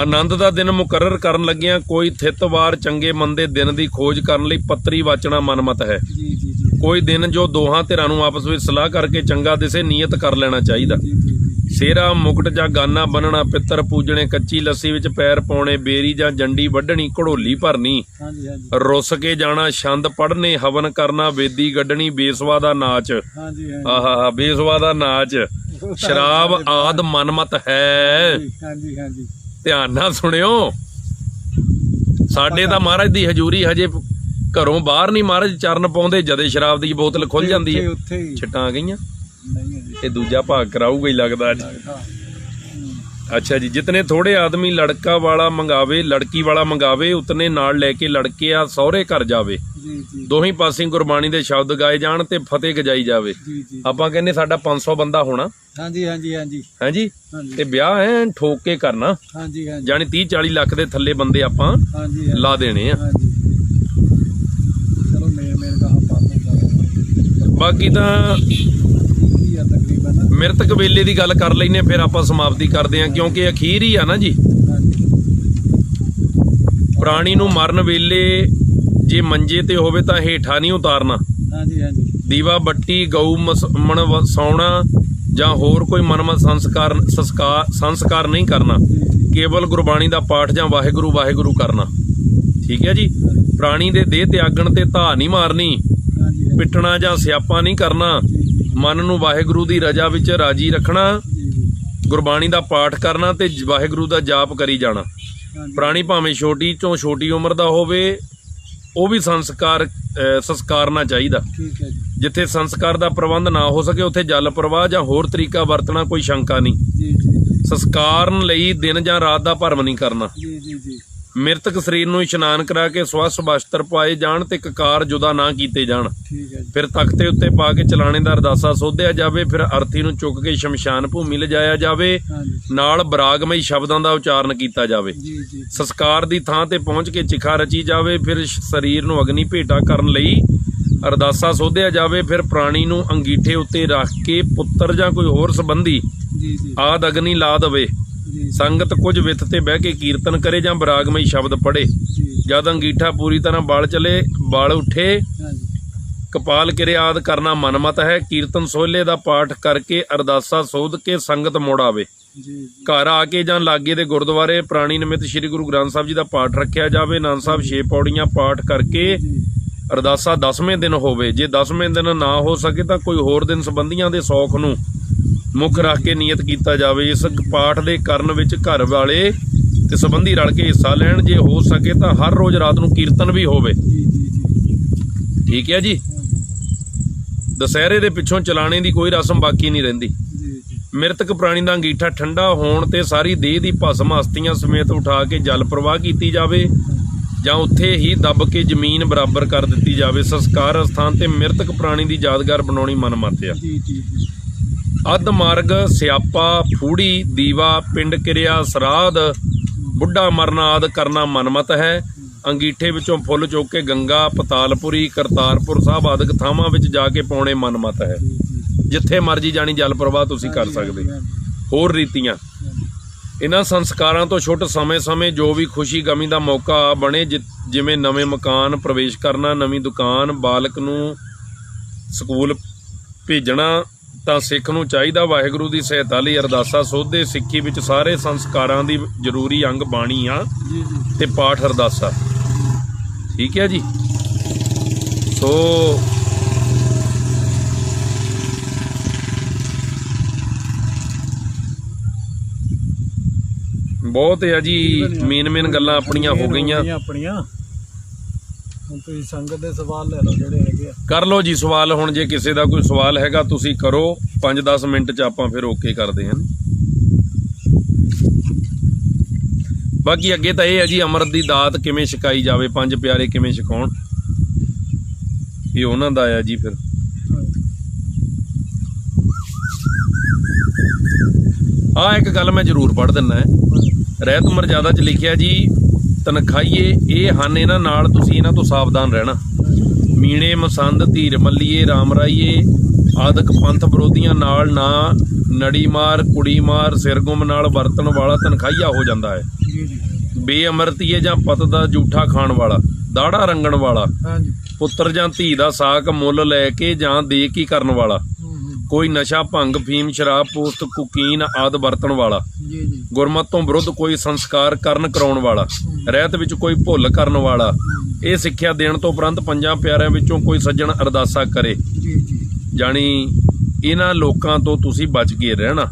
ਆਨੰਦ ਦਾ ਦਿਨ ਮੁਕਰਰ ਕਰਨ ਲੱਗਿਆਂ ਕੋਈ ਥਿੱਤਵਾਰ ਚੰਗੇ ਮੰਦੇ ਦਿਨ ਦੀ ਖੋਜ ਕਰਨ ਲਈ ਪੱਤਰੀ ਵਾਚਣਾ ਮਨਮਤ ਹੈ। ਜੀ ਜੀ ਜੀ ਕੋਈ ਦਿਨ ਜੋ ਦੋਹਾਂ ਧਿਰਾਂ ਨੂੰ ਆਪਸ ਵਿੱਚ ਸਲਾਹ ਕਰਕੇ ਚੰਗਾ ਦਿਸੇ ਨੀਅਤ ਕਰ ਲੈਣਾ ਚਾਹੀਦਾ। ਜੀ ਜੀ ਸਿਹਰਾ, ਮੁਕਟ ਜਾਂ ਗਾਨਾ ਬੰਨਣਾ, ਪਿੱਤਰ ਪੂਜਣੇ, ਕੱਚੀ ਲੱਸੀ ਵਿੱਚ ਪੈਰ ਪਾਉਣੇ, ਬੇਰੀ ਜਾਂ ਜੰਡੀ ਵੱਢਣੀ, ਘੜੋਲੀ ਭਰਨੀ, ਹਾਂਜੀ ਹਾਂਜੀ ਰੁੱਸ ਕੇ ਜਾਣਾ, ਛੰਦ ਪੜ੍ਹਨੇ, ਹਵਨ ਕਰਨਾ, ਵੇਦੀ ਗੱਡਣੀ, ਬੇਸਵਾ ਦਾ ਨਾਚ, ਹਾਂਜੀ ਆਹਾ ਬੇਸਵਾ ਦਾ ਨਾਚ, ਸ਼ਰਾਬ ਆਦ ਮਨਮਤ ਹੈ। ਹਾਂਜੀ ਹਾਂਜੀ ਧਿਆਨ ਨਾਲ ਸੁਣਿਓ, ਸਾਡੇ ਤਾਂ ਮਹਾਰਾਜ ਦੀ ਹਜ਼ੂਰੀ ਹਜੇ ਘਰੋਂ ਬਾਹਰ ਨਹੀਂ, ਮਹਾਰਾਜ ਚਰਨ ਪਾਉਂਦੇ ਜਦੇ ਸ਼ਰਾਬ ਦੀ ਬੋਤਲ ਖੁੱਲ ਜਾਂਦੀ ਹੈ। ਉੱਥੇ ਹੀ ਛਿੱਟਾਂ ਆ ਗਈਆਂ। ਨਹੀਂ ਹੈ ਜੀ। ਇਹ ਦੂਜਾ ਭਾਗ ਕਰਾਊਗਾ ਹੀ ਲੱਗਦਾ ਅੱਜ। ਹਾਂ। ਅੱਛਾ ਜੀ, ਜਿਤਨੇ ਥੋੜੇ ਆਦਮੀ ਲੜਕਾ ਵਾਲਾ ਮੰਗਾਵੇ, ਲੜਕੀ ਵਾਲਾ ਮੰਗਾਵੇ, ਉਤਨੇ ਨਾਲ ਲੈ ਕੇ ਲੜਕਿਆ ਸਹੁਰੇ ਘਰ ਜਾਵੇ। ਜੀ ਜੀ ਦੋਹੀਂ ਪਾਸੇ ਗੁਰਬਾਣੀ ਦੇ ਸ਼ਬਦ ਗਾਏ ਜਾਣ ਤੇ ਫਤਿਹ ਗਜਾਈ ਜਾਵੇ। ਜੀ ਜੀ ਆਪਾਂ ਕਹਿੰਦੇ ਸਾਡਾ 500 ਬੰਦਾ ਹੋਣਾ, ਹਾਂਜੀ ਹਾਂਜੀ ਹਾਂਜੀ ਹਾਂਜੀ, ਹਾਂਜੀ ਤੇ ਵਿਆਹ ਐ ਠੋਕ ਕੇ ਕਰਨਾ, ਹਾਂਜੀ ਹਾਂਜੀ ਜਾਣੀ 30-40 ਲੱਖ ਦੇ ਥੱਲੇ ਬੰਦੇ ਆਪਾਂ ਹਾਂਜੀ ਲਾ ਦੇਣੇ ਆ। ਹਾਂਜੀ ਚਲੋ ਮੇਰੇ ਕਹਾ ਪਾਸ ਬਾਕੀ ਤਾਂ ਕੀ ਆ ਤਕਰੀਬਨ। ਮਿਰਤਕ ਵੇਲੇ ਦੀ ਗੱਲ ਕਰ ਲੈਨੇ, ਫਿਰ ਆਪਾਂ ਸਮਾਪਤੀ ਕਰਦੇ ਹਾਂ ਕਿਉਂਕਿ ਅਖੀਰ ਹੀ ਆ ਨਾ ਜੀ। ਹਾਂਜੀ ਪ੍ਰਾਣੀ ਨੂੰ ਮਰਨ ਵੇਲੇ ਜੇ ਮੰਜੇ ਤੇ ਹੋਵੇ ਤਾਂ ਹੇਠਾਂ ਨਹੀਂ ਉਤਾਰਨਾ। ਹਾਂਜੀ ਹਾਂਜੀ ਦੀਵਾ ਬੱਤੀ ਗਊ ਮਣ ਵਸਾਉਣਾ ਜਾਂ ਹੋਰ ਕੋਈ ਮਨਮਤ ਸੰਸਕਾਰ ਨਹੀਂ ਕਰਨਾ। ਕੇਵਲ ਗੁਰਬਾਣੀ ਦਾ ਪਾਠ ਜਾਂ ਵਾਹਿਗੁਰੂ ਵਾਹਿਗੁਰੂ ਕਰਨਾ। ਠੀਕ ਹੈ ਜੀ। ਪ੍ਰਾਣੀ ਦੇ ਦੇਹ ਤਿਆਗਣ ਤੇ ਧਾ ਨਹੀਂ ਮਾਰਨੀ, ਹਾਂਜੀ ਪਿੱਟਣਾ ਜਾਂ ਸਿਆਪਾ ਨਹੀਂ ਕਰਨਾ। ਮਨ ਨੂੰ ਵਾਹਿਗੁਰੂ ਦੀ ਰਜ਼ਾ ਵਿੱਚ ਰਾਜੀ ਰੱਖਣਾ, ਗੁਰਬਾਣੀ ਦਾ ਪਾਠ ਕਰਨਾ ਤੇ ਵਾਹਿਗੁਰੂ ਦਾ ਜਾਪ ਕਰੀ ਜਾਣਾ। ਪ੍ਰਾਣੀ ਭਾਵੇਂ ਛੋਟੀ ਤੋਂ ਛੋਟੀ ਉਮਰ ਦਾ ਹੋਵੇ, ਉਹ ਵੀ ਸੰਸਕਾਰਨਾ ਚਾਹੀਦਾ। ਠੀਕ ਹੈ ਜੀ ਜਿੱਥੇ ਸੰਸਕਾਰ ਦਾ ਪ੍ਰਬੰਧ ਨਾ ਹੋ ਸਕੇ ਉੱਥੇ ਜਲ ਪ੍ਰਵਾਹ ਜਾਂ ਹੋਰ ਤਰੀਕਾ ਵਰਤਣਾ ਕੋਈ ਸ਼ੰਕਾ ਨਹੀਂ। ਜੀ ਜੀ ਸੰਸਕਾਰਨ ਲਈ ਦਿਨ ਜਾਂ ਰਾਤ ਦਾ ਭਰਮ ਨਹੀਂ ਕਰਨਾ। ਜੀ ਜੀ ਜੀ ਮ੍ਰਿਤਕ ਸਰੀਰ ਨੂੰ ਇਸ਼ਨਾਨ ਕਰਾ ਕੇ ਸਵੱਛ ਵਸਤਰ ਪਾਏ ਜਾਣ ਤੇ ਕਕਾਰ ਜੁਦਾ ਨਾ ਕੀਤੇ ਜਾਣ। ਠੀਕ ਹੈ ਜੀ ਫਿਰ ਤਖਤੇ ਉੱਤੇ ਪਾ ਕੇ ਚਲਾਣੇ ਦਾ ਅਰਦਾਸਾ ਸੋਧਿਆ ਜਾਵੇ। ਫਿਰ ਅਰਥੀ ਨੂੰ ਚੁੱਕ ਕੇ ਸ਼ਮਸ਼ਾਨ ਭੂਮੀ ਲਿਜਾਇਆ ਜਾਵੇ। ਹਾਂਜੀ ਨਾਲ ਬਰਾਗਮਈ ਸ਼ਬਦਾਂ ਦਾ ਉਚਾਰਨ ਕੀਤਾ ਜਾਵੇ। ਜੀ ਜੀ ਸੰਸਕਾਰ ਦੀ ਥਾਂ ਤੇ ਪਹੁੰਚ ਕੇ ਚਿਖਾ ਰਚੀ ਜਾਵੇ। ਫਿਰ ਸਰੀਰ ਨੂੰ ਅਗਨੀ ਭੇਟਾ ਕਰਨ ਲਈ ਅਰਦਾਸਾ ਸੋਧਿਆ ਜਾਵੇ। ਫਿਰ ਪ੍ਰਾਣੀ ਨੂੰ ਅੰਗੀਠੇ ਉੱਤੇ ਰੱਖ ਕੇ ਪੁੱਤਰ ਜਾਂ ਕੋਈ ਹੋਰ ਸੰਬੰਧੀ ਜੀ ਜੀ ਆਦ ਅਗਨੀ ਲਾ ਦੇਵੇ। ਜੀ ਸੰਗਤ ਕੁਝ ਵਿੱਥ ਤੇ ਬਹਿ ਕੇ ਕੀਰਤਨ ਕਰੇ ਜਾਂ ਬਰਾਗਮਈ ਸ਼ਬਦ ਪੜ੍ਹੇ। ਜੀ ਜਦ ਅੰਗੀਠਾ ਪੂਰੀ ਤਰ੍ਹਾਂ ਬਲ ਚਲੇ, ਬਲ ਉੱਠੇ, ਹਾਂਜੀ ਕਪਾਲ ਕਿਰਿਆ ਆਦਿ ਕਰਨਾ ਮਨਮਤ ਹੈ। ਕੀਰਤਨ ਸੋਹਲੇ ਦਾ ਪਾਠ ਕਰਕੇ ਅਰਦਾਸਾ ਸੋਧ ਕੇ ਸੰਗਤ ਮੁੜ ਆਵੇ। ਜੀ ਜੀ ਘਰ ਆ ਕੇ ਜਾਂ ਲਾਗੇ ਦੇ ਗੁਰਦੁਆਰੇ ਪ੍ਰਾਣੀ ਨਿਮਿਤ ਸ੍ਰੀ ਗੁਰੂ ਗ੍ਰੰਥ ਸਾਹਿਬ ਜੀ ਦਾ ਪਾਠ ਰੱਖਿਆ ਜਾਵੇ। ਆਨੰਦ ਸਾਹਿਬ 6 ਪੌੜੀਆਂ ਪਾਠ ਕਰਕੇ ਜੀ ਅਰਦਾਸਾ 10ਵੇਂ ਦਿਨ ਹੋਵੇ। ਜੇ 10ਵੇਂ ਦਿਨ ਨਾ ਹੋ ਸਕੇ ਤਾਂ ਕੋਈ ਹੋਰ ਦਿਨ ਸੰਬੰਧੀਆਂ ਦੇ ਸੌਖ ਨੂੰ ਮੁੱਖ ਰੱਖ ਕੇ ਨਿਯਤ ਕੀਤਾ ਜਾਵੇ। ਇਸ ਪਾਠ ਦੇ ਕਰਨ ਵਿੱਚ ਘਰ ਵਾਲੇ ਤੇ ਸੰਬੰਧੀ ਰਲ ਕੇ ਹਿੱਸਾ ਲੈਣ। ਜੇ ਹੋ ਸਕੇ ਤਾਂ ਹਰ ਰੋਜ਼ ਰਾਤ ਨੂੰ ਕੀਰਤਨ ਵੀ ਹੋਵੇ। ਜੀ ਜੀ ਠੀਕ ਹੈ ਜੀ। ਦੁਸਹਿਰੇ ਦੇ ਪਿੱਛੋਂ ਚਲਾਣੇ ਦੀ ਕੋਈ ਰਸਮ ਬਾਕੀ ਨਹੀਂ ਰਹਿੰਦੀ। ਜੀ ਮ੍ਰਿਤਕ ਪ੍ਰਾਣੀ ਦਾ ਅੰਗੀਠਾ ਠੰਡਾ ਹੋਣ ਤੇ ਸਾਰੀ ਦੇਹ ਦੀ ਭਸਮ ਅਸਥੀਆਂ ਸਮੇਤ ਉਠਾ ਕੇ ਜਲ ਪ੍ਰਵਾਹ ਕੀਤੀ ਜਾਵੇ ਜਾਂ ਉੱਥੇ ਹੀ ਦੱਬ ਕੇ ਜ਼ਮੀਨ ਬਰਾਬਰ ਕਰ ਦਿੱਤੀ ਜਾਵੇ। ਸੰਸਕਾਰ ਸਥਾਨ ਤੇ ਮ੍ਰਿਤਕ ਪ੍ਰਾਣੀ ਦੀ ਯਾਦਗਾਰ ਬਣਾਉਣੀ ਮਨਮਤ ਆ। ਜੀ ਜੀ ਅੱਧ ਮਾਰਗ, ਸਿਆਪਾ, ਫੂੜੀ, ਦੀਵਾ, ਪਿੰਡ ਕਿਰਿਆ, ਸਰਾਧ, ਬੁੱਢਾ ਮਰਨਾ ਆਦਿ ਕਰਨਾ ਮਨਮਤ ਹੈ। ਅੰਗੀਠੇ ਵਿੱਚੋਂ ਫੁੱਲ ਚੁੱਕ ਕੇ ਗੰਗਾ, ਪਤਾਲਪੁਰੀ, ਕਰਤਾਰਪੁਰ ਸਾਹਿਬ ਆਦਿਕ ਥਾਵਾਂ ਵਿੱਚ ਜਾ ਕੇ ਪਾਉਣੇ ਮਨਮਤ ਹੈ। ਜਿੱਥੇ ਮਰਜੀ ਜਾਣੀ ਜਲ ਪ੍ਰਵਾਹ ਤੁਸੀਂ ਕਰ ਸਕਦੇ। ਹੋਰ ਰੀਤੀਆਂ ਇਹਨਾਂ ਸੰਸਕਾਰਾਂ ਤੋਂ ਛੁੱਟ ਸਮੇਂ-ਸਮੇਂ ਜੋ ਵੀ ਖੁਸ਼ੀ ਗਮੀ ਦਾ ਮੌਕਾ ਬਣੇ, ਜਿਵੇਂ ਨਵੇਂ ਮਕਾਨ ਪ੍ਰਵੇਸ਼ ਕਰਨਾ, ਨਵੀਂ ਦੁਕਾਨ, ਬਾਲਕ ਨੂੰ ਸਕੂਲ ਭੇਜਣਾ, ਤਾਂ ਸਿੱਖ ਨੂੰ ਚਾਹੀਦਾ ਵਾਹਿਗੁਰੂ ਦੀ ਸਹਾਇਤਾ ਲਈ ਅਰਦਾਸਾ ਸੋਧੇ। ਸਿੱਖੀ ਵਿੱਚ ਸਾਰੇ ਸੰਸਕਾਰਾਂ ਦੀ ਜ਼ਰੂਰੀ ਅੰਗ ਬਾਣੀ ਆ ਜੀ ਜੀ ਤੇ ਪਾਠ ਅਰਦਾਸਾ। ਠੀਕ ਹੈ ਜੀ। ਸੋ ਬਹੁਤ ਹੈ ਜੀ, ਮੇਨ ਗੱਲਾਂ ਆਪਣੀਆਂ ਹੋ ਗਈਆਂ। ਆਪਣੀਆਂ ਹੁਣ ਤੁਸੀਂ ਸੰਗਤ ਦੇ ਸਵਾਲ ਲੈ ਲਓ ਜਿਹੜੇ ਹੈਗੇ ਆ। ਕਰ ਲਓ ਜੀ ਸਵਾਲ, ਹੁਣ ਜੇ ਕਿਸੇ ਦਾ ਕੋਈ ਸਵਾਲ ਹੈਗਾ ਤੁਸੀਂ ਕਰੋ, 5-10 ਮਿੰਟ 'ਚ ਆਪਾਂ ਫਿਰ ਓਕੇ ਕਰਦੇ ਹਾਂ। ਬਾਕੀ ਅੱਗੇ ਤਾਂ ਇਹ ਹੈ ਜੀ, ਅੰਮ੍ਰਿਤ ਦੀ ਦਾਤ ਕਿਵੇਂ ਛਕਾਈ ਜਾਵੇ, 5 ਪਿਆਰੇ ਕਿਵੇਂ ਛਕਾਉਣ, ਇਹ ਉਹਨਾਂ ਦਾ ਆ ਜੀ। ਫਿਰ ਇੱਕ ਗੱਲ ਮੈਂ ਜ਼ਰੂਰ ਪੜ੍ਹ ਦਿੰਦਾ ਹੈ, ਰਹਿਤ ਮਰਜ਼ਾਦਾ 'ਚ ਲਿਖਿਆ ਜੀ, ਤਨਖਾਹੀਏ ਇਹ ਹਨ, ਇਹਨਾਂ ਨਾਲ ਤੁਸੀਂ ਇਹਨਾਂ ਤੋਂ ਸਾਵਧਾਨ ਰਹਿਣਾ। ਮੀਣੇ ਮਸੰਦ ਧੀਰ ਮੱਲੀਏ ਰਾਮ ਰਾਈਏ ਆਦਿਕ ਪੰਥ ਵਿਰੋਧੀਆਂ ਨਾਲ ਨਾ ਨੜੀ ਮਾਰ ਕੁੜੀ ਮਾਰ ਸਿਰਗੁੰਮ ਨਾਲ ਵਰਤਣ ਵਾਲਾ ਤਨਖਾਹੀਆ ਹੋ ਜਾਂਦਾ ਹੈ। ਬੇਅਮਰਤੀਏ ਜਾਂ ਪਤ ਦਾ ਜੂਠਾ ਖਾਣ ਵਾਲਾ, ਦਾੜਾ ਰੰਗਣ ਵਾਲਾ, ਪੁੱਤਰ ਜਾਂ ਧੀ ਦਾ ਸਾਕ ਮੁੱਲ ਲੈ ਕੇ ਜਾਂ ਦੇ ਕੀ ਕਰਨ ਵਾਲਾ, ਕੋਈ ਨਸ਼ਾ ਭੰਗ ਫੀਮ ਸ਼ਰਾਬ ਪੋਸਤ ਕੁਕੀਨ ਆਦਿ ਵਰਤਣ ਵਾਲਾ, ਗੁਰਮਤ ਤੋਂ ਵਿਰੁੱਧ ਕੋਈ ਸੰਸਕਾਰ ਕਰਨ ਕਰਾਉਣ ਵਾਲਾ, ਰਹਿਤ ਵਿੱਚ ਕੋਈ ਭੁੱਲ ਕਰਨ ਵਾਲਾ। ਇਹ ਸਿੱਖਿਆ ਦੇਣ ਤੋਂ ਉਪਰੰਤ 5 ਪਿਆਰਿਆਂ ਵਿੱਚੋਂ ਕੋਈ ਸੱਜਣ ਅਰਦਾਸਾ ਕਰੇ, ਜਾਣੀ ਇਹਨਾਂ ਲੋਕਾਂ ਤੋਂ ਤੁਸੀਂ ਬਚ ਕੇ ਰਹਿਣਾ।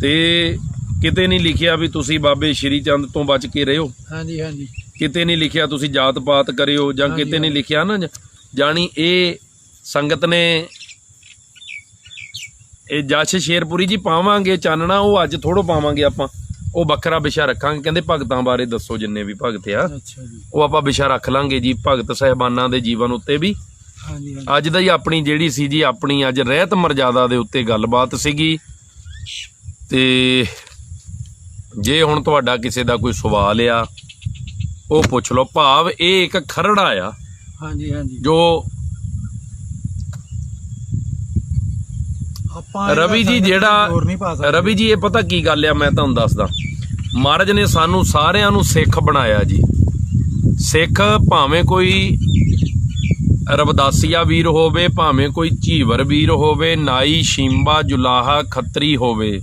ਤੇ ਕਿਤੇ ਨਹੀਂ ਲਿਖਿਆ ਵੀ ਤੁਸੀਂ ਬਾਬੇ ਸ਼੍ਰੀ ਚੰਦ ਤੋਂ ਬਚ ਕੇ ਰਹਿਓ, ਕਿਤੇ ਨਹੀਂ ਲਿਖਿਆ ਤੁਸੀਂ ਜਾਤ ਪਾਤ ਕਰਿਓ, ਜਾਂ ਕਿਤੇ ਨਹੀਂ ਲਿਖਿਆ ਨਾ, ਜਾਣੀ ਇਹ ਸੰਗਤ ਨੇ ਇਹ ਜਸ਼ ਸ਼ੇਰਪੁਰੀ ਜੀ ਪਾਵਾਂਗੇ ਚਾਨਣਾ, ਉਹ ਅੱਜ ਥੋੜ੍ਹਾ ਪਾਵਾਂਗੇ ਆਪਾਂ, ਉਹ ਵੱਖਰਾ ਵਿਸ਼ਾ ਰੱਖਾਂਗੇ। ਕਹਿੰਦੇ ਭਗਤਾਂ ਬਾਰੇ ਦੱਸੋ, ਜਿੰਨੇ ਵੀ ਭਗਤ ਆ ਉਹ ਆਪਾਂ ਵਿਸ਼ਾ ਰੱਖ ਲਾਂਗੇ ਜੀ, ਭਗਤ ਸਾਹਿਬਾਨਾਂ ਦੇ ਜੀਵਨ ਉੱਤੇ ਵੀ। ਅੱਜ ਦਾ ਹੀ ਆਪਣੀ ਜਿਹੜੀ ਸੀ ਜੀ, ਆਪਣੀ ਅੱਜ ਰਹਿਤ ਮਰਜ਼ਾਦਾ ਦੇ ਉੱਤੇ ਗੱਲਬਾਤ ਸੀਗੀ। ਤੇ ਜੇ ਹੁਣ ਤੁਹਾਡਾ ਕਿਸੇ ਦਾ ਕੋਈ ਸਵਾਲ ਆ ਉਹ ਪੁੱਛ ਲਓ। ਭਾਵ ਇਹ ਇੱਕ ਖਰੜਾ ਆ ਜੋ ਰਵੀ ਜੀ, ਜਿਹੜਾ ਰਵੀ ਜੀ, ਇਹ ਪਤਾ ਕੀ ਗੱਲ ਆ, ਮੈਂ ਤੁਹਾਨੂੰ ਦੱਸਦਾ। ਮਹਾਰਾਜ ਨੇ ਸਾਨੂੰ ਸਾਰਿਆਂ ਨੂੰ ਸਿੱਖ ਬਣਾਇਆ ਜੀ। ਸਿੱਖ ਭਾਵੇਂ ਕੋਈ ਰਵਦਾਸੀਆ ਵੀਰ ਹੋਵੇ, ਭਾਵੇਂ ਕੋਈ ਝੀਵਰ ਵੀਰ ਹੋਵੇ, ਨਾਈ ਸ਼ੀਂਬਾ ਜੁਲਾਹਾ ਖੱਤਰੀ ਹੋਵੇ,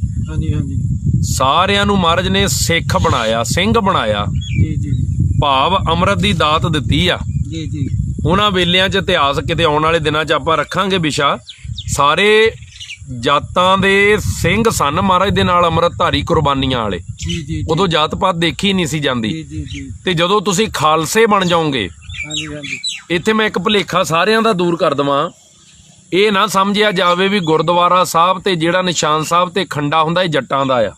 ਸਾਰਿਆਂ ਨੂੰ ਮਹਾਰਾਜ ਨੇ ਸਿੱਖ ਬਣਾਇਆ, ਸਿੰਘ ਬਣਾਇਆ। ਭਾਵ ਅੰਮ੍ਰਿਤ ਦੀ ਦਾਤ ਦਿੱਤੀ ਆ। ਉਹਨਾਂ ਵੇਲਿਆਂ 'ਚ ਇਤਿਹਾਸ, ਕਿਤੇ ਆਉਣ ਵਾਲੇ ਦਿਨਾਂ 'ਚ ਆਪਾਂ ਰੱਖਾਂਗੇ ਵਿਸ਼ਾ, ਸਾਰੇ ਜਾਤਾਂ ਦੇ ਸਿੰਘ ਸਨ ਮਹਾਰਾਜ ਦੇ ਨਾਲ, ਅੰਮ੍ਰਿਤਧਾਰੀ ਕੁਰਬਾਨੀਆਂ ਵਾਲੇ। ਉਦੋਂ ਜਾਤ ਪਾਤ ਦੇਖੀ ਨਹੀਂ ਸੀ ਜਾਂਦੀ। ਤੇ ਜਦੋਂ ਤੁਸੀਂ ਖਾਲਸੇ ਬਣ ਜਾਓਗੇ, ਇੱਥੇ ਮੈਂ ਇੱਕ ਭੁਲੇਖਾ ਸਾਰਿਆਂ ਦਾ ਦੂਰ ਕਰ ਦੇਵਾਂ, ਇਹ ਨਾ ਸਮਝਿਆ ਜਾਵੇ ਵੀ ਗੁਰਦੁਆਰਾ ਸਾਹਿਬ ਤੇ ਜਿਹੜਾ ਨਿਸ਼ਾਨ ਸਾਹਿਬ ਤੇ ਖੰਡਾ ਹੁੰਦਾ ਇਹ ਜੱਟਾਂ ਦਾ ਆ।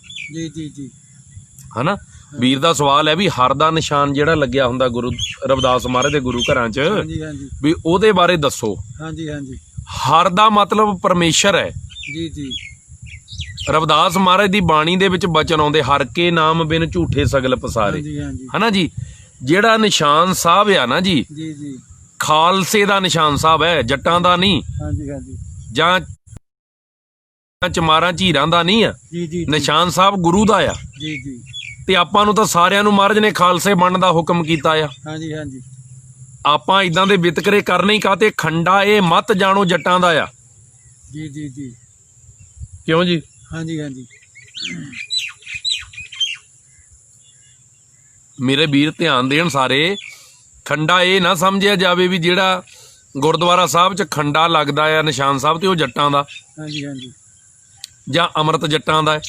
ਹਨਾ, ਵੀਰ ਦਾ ਸਵਾਲ ਹੈ ਵੀ ਹਰ ਦਾ ਨਿਸ਼ਾਨ ਜਿਹੜਾ ਲੱਗਿਆ ਹੁੰਦਾ ਗੁਰੂ ਰਵਿਦਾਸ ਮਹਾਰਾਜ ਦੇ ਗੁਰੂ ਘਰਾਂ 'ਚ, ਵੀ ਉਹਦੇ ਬਾਰੇ ਦੱਸੋ। ਹਰ ਦਾ ਮਤਲਬ ਪਰਮੇਸ਼ਰ ਹੈ। ਰਵਿਦਾਸ ਮਹਾਰਾਜ ਦੀ ਬਾਣੀ ਦੇ ਵਿੱਚ ਬਚਨ ਆਉਂਦੇ, ਹਰ ਕੇ ਨਾਮ ਬਿਨ ਝੂਠੇ ਸਗਲ ਪਸਾਰੇ। ਹਨਾ ਜੀ, ਜਿਹੜਾ ਨਿਸ਼ਾਨ ਸਾਹਿਬ ਆ ਨਾ ਜੀ, ਖਾਲਸੇ ਦਾ ਨਿਸ਼ਾਨ ਸਾਹਿਬ ਹੈ, ਜੱਟਾਂ ਦਾ ਨਹੀਂ, ਜਾਂ ਚਮਾਰਾਂ ਝੀਰਾਂ ਦਾ ਨਹੀਂ ਆ। ਨਿਸ਼ਾਨ ਸਾਹਿਬ ਗੁਰੂ ਦਾ ਆ। ਤੇ ਆਪਾਂ ਨੂੰ ਤਾਂ ਸਾਰਿਆਂ ਨੂੰ ਮਹਾਰਾਜ ਨੇ ਖਾਲਸੇ ਬਣਨ ਦਾ ਹੁਕਮ ਕੀਤਾ ਆ। ਆਪਾਂ ਇਦਾਂ ਦੇ ਵਿਤਕਰੇ ਕਰਨੇ ਹੀ ਕਾਤੇ, ਖੰਡਾ ਇਹ ਮਤ ਜਾਣੋ ਜੱਟਾਂ ਦਾ ਆ। ਕਿਉਂ ਜੀ? ਮੇਰੇ ਵੀਰ ਧਿਆਨ ਦੇਣ ਸਾਰੇ, ਖੰਡਾ ਇਹ ਨਾ ਸਮਝਿਆ ਜਾਵੇ ਵੀ ਜਿਹੜਾ ਗੁਰਦੁਆਰਾ ਸਾਹਿਬ 'ਚ ਖੰਡਾ ਲੱਗਦਾ ਆ ਨਿਸ਼ਾਨ ਸਾਹਿਬ ਤੇ ਉਹ ਜੱਟਾਂ ਦਾ, ਜਾਂ ਅੰਮ੍ਰਿਤ ਜੱਟਾਂ ਦਾ।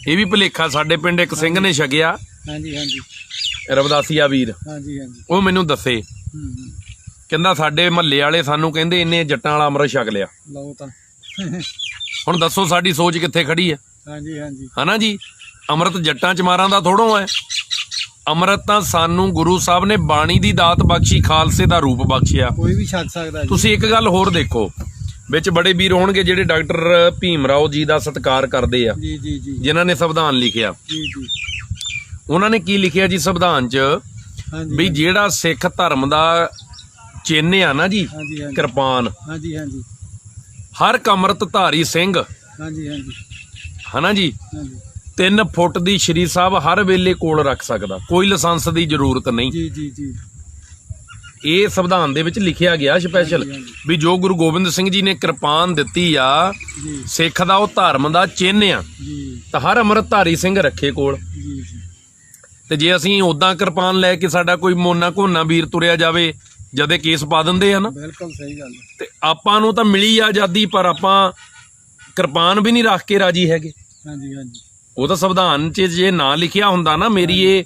ਇਹ ਵੀ ਭੁਲੇਖਾ ਸਾਡੇ ਪਿੰਡ ਇੱਕ ਸਿੰਘ ਨੇ ਛਕਿਆ, ਰਵਦਾਸੀਆ ਵੀਰ, ਉਹ ਮੈਨੂੰ ਦੱਸੇ, ਕਹਿੰਦਾ ਸਾਡੇ ਮਹੱਲੇ ਵਾਲੇ ਸਾਨੂੰ ਕਹਿੰਦੇ ਇਹਨੇ ਜੱਟਾਂ ਵਾਲਾ ਅੰਮ੍ਰਿਤ ਛਕ ਲਿਆ। ਹੁਣ ਦੱਸੋ ਸਾਡੀ ਸੋਚ ਕਿੱਥੇ ਖੜੀ ਆ? ਹਨਾ ਜੀ, ਅੰਮ੍ਰਿਤ ਜੱਟਾਂ ਚਮਾਰਾਂ ਦਾ ਥੋੜੋਂ ਹੈ। ਅੰਮ੍ਰਿਤ ਤਾਂ ਸਾਨੂੰ ਗੁਰੂ ਸਾਹਿਬ ਨੇ ਬਾਣੀ ਦੀ ਦਾਤ ਬਖਸ਼ੀ, ਖਾਲਸੇ ਦਾ ਰੂਪ ਬਖਸ਼ਿਆ, ਕੋਈ ਵੀ ਛਕ ਸਕਦਾ। ਤੁਸੀਂ ਇੱਕ ਗੱਲ ਹੋਰ ਦੇਖੋ, ਵਿੱਚ ਬੜੇ ਵੀਰ ਹੋਣਗੇ ਜਿਹੜੇ ਡਾਕਟਰ ਭੀਮ ਰਾਓ ਜੀ ਦਾ ਸਤਿਕਾਰ ਕਰਦੇ ਆ, ਜਿਨ੍ਹਾਂ ਨੇ ਸੰਵਿਧਾਨ ਲਿਖਿਆ। ਉਹਨਾਂ ਨੇ ਕੀ ਲਿਖਿਆ ਜੀ ਸੰਵਿਧਾਨ 'ਚ, ਵੀ ਜਿਹੜਾ ਸਿੱਖ ਧਰਮ ਦਾ ਚਿੰਨ੍ਹ ਆ ਨਾ ਜੀ, ਕਿਰਪਾਨ, ਹਰ ਅੰਮ੍ਰਿਤ ਧਾਰੀ ਸਿੰਘ, ਹਨਾ ਜੀ, 3 ਫੁੱਟ ਦੀ ਸ਼੍ਰੀ ਸਾਹਿਬ ਹਰ ਵੇਲੇ ਕੋਲ ਰੱਖ ਸਕਦਾ, ਕੋਈ ਲਾਇਸੈਂਸ ਦੀ ਜ਼ਰੂਰਤ ਨਹੀਂ। ਇਹ ਸੰਵਿਧਾਨ ਦੇ ਵਿੱਚ ਲਿਖਿਆ ਗਿਆ ਸਪੈਸ਼ਲ, ਵੀ ਜੋ ਗੁਰੂ ਗੋਬਿੰਦ ਸਿੰਘ ਜੀ ਨੇ ਕਿਰਪਾਨ ਦਿੱਤੀ ਆ, ਸਿੱਖ ਦਾ ਉਹ ਧਰਮ ਦਾ ਚਿੰਨ੍ਹ ਆ, ਤਾਂ ਹਰ ਅੰਮ੍ਰਿਤਧਾਰੀ ਸਿੰਘ ਰੱਖੇ ਕੋਲ। ਤੇ ਜੇ ਅਸੀਂ ਉਦਾਂ ਕਿਰਪਾਨ ਲੈ ਕੇ ਸਾਡਾ ਕੋਈ ਮੋਨਾ ਘੋਨਾ ਵੀਰ ਤੁਰਿਆ ਜਾਵੇ, ਜਦੇ ਕੇਸ ਪਾ ਦਿੰਦੇ ਆ ਨਾ। ਬਿਲਕੁਲ ਸਹੀ ਗੱਲ। ਤੇ ਆਪਾਂ ਨੂੰ ਤਾਂ ਮਿਲੀ ਆਜ਼ਾਦੀ, ਪਰ ਆਪਾਂ ਕਿਰਪਾਨ ਵੀ ਨਹੀਂ ਰੱਖ ਕੇ ਰਾਜੀ ਹੈਗੇ। ਉਹ ਤਾਂ ਸੰਵਿਧਾਨ 'ਚ ਜੇ ਨਾ ਲਿਖਿਆ ਹੁੰਦਾ ਨਾ, ਮੇਰੀ ਇਹ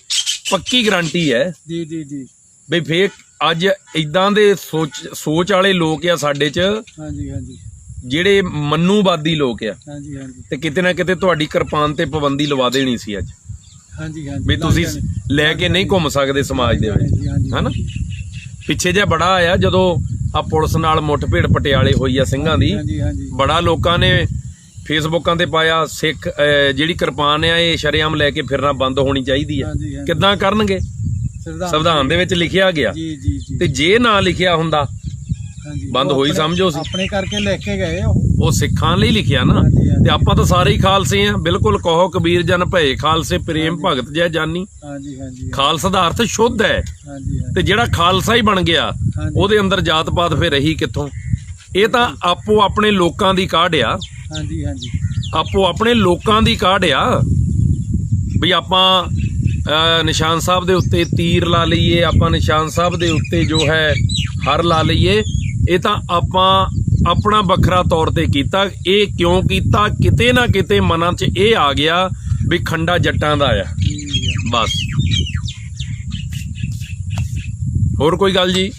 ਪੱਕੀ ਗਾਰੰਟੀ ਹੈ ਜੀ ਜੀ ਜੀ। ਬਈ ਫੇਰ ਅੱਜ ਇਦਾਂ ਦੇ ਸੋਚ ਵਾਲੇ ਲੋਕ ਆ ਸਾਡੇ 'ਚ, ਹਾਂਜੀ ਹਾਂਜੀ ਜਿਹੜੇ ਮਨੂਵਾਦੀ ਲੋਕ ਆ, ਹਾਂਜੀ ਹਾਂਜੀ ਤੇ ਕਿਤੇ ਨਾ ਕਿਤੇ ਤੁਹਾਡੀ ਕਿਰਪਾਨ ਤੇ ਪਾਬੰਦੀ ਲਵਾ ਦੇਣੀ ਸੀ ਅੱਜ, ਹਾਂਜੀ ਹਾਂਜੀ। ਵੀ ਤੁਸੀਂ ਲੈ ਕੇ ਨਹੀਂ ਘੁੰਮ ਸਕਦੇ ਸਮਾਜ ਦੇ ਵਿੱਚ, ਹਨਾ। ਪਿੱਛੇ ਜਿਹਾ ਬੜਾ ਆਇਆ ਜਦੋਂ ਆ ਪੁਲਿਸ ਨਾਲ ਮੁੱਠਭੇੜ ਪਟਿਆਲੇ ਹੋਈ ਆ ਸਿੰਘਾਂ ਦੀ, ਹਾਂਜੀ ਹਾਂਜੀ ਬੜਾ ਲੋਕਾਂ ਨੇ ਫੇਸਬੁੱਕਾਂ ਤੇ ਪਾਇਆ, ਸਿੱਖ ਜਿਹੜੀ ਕਿਰਪਾਨ ਆ ਇਹ ਸ਼ਰੇਆਮ ਲੈ ਕੇ ਫਿਰਨਾ ਬੰਦ ਹੋਣੀ ਚਾਹੀਦੀ ਆ। ਹਾਂਜੀ ਹਾਂਜੀ। ਕਿੱਦਾਂ ਕਰਨਗੇ? ਸੰਵਿਧਾਨ ਦੇ ਵਿੱਚ ਲਿਖਿਆ ਗਿਆ, ਜੀ ਜੀ ਜੀ। ਤੇ ਜੇ ਨਾ ਲਿਖਿਆ ਹੁੰਦਾ ਹਾਂਜੀ ਬੰਦ ਹੋਈ ਸਮਝੋ ਸੀ। ਆਪਣੇ ਕਰਕੇ ਲੈ ਕੇ ਗਏ ਉਹ ਸਿੱਖਾਂ ਲਈ ਲਿਖਿਆ ਨਾ, ਹਾਂਜੀ, ਹਾਂਜੀ। ਤੇ ਆਪਾਂ ਤਾਂ ਸਾਰੇ ਹੀ ਖਾਲਸੇ ਆ। ਬਿਲਕੁਲ ਕਹੋ ਕਬੀਰ ਜਨ ਭਏ ਖਾਲਸੇ, ਪ੍ਰੇਮ ਭਗਤ ਜੈ ਜਾਨੀ। ਹਾਂਜੀ ਹਾਂਜੀ ਖਾਲਸਾ ਦਾ ਅਰਥ ਸ਼ੁੱਧ ਹੈ, ਹਾਂਜੀ ਤੇ ਜਿਹੜਾ ਖਾਲਸਾ ਹੀ ਬਣ ਗਿਆ ਹਾਂਜੀ। ਉਹਦੇ ਅੰਦਰ ਜਾਤ ਪਾਤ ਫਿਰ ਰਹੀ ਕਿੱਥੋਂ? ਇਹ ਤਾਂ ਆਪੋ ਆਪਣੇ ਲੋਕਾਂ ਦੀ ਕਾਢ ਆ, ਹਾਂਜੀ ਹਾਂਜੀ ਆਪੋ ਆਪਣੇ ਲੋਕਾਂ ਦੀ ਕਾਢ ਆ। ਵੀ ਆਪਾਂ ਨਿਸ਼ਾਨ ਸਾਹਿਬ ਦੇ ਉੱਤੇ ਤੀਰ ਲਾ ਲਈਏ, ਆਪਾਂ ਨਿਸ਼ਾਨ ਸਾਹਿਬ ਦੇ ਉੱਤੇ ਜੋ ਹੈ ਹਰ ਲਾ ਲਈਏ, ਇਹ ਤਾਂ ਆਪਾਂ ਆਪਣਾ ਵੱਖਰਾ ਤੌਰ ਤੇ ਕੀਤਾ। ਇਹ ਕਿਉਂ ਕੀਤਾ? ਕਿਤੇ ਨਾ ਕਿਤੇ ਮਨਾਂ 'ਚ ਇਹ ਆ ਗਿਆ ਵੀ ਖੰਡਾ ਜੱਟਾਂ ਦਾ ਆ, ਬਸ। ਹੋਰ ਕੋਈ ਗੱਲ ਜੀ?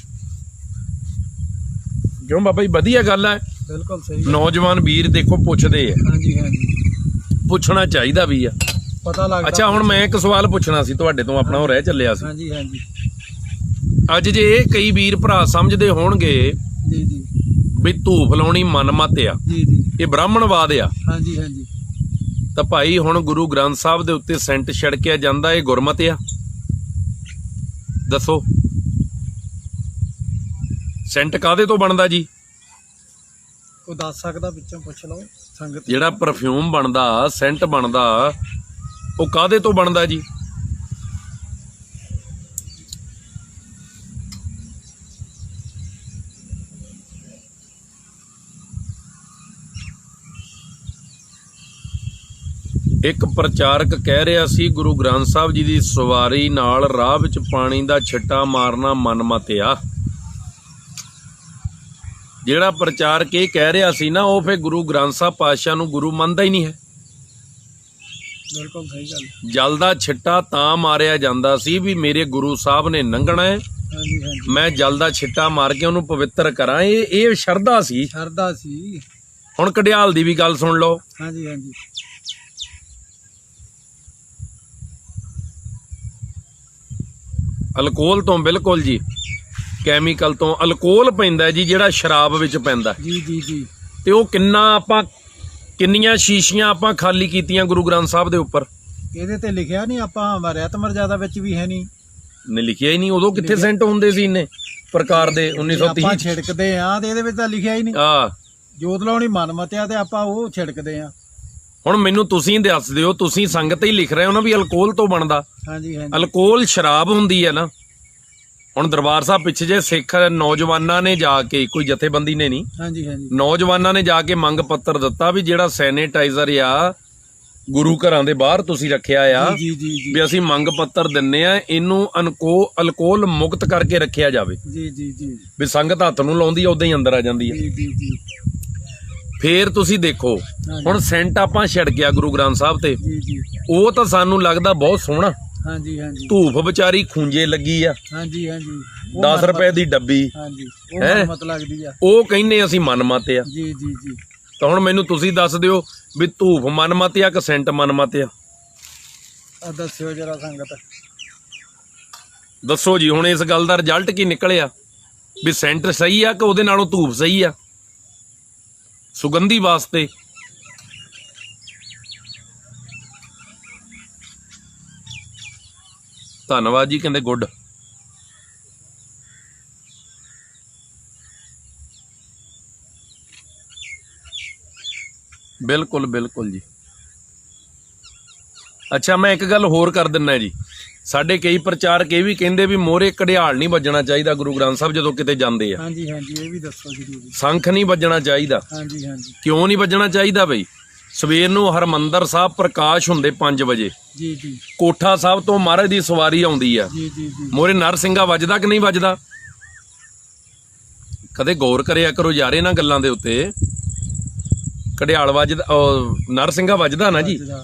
ਕਿਉਂ ਬਾਬਾ ਜੀ? ਵਧੀਆ ਗੱਲ ਹੈ। ਬਿਲਕੁਲ ਸਹੀ। ਨੌਜਵਾਨ ਵੀਰ ਦੇਖੋ ਪੁੱਛਦੇ ਆ, ਹਾਂਜੀ ਹਾਂਜੀ ਪੁੱਛਣਾ ਚਾਹੀਦਾ ਵੀ ਆ। ਪਤਾ ਲੱਗਦਾ। ਅੱਛਾ, ਹੁਣ ਮੈਂ ਇੱਕ ਸਵਾਲ ਪੁੱਛਣਾ ਸੀ ਤੁਹਾਡੇ ਤੋਂ, ਆਪਣਾ ਉਹ ਰਹਿ ਚੱਲਿਆ ਸੀ। ਹਾਂਜੀ ਹਾਂਜੀ ਅੱਜ ਜੇ ਇਹ ਕਈ ਵੀਰ ਭਰਾ ਸਮਝਦੇ ਹੋਣਗੇ ਜੀ ਜੀ ਵੀ ਧੂਫ ਲਾਉਣੀ ਮਨਮਤ ਆ, ਜੀ ਜੀ। ਇਹ ਬ੍ਰਾਹਮਣਵਾਦ ਆ, ਹਾਂਜੀ ਹਾਂਜੀ ਤਾਂ ਭਾਈ ਹੁਣ ਗੁਰੂ ਗ੍ਰੰਥ ਸਾਹਿਬ ਦੇ ਉੱਤੇ ਸੈਂਟ ਛਿੜਕਿਆ ਜਾਂਦਾ, ਇਹ ਗੁਰਮਤ ਆ? ਦੱਸੋ, ਸੈਂਟ ਕਾਹਦੇ ਤੋਂ ਬਣਦਾ ਜੀ? ਉਹ ਦੱਸ ਸਕਦਾ, ਵਿੱਚੋਂ ਪੁੱਛ ਲਓ ਸੰਗਤ। ਜਿਹੜਾ ਪਰਫਿਊਮ ਬਣਦਾ, ਸੈਂਟ ਬਣਦਾ, ਉਹ ਕਾਹਦੇ ਤੋਂ ਬਣਦਾ ਜੀ? ਇੱਕ ਪ੍ਰਚਾਰਕ ਕਹਿ ਰਿਹਾ ਸੀ ਗੁਰੂ ਗ੍ਰੰਥ ਸਾਹਿਬ ਜੀ ਦੀ ਸਵਾਰੀ ਨਾਲ ਰਾਹ ਵਿੱਚ ਪਾਣੀ ਦਾ ਛਿੱਟਾ ਮਾਰਨਾ ਮਨਮਤ ਆ। ਜਿਹੜਾ ਪ੍ਰਚਾਰਕ ਇਹ ਕਹਿ ਰਿਹਾ ਸੀ ਨਾ, ਉਹ ਫਿਰ ਗੁਰੂ ਗ੍ਰੰਥ ਸਾਹਿਬ ਪਾਤਸ਼ਾਹ ਨੂੰ ਗੁਰੂ ਮੰਨਦਾ ਹੀ ਨਹੀਂ ਹੈ। ਬਿਲਕੁਲ ਸਹੀ ਗੱਲ। ਜਲ ਦਾ ਛਿੱਟਾ ਤਾਂ ਮਾਰਿਆ ਜਾਂਦਾ ਸੀ ਵੀ ਮੇਰੇ ਗੁਰੂ ਸਾਹਿਬ ਨੇ ਲੰਘਣਾ ਹੈ, ਹਾਂਜੀ ਹਾਂਜੀ। ਮੈਂ ਜਲ ਦਾ ਛਿੱਟਾ ਮਾਰ ਕੇ ਉਹਨੂੰ ਪਵਿੱਤਰ ਕਰਾਂ। ਇਹ ਸ਼ਰਧਾ ਸੀ। ਸ਼ਰਧਾ ਸੀ। ਹੁਣ ਘੜਿਆਲ ਦੀ ਵੀ ਗੱਲ ਸੁਣ ਲਓ। ਹਾਂਜੀ ਹਾਂਜੀ ਅਲਕੋਹਲ ਤੋਂ, ਬਿਲਕੁਲ ਜੀ, ਕੈਮੀਕਲ ਤੋਂ ਅਲਕੋਹਲ ਪੈਂਦਾ ਜੀ, ਜਿਹੜਾ ਸ਼ਰਾਬ ਵਿੱਚ ਪੈਂਦਾ। ਜੀ ਜੀ ਜੀ। ਤੇ ਉਹ ਕਿੰਨੀਆਂ ਸ਼ੀਸ਼ੀਆਂ ਆਪਾਂ ਖਾਲੀ ਕੀਤੀਆਂ ਗੁਰੂ ਗ੍ਰੰਥ ਸਾਹਿਬ ਦੇ ਉੱਪਰ। ਇਹਦੇ ਤੇ ਲਿਖਿਆ ਨਹੀਂ, ਆਪਾਂ ਰਹਿਤ ਮਰਜ਼ਾਦਾ ਵਿੱਚ ਵੀ ਹੈ ਨਹੀਂ, ਨੇ ਲਿਖਿਆ ਹੀ ਨਹੀਂ। ਉਦੋਂ ਕਿੱਥੇ ਸੈਂਟ ਹੁੰਦੇ ਸੀ ਇੰਨੇ ਪ੍ਰਕਾਰ ਦੇ? 1930 ਆਪਾਂ ਛਿੜਕਦੇ ਆ ਤੇ ਇਹਦੇ ਵਿੱਚ ਤਾਂ ਲਿਖਿਆ ਹੀ ਨਹੀਂ। ਆ ਜੋਤ ਲਾਉਣੀ ਮਨਮਤ ਆ ਤੇ ਆਪਾਂ ਉਹ ਛਿੜਕਦੇ ਆ। ਹੁਣ ਮੈਨੂੰ ਤੁਸੀਂ ਦੱਸ ਦਿਓ, ਤੁਸੀਂ ਸੰਗਤ ਹੀ ਲਿਖ ਰਹੇ ਹੋ ਨਾ ਵੀ ਅਲਕੋਹਲ ਤੋਂ ਬਣਦਾ। ਹਾਂਜੀ ਹਾਂਜੀ। ਅਲਕੋਹਲ ਸ਼ਰਾਬ ਹੁੰਦੀ ਹੈ ਨਾ। ਹੁਣ ਦਰਬਾਰ ਸਾਹਿਬ ਪਿੱਛੇ ਜੇ ਸਿੱਖ ਨੌਜਵਾਨਾਂ ਨੇ ਜਾ ਕੇ, ਕੋਈ ਜਥੇਬੰਦੀ ਨੇ ਨਹੀਂ, ਹਾਂਜੀ ਹਾਂਜੀ, ਨੌਜਵਾਨਾਂ ਨੇ ਜਾ ਕੇ ਮੰਗ ਪੱਤਰ ਦਿੱਤਾ ਵੀ ਜਿਹੜਾ ਸੈਨੀਟਾਈਜ਼ਰ ਆ ਗੁਰੂ ਘਰਾਂ ਦੇ ਬਾਹਰ ਤੁਸੀਂ ਰੱਖਿਆ ਆ, ਜੀ ਜੀ ਜੀ ਵੀ ਅਸੀਂ ਮੰਗ ਪੱਤਰ ਦਿੰਨੇ ਆ, ਇਹਨੂੰ ਅਲਕੋਹਲ ਮੁਕਤ ਕਰਕੇ ਰੱਖਿਆ ਜਾਵੇ। ਜੀ ਜੀ ਜੀ ਵੀ ਸੰਗਤ ਹੱਥ ਨੂੰ ਲਾਉਂਦੀ ਆ ਉਦਾਂ ਹੀ ਅੰਦਰ ਆ ਜਾਂਦੀ ਆ। ਜੀ ਜੀ ਜੀ। ਫੇਰ ਤੁਸੀਂ ਦੇਖੋ, ਹੁਣ ਸੈਂਟ ਆਪਾਂ ਛਿੜਕਿਆ ਗੁਰੂ ਗ੍ਰੰਥ ਸਾਹਿਬ ਤੇ, ਜੀ ਜੀ। ਉਹ ਤਾਂ ਸਾਨੂੰ ਲੱਗਦਾ ਬਹੁਤ ਸੋਹਣਾ। ਹਾਂਜੀ ਹਾਂਜੀ। ਧੂਫ ਵਿਚਾਰੀ ਖੂੰਜੇ ਲੱਗੀ ਆ, ਹਾਂਜੀ ਹਾਂਜੀ। 10 ਰੁਪਏ ਦੀ ਡੱਬੀ, ਹਾਂਜੀ, ਉਹ ਮਨਮਤ ਲੱਗਦੀ ਆ। ਉਹ ਕਹਿੰਦੇ ਅਸੀਂ ਮਨਮਤ ਆ। ਜੀ ਜੀ ਜੀ। ਤਾਂ ਹੁਣ ਮੈਨੂੰ ਤੁਸੀਂ ਦੱਸ ਦਿਓ ਵੀ ਧੂਫ ਮਨਮਤ ਆ ਕਿ ਸੈਂਟ ਮਨਮਤ ਆ? ਦੱਸਿਓ ਜਰਾ ਸੰਗਤ। ਦੱਸੋ ਜੀ, ਹੁਣ ਇਸ ਗੱਲ ਦਾ ਰਿਜ਼ਲਟ ਕੀ ਨਿਕਲਿਆ ਵੀ ਸੈਂਟ ਸਹੀ ਆ ਕਿ ਉਹਦੇ ਨਾਲੋਂ ਧੂਫ ਸਹੀ ਆ ਸੁਗੰਧੀ ਵਾਸਤੇ? ਧੰਨਵਾਦ ਜੀ, ਕਹਿੰਦੇ ਗੁੱਡ। ਬਿਲਕੁਲ ਬਿਲਕੁਲ ਜੀ। ਅੱਛਾ, ਮੈਂ ਇੱਕ ਗੱਲ ਹੋਰ ਕਰ ਦਿੰਨਾ ਜੀ। ਸਾਡੇ ਕਈ ਪ੍ਰਚਾਰਕ ਇਹ ਵੀ ਕਹਿੰਦੇ ਵੀ ਮੋਹਰੇ ਘੜਿਆਲ ਨਹੀਂ ਵੱਜਣਾ ਚਾਹੀਦਾ ਗੁਰੂ ਗ੍ਰੰਥ ਸਾਹਿਬ ਜਦੋਂ ਕਿਤੇ ਜਾਂਦੇ ਆ। ਹਾਂਜੀ ਹਾਂਜੀ, ਇਹ ਵੀ ਦੱਸੋ ਜੀ। ਸ਼ੰਖ ਨਹੀਂ ਵੱਜਣਾ ਚਾਹੀਦਾ। ਹਾਂਜੀ ਹਾਂਜੀ। ਕਿਉਂ ਨਹੀਂ ਵੱਜਣਾ ਚਾਹੀਦਾ ਬਈ? ਸਵੇਰ ਨੂੰ ਹਰਮੰਦਰ ਸਾਹਿਬ ਪ੍ਰਕਾਸ਼ ਹੁੰਦੇ 5 ਵਜੇ, ਜੀ ਜੀ। ਕੋਠਾ ਸਾਹਿਬ ਤੋਂ ਮਹਾਰਾਜ ਦੀ ਸਵਾਰੀ ਆਉਂਦੀ ਆ, ਜੀ ਜੀ ਜੀ। ਮੋਹਰੇ ਨਰਸਿੰਘਾ ਵੱਜਦਾ ਕਿ ਨਹੀਂ ਵੱਜਦਾ? ਕਦੇ ਗੌਰ ਕਰਿਆ ਕਰੋ ਯਾਰ ਇਹਨਾਂ ਗੱਲਾਂ ਦੇ ਉੱਤੇ। ਘੜਿਆਲ ਵੱਜਦਾ, ਨਰਸਿੰਘਾ ਵੱਜਦਾ ਨਾ ਜੀ,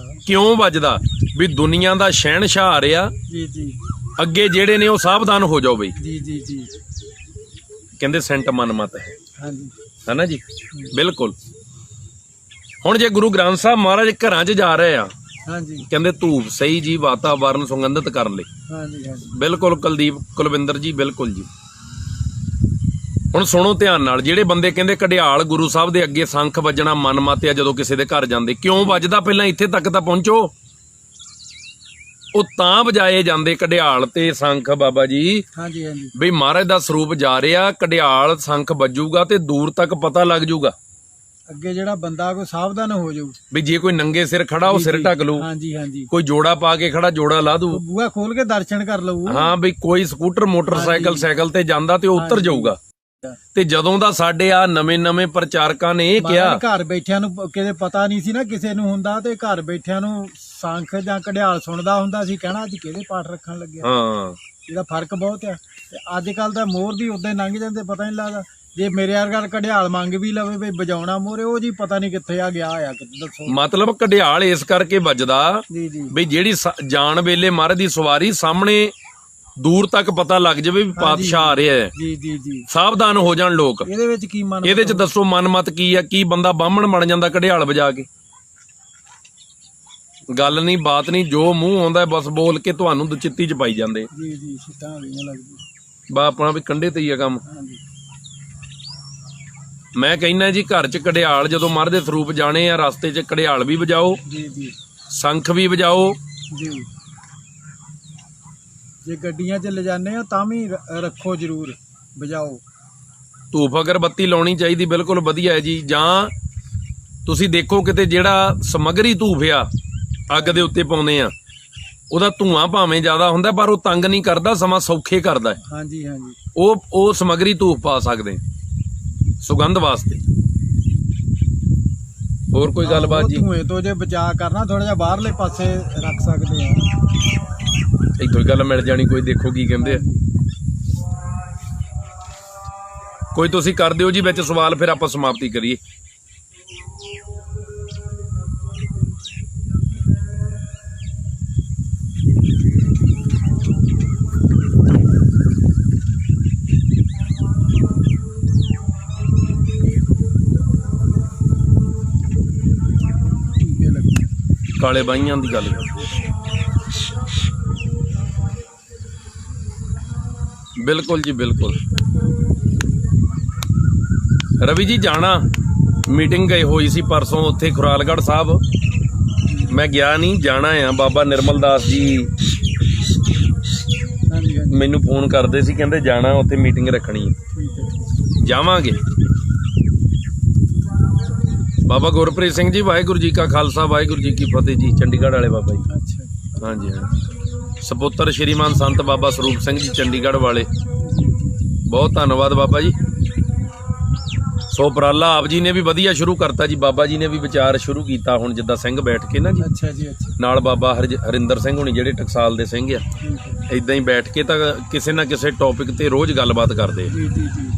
ਕਿਉਂ ਵੱਜਦਾ? ਵੀ ਦੁਨੀਆ ਦਾ ਸ਼ਹਿਨਸ਼ਾਹ ਆ ਰਿਹਾ, ਜੀ ਜੀ, ਅੱਗੇ ਜਿਹੜੇ ਨੇ ਉਹ ਸਾਵਧਾਨ ਹੋ ਜਾਓ ਬਈ। ਜੀ ਜੀ ਜੀ, ਕਹਿੰਦੇ ਸੈਂਟ ਮਨਮਤ ਹੈ, ਹਾਂਜੀ, ਹੈ ਜੀ, ਬਿਲਕੁਲ। ਹੁਣ ਜੇ ਗੁਰੂ ਗ੍ਰੰਥ ਸਾਹਿਬ ਮਹਾਰਾਜ ਘਰਾਂ 'ਚ ਜਾ ਰਹੇ ਆ, ਹਾਂਜੀ, ਕਹਿੰਦੇ ਧੂਪ ਸਹੀ ਜੀ, ਵਾਤਾਵਰਨ ਸੁਗੰਧਿਤ ਕਰ ਲਈ, ਹਾਂਜੀ ਹਾਂਜੀ, ਬਿਲਕੁਲ ਕੁਲਦੀਪ ਕੁਲਵਿੰਦਰ ਜੀ, ਬਿਲਕੁਲ ਜੀ। ਹੁਣ ਸੁਣੋ ਧਿਆਨ ਨਾਲ, ਜਿਹੜੇ ਬੰਦੇ ਕਹਿੰਦੇ ਘੜਿਆਲ ਗੁਰੂ ਸਾਹਿਬ ਦੇ ਅੱਗੇ ਸ਼ੰਖ ਵੱਜਣਾ ਮਨਮਤ ਆ ਜਦੋਂ ਕਿਸੇ ਦੇ ਘਰ ਜਾਂਦੇ, ਕਿਉਂ ਵੱਜਦਾ? ਪਹਿਲਾਂ ਇੱਥੇ ਤੱਕ ਤਾਂ ਪਹੁੰਚੋ। ਉਹ ਤਾਂ ਵਜਾਏ ਜਾਂਦੇ ਘੜਿਆਲ ਤੇ ਸ਼ੰਖ ਬਾਬਾ ਜੀ, ਹਾਂਜੀ ਹਾਂਜੀ, ਬਈ ਮਹਾਰਾਜ ਦਾ ਸਰੂਪ ਜਾ ਰਿਹਾ, ਘੜਿਆਲ ਸ਼ੰਖ ਵੱਜੂਗਾ ਤੇ ਦੂਰ ਤੱਕ ਪਤਾ ਲੱਗ ਜੂਗਾ। ਅੱਗੇ ਜਿਹੜਾ ਬੰਦਾ ਕੋਈ ਸਾਵਧਾਨ ਹੋ ਜਾਊ, ਵੀ ਜੇ ਕੋਈ ਨੰਗੇ ਸਿਰ ਖੜਾ ਉਹ ਸਿਰ ਢੱਕ ਲੂ, ਹਾਂਜੀ ਹਾਂਜੀ, ਕੋਈ ਜੋੜਾ ਪਾ ਕੇ ਖੜਾ ਜੋੜਾ ਲਾ ਦੂ, ਬੂਹਾ ਖੋਲ ਕੇ ਦਰਸ਼ਨ ਕਰ ਲਊ। ਹਾਂ ਬਈ ਕੋਈ ਸਕੂਟਰ ਮੋਟਰਸਾਈਕਲ ਸਾਈਕਲ ਤੇ ਜਾਂਦਾ ਤੇ ਉਹ ਉਤਰ ਜਾਊਗਾ। ਤੇ ਜਦੋਂ ਦਾ ਸਾਡੇ ਆ ਨਵੇਂ ਪ੍ਰਚਾਰਕਾਂ ਨੇ ਇਹ ਕਿਹਾ, ਘਰ ਬੈਠਿਆਂ ਨੂੰ ਕਿਤੇ ਪਤਾ ਨਹੀਂ ਸੀ ਨਾ ਕਿਸੇ ਨੂੰ ਹੁੰਦਾ, ਤੇ ਘਰ ਬੈਠਿਆਂ ਨੂੰ ਸ਼ੰਖ ਜਾਂ ਘੜਿਆਲ ਸੁਣਦਾ ਹੁੰਦਾ ਸੀ, ਕਹਿਣਾ ਅੱਜ ਕਿਹੜੇ ਪਾਠ ਰੱਖਣ ਲੱਗਿਆ। ਹਾਂ, ਇਹਦਾ ਫਰਕ ਬਹੁਤ ਆ। ਤੇ ਅੱਜ ਕੱਲ ਤਾਂ ਮੋਰ ਦੀ ਉਦਾਂ ਲੰਘ ਜਾਂਦੇ, ਪਤਾ ਨਹੀਂ ਲੱਗਦਾ। ਜੇ ਮੇਰੇ ਵਰਗਾ ਘੜਿਆਲ ਮੰਗ ਵੀ ਲਵੇ ਵੀ ਵਜਾਉਣਾ ਮੋਰੇ, ਉਹ ਜੀ ਪਤਾ ਨਹੀਂ ਕਿੱਥੇ ਆ ਗਿਆ ਆ, ਦੱਸੋ। ਮਤਲਬ ਘੜਿਆਲ ਇਸ ਕਰਕੇ ਵੱਜਦਾ ਜੀ ਜੀ, ਬਈ ਜਿਹੜੀ ਜਾਣ ਵੇਲੇ ਮਹਾਰਾਜ ਦੀ ਸਵਾਰੀ ਸਾਹਮਣੇ ਦੂਰ ਤੱਕ ਪਤਾ ਲੱਗ ਜਾਵੇ ਵੀ ਪਾਤਸ਼ਾਹ ਆ ਰਿਹਾ ਹੈ, ਜੀ ਜੀ ਜੀ, ਸਾਵਧਾਨ ਹੋ ਜਾਣ ਲੋਕ। ਇਹਦੇ ਵਿੱਚ ਕੀ ਮਨ, ਇਹਦੇ 'ਚ ਦੱਸੋ ਮਨਮਤ ਕੀ ਆ? ਕੀ ਬੰਦਾ ਬਾਹਮਣ ਬਣ ਜਾਂਦਾ ਘੜਿਆਲ ਵਜਾ ਕੇ? ਗੱਲ ਨਹੀਂ ਬਾਤ ਨਹੀਂ, ਜੋ ਮੂੰਹ ਆਉਂਦਾ ਬਸ ਬੋਲ ਕੇ ਤੁਹਾਨੂੰ ਦੁਚਿੱਤੀ 'ਚ ਪਾਈ ਜਾਂਦੇ। ਜੀ ਜੀ, ਸਿੱਧਾ ਨਹੀਂ ਲੱਗਦੀ। ਬਾ ਆਪਣਾ ਵੀ ਕੰਢੇ ਤੇ ਹੀ ਆ ਕੰਮ। ਹਾਂਜੀ, ਮੈਂ ਕਹਿੰਦਾ ਜੀ ਘਰ 'ਚ ਘੜਿਆਲ ਜਦੋਂ ਮਹਾਰਾਜ ਦੇ ਸਰੂਪ ਜਾਣੇ ਆ, ਰਸਤੇ 'ਚ ਘੜਿਆਲ ਵੀ ਵਜਾਓ, ਜੀ ਜੀ, ਸ਼ੰਖ ਵੀ ਵਜਾਓ। ਜੀ, ਜੇ ਗੱਡੀਆਂ 'ਚ ਲਿਜਾਨੇ ਆ ਤਾਂ ਵੀ ਰੱਖੋ ਜ਼ਰੂਰ, ਵਜਾਓ। ਧੂਫ ਅਗਰਬੱਤੀ ਲਾਉਣੀ ਚਾਹੀਦੀ, ਬਿਲਕੁਲ ਵਧੀਆ ਹੈ ਜੀ। ਜਾਂ ਤੁਸੀਂ ਦੇਖੋ ਕਿਤੇ ਜਿਹੜਾ ਸਮੱਗਰੀ ਧੂਫ ਆ ਅੱਗ ਦੇ ਉੱਤੇ ਪਾਉਂਦੇ ਆ, ਉਹਦਾ ਧੂਆਂ ਭਾਵੇਂ ਜ਼ਿਆਦਾ ਹੁੰਦਾ ਪਰ ਉਹ ਤੰਗ ਨਹੀਂ ਕਰਦਾ, ਸਮਾਂ ਸੌਖੇ ਕਰਦਾ। ਹਾਂਜੀ ਹਾਂਜੀ, ਉਹ ਸਮੱਗਰੀ ਧੂਫ ਪਾ ਸਕਦੇ ਸੁਗੰਧ ਵਾਸਤੇ। ਹੋਰ ਕੋਈ ਗੱਲਬਾਤ ਜੀ? ਧੂਏ ਤੋਂ ਜੇ ਬਚਾ ਕਰਨਾ, ਥੋੜਾ ਜਿਹਾ ਬਾਹਰਲੇ ਪਾਸੇ ਰੱਖ ਸਕਦੇ ਆ। ਇੱਥੋਂ ਹੀ ਗੱਲ ਮਿਲ ਜਾਣੀ ਕੋਈ। ਦੇਖੋ ਕੀ ਕਹਿੰਦੇ ਆ, ਕੋਈ ਤੁਸੀਂ ਕਰ ਦਿਓ ਜੀ ਵਿੱਚ ਸਵਾਲ, ਫਿਰ ਆਪਾਂ ਸਮਾਪਤੀ ਕਰੀਏ। ਕਾਲੇ ਬਾਈਆਂ ਦੀ ਗੱਲ ਬਿਲਕੁਲ ਜੀ, ਬਿਲਕੁਲ। ਰਵੀ ਜੀ ਜਾਣਾ, ਮੀਟਿੰਗ ਗਏ ਹੋਈ ਸੀ ਪਰਸੋਂ ਉੱਥੇ ਖੁਰਾਲਗੜ੍ਹ ਸਾਹਿਬ, ਮੈਂ ਗਿਆ ਨਹੀਂ, ਜਾਣਾ ਆ। ਬਾਬਾ ਨਿਰਮਲ ਦਾਸ ਜੀ ਮੈਨੂੰ ਫੋਨ ਕਰਦੇ ਸੀ, ਕਹਿੰਦੇ ਜਾਣਾ ਉੱਥੇ ਮੀਟਿੰਗ ਰੱਖਣੀ ਹੈ, ਜਾਵਾਂਗੇ। ਬਾਬਾ ਗੁਰਪ੍ਰੀਤ ਸਿੰਘ ਜੀ, ਵਾਹਿਗੁਰੂ ਜੀ ਕਾ ਖਾਲਸਾ ਵਾਹਿਗੁਰੂ ਜੀ ਕੀ ਫਤਿਹ ਜੀ, ਚੰਡੀਗੜ੍ਹ ਵਾਲੇ ਬਾਬਾ ਜੀ। ਅੱਛਾ, ਹਾਂਜੀ ਹਾਂ, ਸਪੁੱਤਰ ਸ਼੍ਰੀਮਾਨ ਸੰਤ ਬਾਬਾ ਸਰੂਪ ਸਿੰਘ ਜੀ ਚੰਡੀਗੜ੍ਹ ਵਾਲੇ, ਬਹੁਤ ਧੰਨਵਾਦ ਬਾਬਾ ਜੀ। ਸੋ ਉਪਰਾਲਾ ਆਪ ਜੀ ਨੇ ਵੀ ਵਧੀਆ ਸ਼ੁਰੂ ਕਰਤਾ ਜੀ, ਬਾਬਾ ਜੀ ਨੇ ਵੀ ਵਿਚਾਰ ਸ਼ੁਰੂ ਕੀਤਾ ਹੁਣ, ਜਿੱਦਾਂ ਸਿੰਘ ਬੈਠ ਕੇ ਨਾ ਜੀ, ਅੱਛਾ ਜੀ, ਅੱਛਾ, ਨਾਲ ਬਾਬਾ ਹਰਿੰਦਰ ਸਿੰਘ ਹੋਣੀ ਜਿਹੜੇ ਟਕਸਾਲ ਦੇ ਸਿੰਘ ਆ, ਇਦਾਂ ਹੀ ਬੈਠ ਕੇ ਤਾਂ ਕਿਸੇ ਨਾ ਕਿਸੇ ਟੌਪਿਕ ਤੇ ਰੋਜ਼ ਗੱਲਬਾਤ ਕਰਦੇ ਆ। ਜੀ ਜੀ ਜੀ,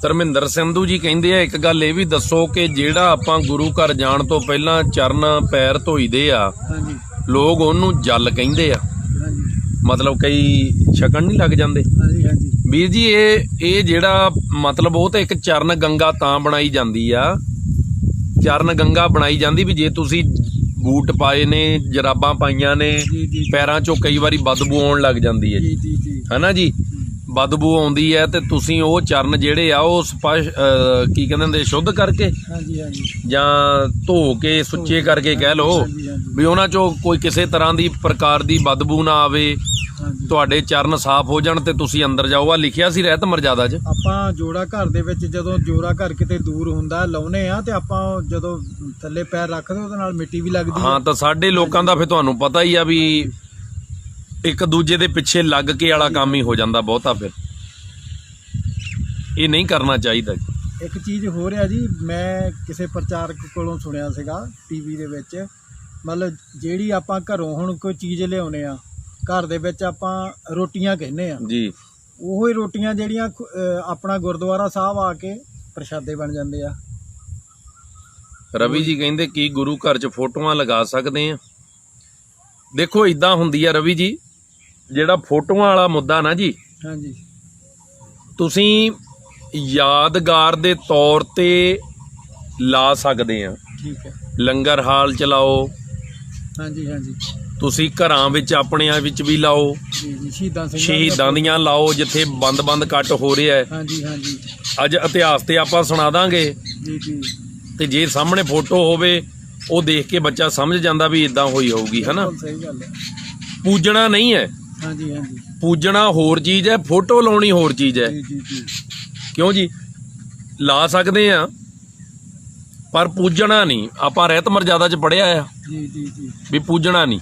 ਧਰਮਿੰਦਰ ਸੰਧੂ ਜੀ ਕਹਿੰਦੇ ਆ, ਇੱਕ ਗੱਲ ਇਹ ਵੀ ਦੱਸੋ ਕਿ ਜਿਹੜਾ ਆਪਾਂ ਗੁਰੂ ਘਰ ਜਾਣ ਤੋਂ ਪਹਿਲਾਂ ਚਰਨ ਪੈਰ ਧੋਈਦੇ ਆ, ਹਾਂਜੀ ਲੋਕ ਉਹਨੂੰ ਜਲ ਕਹਿੰਦੇ ਆ, ਹਾਂਜੀ, ਮਤਲਬ ਕਈ ਛਕਣ ਨਹੀਂ ਲੱਗ ਜਾਂਦੇ। ਹਾਂਜੀ ਹਾਂਜੀ, ਵੀਰ ਜੀ ਇਹ ਜਿਹੜਾ ਮਤਲਬ ਉਹ ਤਾਂ ਇੱਕ ਚਰਨ ਗੰਗਾ ਤਾਂ ਬਣਾਈ ਜਾਂਦੀ ਆ, ਚਰਨ ਗੰਗਾ ਬਣਾਈ ਜਾਂਦੀ ਵੀ ਜੇ ਤੁਸੀਂ ਬੂਟ ਪਾਏ ਨੇ, ਜਰਾਬਾਂ ਪਾਈਆਂ ਨੇ, ਜੀ ਜੀ, ਪੈਰਾਂ 'ਚੋਂ ਕਈ ਵਾਰੀ ਬਦਬੂ ਆਉਣ ਲੱਗ ਜਾਂਦੀ ਹੈ ਜੀ ਜੀ ਜੀ, ਹਨਾ ਜੀ, ਬਦਬੂ ਆਉਂਦੀ ਹੈ ਤੇ ਤੁਸੀਂ ਉਹ ਚਰਨ ਜਿਹੜੇ ਆ ਉਹ ਕੀ ਕਹਿੰਦੇ ਹੁੰਦੇ, ਸ਼ੁੱਧ ਕਰਕੇ ਹਾਂਜੀ ਹਾਂਜੀ, ਜਾਂ ਧੋ ਕੇ ਸੁੱਚੇ ਕਰਕੇ ਕਹਿ ਲਓ, ਹਾਂਜੀ ਹਾਂਜੀ, ਵੀ ਉਹਨਾਂ 'ਚੋਂ ਕੋਈ ਕਿਸੇ ਤਰ੍ਹਾਂ ਦੀ ਪ੍ਰਕਾਰ ਦੀ ਬਦਬੂ ਨਾ ਆਵੇ, ਹਾਂਜੀ। ਤੁਹਾਡੇ ਚਰਨ ਸਾਫ਼ ਹੋ ਜਾਣ ਤੇ ਤੁਸੀਂ ਅੰਦਰ ਜਾਓ। ਆ ਲਿਖਿਆ ਸੀ ਰਹਿਤ ਮਰਜ਼ਾਦਾ 'ਚ। ਆਪਾਂ ਜੋੜਾ ਘਰ ਦੇ ਵਿੱਚ ਜਦੋਂ ਜੋੜਾ ਘਰ ਕਿਤੇ ਦੂਰ ਹੁੰਦਾ ਲਾਉਨੇ ਆ, ਤੇ ਆਪਾਂ ਜਦੋਂ ਥੱਲੇ ਪੈਰ ਰੱਖਦੇ ਉਹਦੇ ਨਾਲ ਮਿੱਟੀ ਵੀ ਲੱਗਦੀ ਹਾਂ, ਤਾਂ ਸਾਡੇ ਲੋਕਾਂ ਦਾ ਫਿਰ ਤੁਹਾਨੂੰ ਪਤਾ ਹੀ ਆ ਵੀ ਇੱਕ ਦੂਜੇ ਦੇ ਪਿੱਛੇ ਲੱਗ ਕੇ ਵਾਲਾ ਕੰਮ ਹੀ ਹੋ ਜਾਂਦਾ ਬਹੁਤਾ, ਫਿਰ ਇਹ ਨਹੀਂ ਕਰਨਾ ਚਾਹੀਦਾ। ਇੱਕ ਚੀਜ਼ ਹੋ ਰਿਹਾ ਜੀ, ਮੈਂ ਕਿਸੇ ਪ੍ਰਚਾਰਕ ਕੋਲੋਂ ਸੁਣਿਆ ਸੀਗਾ ਟੀਵੀ ਦੇ ਵਿੱਚ, ਮਤਲਬ ਜਿਹੜੀ ਆਪਾਂ ਘਰੋਂ ਹੁਣ ਕੋਈ ਚੀਜ਼ ਲਿਆਉਨੇ ਆ, ਘਰ ਦੇ ਵਿੱਚ ਆਪਾਂ ਰੋਟੀਆਂ ਕਹਿੰਦੇ ਆ ਜੀ, ਉਹੋ ਹੀ ਰੋਟੀਆਂ ਜਿਹੜੀਆਂ ਆਪਣਾ ਗੁਰਦੁਆਰਾ ਸਾਹਿਬ ਆ ਕੇ ਪ੍ਰਸ਼ਾਦੇ ਬਣ ਜਾਂਦੇ ਆ। ਰਵੀ ਜੀ ਕਹਿੰਦੇ ਕੀ ਗੁਰੂ ਘਰ 'ਚ ਫੋਟੋਆਂ ਲਗਾ ਸਕਦੇ ਆ? ਦੇਖੋ ਇਦਾਂ ਹੁੰਦੀ ਆ ਰਵੀ ਜੀ, ਜਿਹੜਾ ਫੋਟੋਆਂ ਵਾਲਾ ਮੁੱਦਾ ਨਾ ਜੀ, ਹਾਂਜੀ ਤੁਸੀਂ ਯਾਦਗਾਰ ਦੇ ਤੌਰ ਤੇ ਲਾ ਸਕਦੇ ਆ। ਠੀਕ ਹੈ। ਲੰਗਰ ਹਾਲ ਚ ਲਾਓ, ਹਾਂਜੀ ਹਾਂਜੀ ਤੁਸੀਂ ਘਰਾਂ ਵਿੱਚ ਆਪਣਿਆਂ ਵਿੱਚ ਵੀ ਲਾਓ, ਜੀ ਜੀ ਸ਼ਹੀਦਾਂ ਦੀਆਂ ਲਾਓ ਜਿੱਥੇ ਬੰਦ ਕੱਟ ਹੋ ਰਿਹਾ ਹੈ। ਹਾਂਜੀ ਹਾਂਜੀ ਅੱਜ ਇਤਿਹਾਸ ਤੇ ਆਪਾਂ ਸੁਣਾ ਦਾਂਗੇ ਜੀ ਜੀ। ਤੇ ਜੇ ਸਾਹਮਣੇ ਫੋਟੋ ਹੋਵੇ ਉਹ ਦੇਖ ਕੇ ਬੱਚਾ ਸਮਝ ਜਾਂਦਾ ਵੀ ਇਦਾਂ ਹੋਈ ਹੋਊਗੀ, ਹਨਾ। ਸਹੀ ਗੱਲ ਹੈ। ਪੂਜਣਾ ਨਹੀਂ ਹੈ, ਹਾਂਜੀ ਹਾਂਜੀ ਪੂਜਣਾ ਹੋਰ ਚੀਜ਼ ਹੈ, ਫੋਟੋ ਲਾਉਣੀ ਹੋਰ ਚੀਜ਼ ਹੈ। ਜੀ ਜੀ ਜੀ। ਕਿਉਂ ਜੀ? ਲਾ ਸਕਦੇ ਆ ਪਰ ਪੂਜਣਾ ਨਹੀਂ। ਆਪਾਂ ਰਹਿਤ ਮਰਜ਼ਾਦਾ 'ਚ ਪੜ੍ਹਿਆ ਆ ਜੀ ਜੀ ਜੀ ਵੀ ਪੂਜਣਾ ਨਹੀਂ।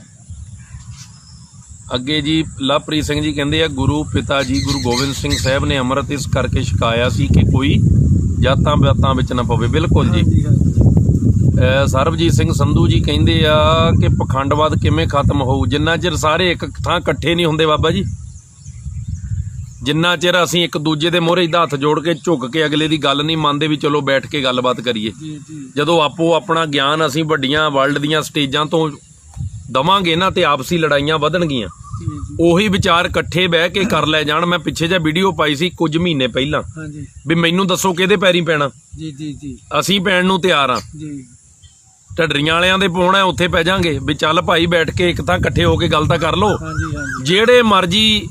ਅੱਗੇ ਜੀ ਲਵਪ੍ਰੀਤ ਸਿੰਘ ਜੀ ਕਹਿੰਦੇ ਆ ਗੁਰੂ ਪਿਤਾ ਜੀ ਗੁਰੂ ਗੋਬਿੰਦ ਸਿੰਘ ਸਾਹਿਬ ਨੇ ਅੰਮ੍ਰਿਤ ਇਸ ਕਰਕੇ ਛਕਾਇਆ ਸੀ ਕਿ ਕੋਈ ਜਾਤਾਂ ਬਾਤਾਂ ਵਿੱਚ ਨਾ ਪਵੇ। ਬਿਲਕੁਲ ਜੀ। ਹਾਂਜੀ ਹਾਂਜੀ ਸਰਬਜੀਤ ਸਿੰਘ ਸੰਧੂ ਜੀ ਕਹਿੰਦੇ ਆ ਕਿ ਪਖੰਡਵਾਦ ਕਿਵੇਂ ਖਤਮ ਹੋਊ? ਜਿੰਨਾ ਚਿਰ ਸਾਰੇ ਇੱਕ ਥਾਂ ਇਕੱਠੇ ਨਹੀਂ ਹੁੰਦੇ ਬਾਬਾ ਜੀ, ਜਿੰਨਾ ਚਿਰ ਅਸੀਂ ਇੱਕ ਦੂਜੇ ਦੇ ਮੂਹਰੇ ਇੱਦਾਂ ਹੱਥ ਜੋੜ ਕੇ ਝੁੱਕ ਕੇ ਅਗਲੇ ਦੀ ਗੱਲ ਨਹੀਂ ਮੰਨਦੇ ਵੀ ਚਲੋ ਬੈਠ ਕੇ ਗੱਲਬਾਤ ਕਰੀਏ। ਜੀ ਜੀ ਜਦੋਂ ਆਪੋ ਆਪਣਾ ਗਿਆਨ ਅਸੀਂ ਵੱਡੀਆਂ ਵਰਲਡ ਦੀਆਂ ਸਟੇਜਾਂ ਤੋਂ ਦਵਾਂਗੇ ਨਾ ਤੇ ਆਪਸੀ ਲੜਾਈਆਂ ਵਧਣਗੀਆਂ। ਜੀ ਜੀ ਉਹੀ ਵਿਚਾਰ ਇਕੱਠੇ ਬਹਿ ਕੇ ਕਰ ਲੈ ਜਾਣ। ਮੈਂ ਪਿੱਛੇ ਜਿਹਾ ਵੀਡੀਓ ਪਾਈ ਸੀ ਕੁਝ ਮਹੀਨੇ ਪਹਿਲਾਂ ਹਾਂਜੀ ਵੀ ਮੈਨੂੰ ਦੱਸੋ ਕਿਹਦੇ ਪੈਰੀਂ ਪੈਣਾ, ਜੀ ਜੀ ਜੀ ਅਸੀਂ ਪੈਣ ਨੂੰ ਤਿਆਰ ਆ। ਜੀ ਢੱਡਰੀਆਂ ਵਾਲਿਆਂ ਦੇ ਪਾਉਣਾ ਉੱਥੇ ਪੈ ਜਾਾਂਗੇ ਵੀ ਚੱਲ ਭਾਈ ਬੈਠ ਕੇ ਇੱਕ ਤਾਂ ਇਕੱਠੇ ਹੋ ਕੇ ਗੱਲ ਤਾਂ ਕਰ ਲਓ। ਹਾਂਜੀ ਹਾਂਜੀ ਜਿਹੜੇ ਮਰਜੀ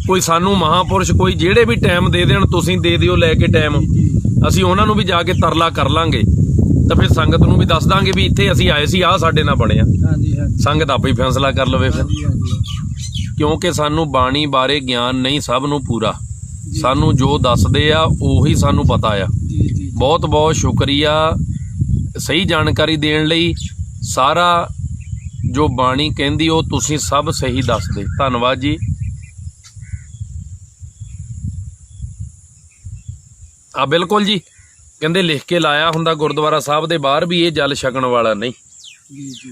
ਕੋਈ ਸਾਨੂੰ ਮਹਾਂਪੁਰਸ਼ ਕੋਈ ਜਿਹੜੇ ਵੀ ਟਾਈਮ ਦੇ ਦੇਣ ਤੁਸੀਂ ਦੇ ਦਿਓ ਲੈ ਕੇ ਟਾਈਮ, ਅਸੀਂ ਉਹਨਾਂ ਨੂੰ ਵੀ ਜਾ ਕੇ ਤਰਲਾ ਕਰ ਲਾਂਗੇ ਤਾਂ ਫਿਰ ਸੰਗਤ ਨੂੰ ਵੀ ਦੱਸ ਦਾਂਗੇ ਵੀ ਇੱਥੇ ਅਸੀਂ ਆਏ ਸੀ, ਆਹ ਸਾਡੇ ਨਾਲ ਬਣਿਆ। ਹਾਂਜੀ ਹਾਂਜੀ ਸੰਗਤ ਆਪੇ ਹੀ ਫੈਸਲਾ ਕਰ ਲਵੇ ਫਿਰ, ਹਾਂਜੀ ਹਾਂਜੀ ਕਿਉਂਕਿ ਸਾਨੂੰ ਬਾਣੀ ਬਾਰੇ ਗਿਆਨ ਨਹੀਂ ਸਭ ਨੂੰ ਪੂਰਾ। ਸਾਨੂੰ ਜੋ ਦੱਸਦੇ ਆ ਉਹੀ ਸਾਨੂੰ ਪਤਾ ਆ। ਜੀ ਜੀ ਬਹੁਤ ਬਹੁਤ ਸ਼ੁਕਰੀਆ ਸਹੀ ਜਾਣਕਾਰੀ ਦੇਣ ਲਈ। ਸਾਰਾ ਜੋ ਬਾਣੀ ਕਹਿੰਦੀ ਉਹ ਤੁਸੀਂ ਸਭ ਸਹੀ ਦੱਸਦੇ। ਧੰਨਵਾਦ ਜੀ। ਆ ਬਿਲਕੁਲ ਜੀ ਕਹਿੰਦੇ ਲਿਖ ਕੇ ਲਾਇਆ ਹੁੰਦਾ ਗੁਰਦੁਆਰਾ ਸਾਹਿਬ ਦੇ ਬਾਹਰ ਵੀ ਇਹ ਜਲ ਛਕਣ ਵਾਲਾ ਨਹੀਂ। ਜੀ ਜੀ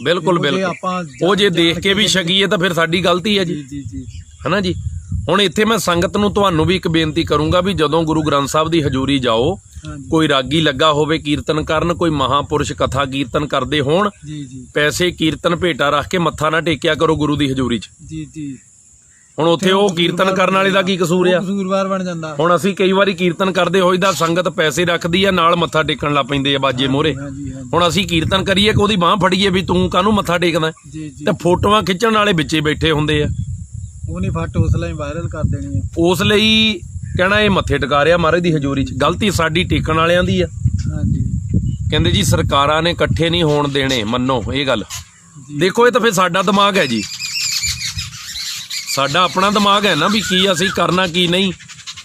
ਬਿਲਕੁਲ ਦੇਖੋ ਜੇ ਬਿਲਕੁਲ। ਆਪਾਂ ਉਹ ਜੇ ਦੇਖ ਕੇ ਵੀ ਛਕੀਏ ਤਾਂ ਫਿਰ ਸਾਡੀ ਗਲਤੀ ਹੈ ਜੀ, ਜੀ ਜੀ ਜੀ ਹਨਾ ਜੀ। ਹੁਣ ਇੱਥੇ ਮੈਂ ਸੰਗਤ ਨੂੰ ਤੁਹਾਨੂੰ ਵੀ ਇੱਕ ਬੇਨਤੀ ਕਰੂੰਗਾ ਵੀ ਜਦੋਂ ਗੁਰੂ ਗ੍ਰੰਥ ਸਾਹਿਬ ਦੀ ਹਜ਼ੂਰੀ ਜਾਓ, ਹਾਂਜੀ ਕੋਈ ਰਾਗੀ ਲੱਗਾ ਹੋਵੇ ਕੀਰਤਨ ਕਰਨ, ਕੋਈ ਮਹਾਂਪੁਰਸ਼ ਕਥਾ ਕੀਰਤਨ ਕਰਦੇ ਹੋਣ, ਜੀ ਜੀ ਪੈਸੇ ਕੀਰਤਨ ਭੇਟਾ ਰੱਖ ਕੇ ਮੱਥਾ ਨਾ ਟੇਕਿਆ ਕਰੋ ਗੁਰੂ ਦੀ ਹਜ਼ੂਰੀ 'ਚ। ਜੀ ਜੀ ਹੁਣ ਉੱਥੇ ਉਹ ਕੀਰਤਨ ਕਰਨ ਵਾਲੇ ਦਾ ਕੀ ਕਸੂਰ ਆ? ਕਸੂਰਵਾਰ ਬਣ ਜਾਂਦਾ। ਹੁਣ ਅਸੀਂ ਕਈ ਵਾਰੀ ਕੀਰਤਨ ਕਰਦੇ ਹੋਈਦਾ ਸੰਗਤ ਪੈਸੇ ਰੱਖਦੀ ਆ, ਨਾਲ ਮੱਥਾ ਟੇਕਣ ਲੱਗ ਪੈਂਦੇ ਆ ਬਾਜੇ ਮੋਹਰੇ। ਹਾਂਜੀ ਹਾਂਜੀ ਹੁਣ ਅਸੀਂ ਕੀਰਤਨ ਕਰੀਏ ਕਿ ਉਹਦੀ ਬਾਹ ਫੜੀਏ ਵੀ ਤੂੰ ਕਾਹਨੂੰ ਮੱਥਾ ਟੇਕਦਾ? ਜੀ ਜੀ ਤੇ ਫੋਟੋਆਂ ਖਿੱਚਣ ਵਾਲੇ ਵਿੱਚੇ ਬੈਠੇ ਹੁੰਦੇ ਆ। ਉਹ ਨਹੀਂ ਫਟ ਉਸਲਾ ਹੀ ਵਾਇਰਲ ਕਰ ਦੇਣੀ ਆ। ਉਸ ਲਈ ਕਹਿਣਾ ਇਹ ਮੱਥੇ ਟਿਕਾ ਰਿਹਾ ਮਹਾਰਾਜ ਦੀ ਹਜ਼ੂਰੀ 'ਚ। ਗਲਤੀ ਸਾਡੀ ਟੇਕਣ ਵਾਲਿਆਂ ਦੀ ਆ। ਹਾਂਜੀ ਕਹਿੰਦੇ ਜੀ ਸਰਕਾਰਾਂ ਨੇ ਇਕੱਠੇ ਨਹੀਂ ਹੋਣ ਦੇਣੇ, ਮੰਨੋ ਇਹ ਗੱਲ। ਜੀ ਦੇਖੋ ਇਹ ਤਾਂ ਫਿਰ ਸਾਡਾ ਦਿਮਾਗ ਹੈ ਜੀ, ਸਾਡਾ ਆਪਣਾ ਦਿਮਾਗ ਹੈ ਨਾ ਵੀ ਕੀ ਅਸੀਂ ਕਰਨਾ ਕੀ ਨਹੀਂ।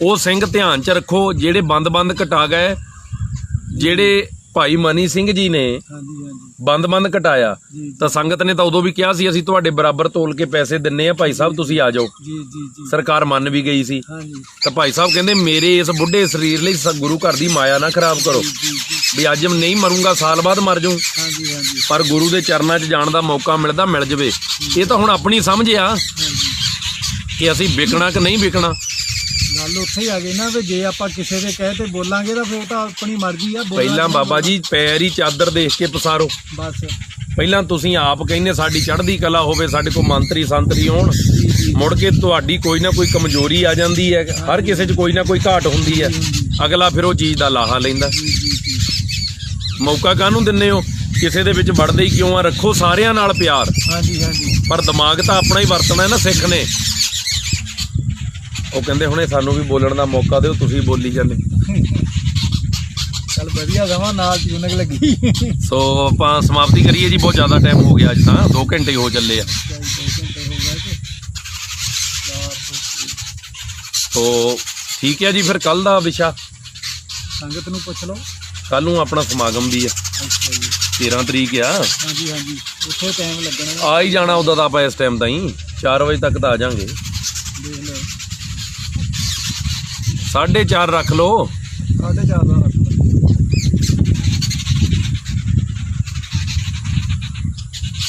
ਉਹ ਸਿੰਘ ਧਿਆਨ 'ਚ ਰੱਖੋ ਜਿਹੜੇ ਬੰਦ ਕਟਾ ਗਏ, ਜਿਹੜੇ ਭਾਈ ਮਨੀ ਸਿੰਘ ਜੀ ਨੇ ਹਾਂਜੀ ਹਾਂਜੀ ਬੰਦ ਕਟਾਇਆ ਜੀ ਤਾਂ ਸੰਗਤ ਨੇ ਤਾਂ ਉਦੋਂ ਵੀ ਕਿਹਾ ਸੀ ਅਸੀਂ ਤੁਹਾਡੇ ਬਰਾਬਰ ਤੋਲ ਕੇ ਪੈਸੇ ਦਿੰਨੇ ਆ ਭਾਈ ਸਾਹਿਬ, ਤੁਸੀਂ ਆ ਜਾਓ। ਜੀ ਜੀ ਜੀ ਸਰਕਾਰ ਮੰਨ ਵੀ ਗਈ ਸੀ। ਹਾਂਜੀ ਤਾਂ ਭਾਈ ਸਾਹਿਬ ਕਹਿੰਦੇ ਮੇਰੇ ਇਸ ਬੁੱਢੇ ਸਰੀਰ ਲਈ ਗੁਰੂ ਘਰ ਦੀ ਮਾਇਆ ਨਾ ਖਰਾਬ ਕਰੋ ਜੀ ਜੀ ਵੀ ਅੱਜ ਨਹੀਂ ਮਰੂੰਗਾ ਸਾਲ ਬਾਅਦ ਮਰ ਜਾਊਂ, ਹਾਂਜੀ ਹਾਂਜੀ ਪਰ ਗੁਰੂ ਦੇ ਚਰਨਾਂ 'ਚ ਜਾਣ ਦਾ ਮੌਕਾ ਮਿਲਦਾ ਮਿਲ ਜਵੇ। ਇਹ ਤਾਂ ਹੁਣ ਆਪਣੀ ਸਮਝ ਆ ਹਾਂਜੀ ਕਿ ਅਸੀਂ ਵਿਕਣਾ ਕਿ ਨਹੀਂ ਵਿਕਣਾ। ਗੱਲ ਉੱਥੇ ਹੀ ਆ ਗਈ ਨਾ ਵੀ ਜੇ ਆਪਾਂ ਕਿਸੇ ਦੇ ਕਹੇ ਤੇ ਬੋਲਾਂਗੇ ਤਾਂ ਫਿਰ ਤਾਂ ਆਪਣੀ ਮਰਜ਼ੀ ਆ। ਬੋਲਣਾ ਪਹਿਲਾਂ ਬਾਬਾ ਜੀ ਪੈਰ ਹੀ ਚਾਦਰ ਦੇਖ ਕੇ ਪਸਾਰੋ। ਬਸ ਪਹਿਲਾਂ ਤੁਸੀਂ ਆਪ ਕਹਿੰਦੇ ਸਾਡੀ ਚੜ੍ਹਦੀ ਕਲਾ ਹੋਵੇ, ਸਾਡੇ ਕੋਲ ਮੰਤਰੀ ਸੰਤਰੀ ਹੋਣ, ਜੀ ਜੀ ਮੁੜ ਕੇ ਤੁਹਾਡੀ ਕੋਈ ਨਾ ਕੋਈ ਕਮਜ਼ੋਰੀ ਆ ਜਾਂਦੀ ਹੈ। ਹਰ ਕਿਸੇ 'ਚ ਕੋਈ ਨਾ ਕੋਈ ਘਾਟ ਹੁੰਦੀ ਹੈ, ਅਗਲਾ ਫਿਰ ਉਹ ਚੀਜ਼ ਦਾ ਲਾਹਾ ਲੈਂਦਾ। ਜੀ ਜੀ ਜੀ ਮੌਕਾ ਕਾਹਨੂੰ ਦਿੰਦੇ ਹੋ? ਕਿਸੇ ਦੇ ਵਿੱਚ ਵੜਦੇ ਹੀ ਕਿਉਂ ਆ? ਰੱਖੋ ਸਾਰਿਆਂ ਨਾਲ ਪਿਆਰ, ਹਾਂਜੀ ਹਾਂਜੀ ਪਰ ਦਿਮਾਗ ਤਾਂ ਆਪਣਾ ਹੀ ਵਰਤਣਾ ਹੈ ਨਾ ਸਿੱਖ ਨੇ। ਉਹ ਕਹਿੰਦੇ ਹੁਣੇ ਸਾਨੂੰ ਵੀ ਬੋਲਣ ਦਾ ਮੌਕਾ ਦਿਓ, ਤੁਸੀਂ ਬੋਲੀ ਜਾਂਦੇ। ਚੱਲ ਵਧੀਆ ਸਮਾਂ ਨਾਲ ਟਿਊਨਿੰਗ ਲੱਗੀ। ਸੋ ਆਪਾਂ ਸਮਾਪਤੀ ਕਰੀਏ ਜੀ, ਬਹੁਤ ਜ਼ਿਆਦਾ ਟਾਈਮ ਹੋ ਗਿਆ ਅੱਜ ਤਾਂ 2 ਘੰਟੇ ਹੋ ਚੱਲੇ ਆ। ਸੋ ਠੀਕ ਹੈ ਜੀ, ਫਿਰ ਕੱਲ ਦਾ ਵਿਸ਼ਾ ਸੰਗਤ ਨੂੰ ਪੁੱਛ ਲਓ। ਕੱਲ ਨੂੰ ਆਪਣਾ ਸਮਾਗਮ ਵੀ ਆ, ਅੱਛਾ ਜੀ 13 ਤਰੀਕ ਆ। ਹਾਂਜੀ ਹਾਂਜੀ ਉੱਥੇ ਟਾਈਮ ਲੱਗਣਾ। ਆ ਹੀ ਜਾਣਾ ਉਦੋਂ ਤਾਂ ਆਪਾਂ ਇਸ ਟਾਈਮ ਤਾਈਂ 4 ਵਜੇ ਤੱਕ ਤਾਂ ਆ ਜਾਾਂਗੇ। ਦੇਖ ਲਓ 4:30 ਰੱਖ ਲਓ। 4:30 ਦਾ ਰੱਖ ਲਓ।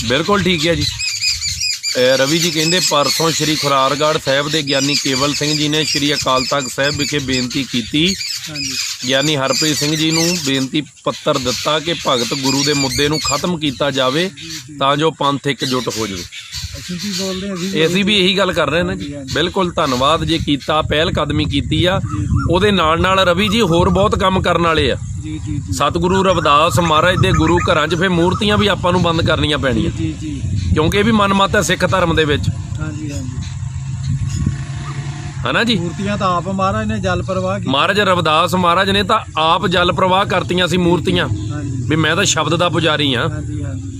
ਬਿਲਕੁਲ ਠੀਕ ਹੈ ਜੀ। ਰਵੀ ਜੀ ਕਹਿੰਦੇ ਪਰਸੋਂ ਸ਼੍ਰੀ ਖੁਰਾਰਗੜ੍ਹ ਸਾਹਿਬ ਦੇ ਗਿਆਨੀ ਕੇਵਲ ਸਿੰਘ ਜੀ ਨੇ ਸ਼੍ਰੀ ਅਕਾਲ ਤਖਤ ਸਾਹਿਬ ਵਿਖੇ ਬੇਨਤੀ ਕੀਤੀ। ਹਾਂਜੀ ਗਿਆਨੀ ਹਰਪ੍ਰੀਤ ਸਿੰਘ ਜੀ ਨੂੰ ਬੇਨਤੀ ਪੱਤਰ ਦਿੱਤਾ ਕਿ ਭਗਤ ਗੁਰੂ ਦੇ ਮੁੱਦੇ ਨੂੰ ਖਤਮ ਕੀਤਾ ਜਾਵੇ ਤਾਂ ਜੋ ਪੰਥ ਇਕਜੁੱਟ ਹੋ ਜਾਵੇ। ਅਸੀਂ ਕੀ ਬੋਲਦੇ ਹਾਂ ਅਸੀਂ ਵੀ ਇਹੀ ਗੱਲ ਕਰ ਰਹੇ ਨਾ ਜੀ। ਬਿਲਕੁਲ ਧੰਨਵਾਦ ਜੇ ਕੀਤਾ, ਪਹਿਲ ਕਦਮੀ ਕੀਤੀ ਆ। ਉਹਦੇ ਨਾਲ ਨਾਲ ਰਵੀ ਜੀ ਹੋਰ ਬਹੁਤ ਕੰਮ ਕਰਨ ਵਾਲੇ ਆ। ਜੀ ਜੀ ਜੀ ਸਤਿਗੁਰੂ ਰਵਿਦਾਸ ਮਹਾਰਾਜ ਦੇ ਗੁਰੂ ਘਰਾਂ 'ਚ ਫਿਰ ਮੂਰਤੀਆਂ ਵੀ ਆਪਾਂ ਨੂੰ ਬੰਦ ਕਰਨੀਆਂ ਪੈਣੀਆਂ, ਜੀ ਜੀ ਕਿਉਂਕਿ ਇਹ ਵੀ ਮਨਮਤ ਹੈ ਸਿੱਖ ਧਰਮ ਦੇ ਵਿੱਚ, ਹਾਂਜੀ ਹਾਂਜੀ ਹਨਾ ਜੀ। ਮੂਰਤੀਆਂ ਤਾਂ ਆਪ ਮਹਾਰਾਜ ਨੇ ਜਲ ਪ੍ਰਵਾਹ ਕੀਤੀ। ਮਹਾਰਾਜ ਰਵਿਦਾਸ ਮਹਾਰਾਜ ਨੇ ਤਾਂ ਆਪ ਜਲ ਪ੍ਰਵਾਹ ਕਰਤੀਆਂ ਸੀ ਮੂਰਤੀਆਂ, ਹਾਂਜੀ ਵੀ ਮੈਂ ਤਾਂ ਸ਼ਬਦ ਦਾ ਪੁਜਾਰੀ ਹਾਂ। ਹਾਂਜੀ ਹਾਂਜੀ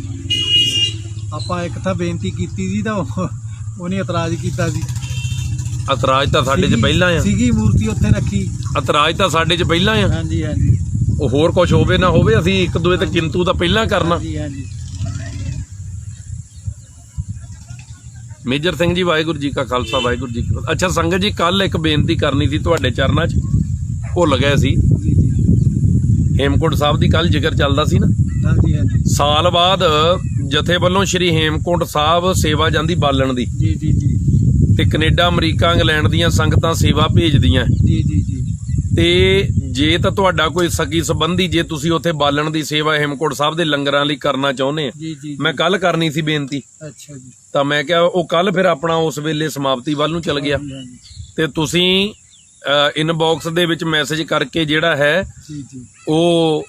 ਆਪਾਂ ਇੱਕ ਤਾਂ ਬੇਨਤੀ ਕੀਤੀ ਸੀ ਤਾਂ ਉਹਨੇ ਇਤਰਾਜ਼ ਕੀਤਾ ਸੀ। ਇਤਰਾਜ਼ ਤਾਂ ਸਾਡੇ 'ਚ ਪਹਿਲਾਂ ਆ, ਸੀਗੀ ਮੂਰਤੀ ਉੱਥੇ ਰੱਖੀ। ਇਤਰਾਜ਼ ਤਾਂ ਸਾਡੇ 'ਚ ਪਹਿਲਾਂ ਆ। ਹਾਂਜੀ ਹਾਂਜੀ ਉਹ ਹੋਰ ਕੁਝ ਹੋਵੇ ਨਾ ਹੋਵੇ, ਅਸੀਂ ਇੱਕ ਦੂਏ ਤੇ ਕਿੰਤੂ ਤਾਂ ਪਹਿਲਾਂ ਕਰਨਾ। ਹਾਂਜੀ ਹਾਂਜੀ ਮੇਜਰ ਸਿੰਘ ਜੀ ਵਾਹਿਗੁਰੂ ਜੀ ਕਾ ਖਾਲਸਾ ਵਾਹਿਗੁਰੂ ਜੀ ਕੀ ਫਤਿਹ। ਅੱਛਾ ਸੰਗਤ ਜੀ, ਕੱਲ ਇੱਕ ਬੇਨਤੀ ਕਰਨੀ ਸੀ ਤੁਹਾਡੇ ਚਰਨਾਂ 'ਚ, ਭੁੱਲ ਗਏ ਸੀ। ਜੀ ਜੀ ਹੇਮਕੁੰਟ ਸਾਹਿਬ ਦੀ ਕੱਲ ਜ਼ਿਕਰ ਚੱਲਦਾ ਸੀ ਨਾ। ਹਾਂਜੀ ਹਾਂਜੀ ਸਾਲ ਬਾਅਦ ਜਥੇ ਵੱਲੋਂ ਸ਼੍ਰੀ ਹੇਮਕੁੰਟ ਸਾਹਿਬ ਸੇਵਾ ਜਾਂਦੀ ਬਾਲਣ ਦੀ, ਜੀ ਜੀ ਜੀ ਤੇ ਕੈਨੇਡਾ ਅਮਰੀਕਾ ਇੰਗਲੈਂਡ ਦੀਆਂ ਸੰਗਤਾਂ ਸੇਵਾ ਭੇਜਦੀਆਂ। ਜੀ ਜੀ ਜੀ ਤੇ ਜੇ ਤਾਂ ਤੁਹਾਡਾ ਕੋਈ ਸਗੀ ਸੰਬੰਧੀ, ਜੇ ਤੁਸੀਂ ਉੱਥੇ ਬਾਲਣ ਦੀ ਸੇਵਾ ਹੇਮਕੁੰਟ ਸਾਹਿਬ ਦੇ ਲੰਗਰਾਂ ਲਈ ਕਰਨਾ ਚਾਹੁੰਦੇ ਆ, ਜੀ ਜੀ ਮੈਂ ਕੱਲ ਕਰਨੀ ਸੀ ਬੇਨਤੀ, ਅੱਛਾ ਜੀ ਤਾਂ ਮੈਂ ਕਿਹਾ ਉਹ ਕੱਲ ਫਿਰ ਆਪਣਾ ਉਸ ਵੇਲੇ ਸਮਾਪਤੀ ਵੱਲ ਨੂੰ ਚਲ ਗਿਆ। ਹਾਂਜੀ, ਹਾਂਜੀ, ਤੇ ਤੁਸੀਂ ਇਨਬਾਕਸ ਦੇ ਵਿੱਚ ਮੈਸੇਜ ਕਰਕੇ ਜਿਹੜਾ ਹੈ ਜੀ ਜੀ ਉਹ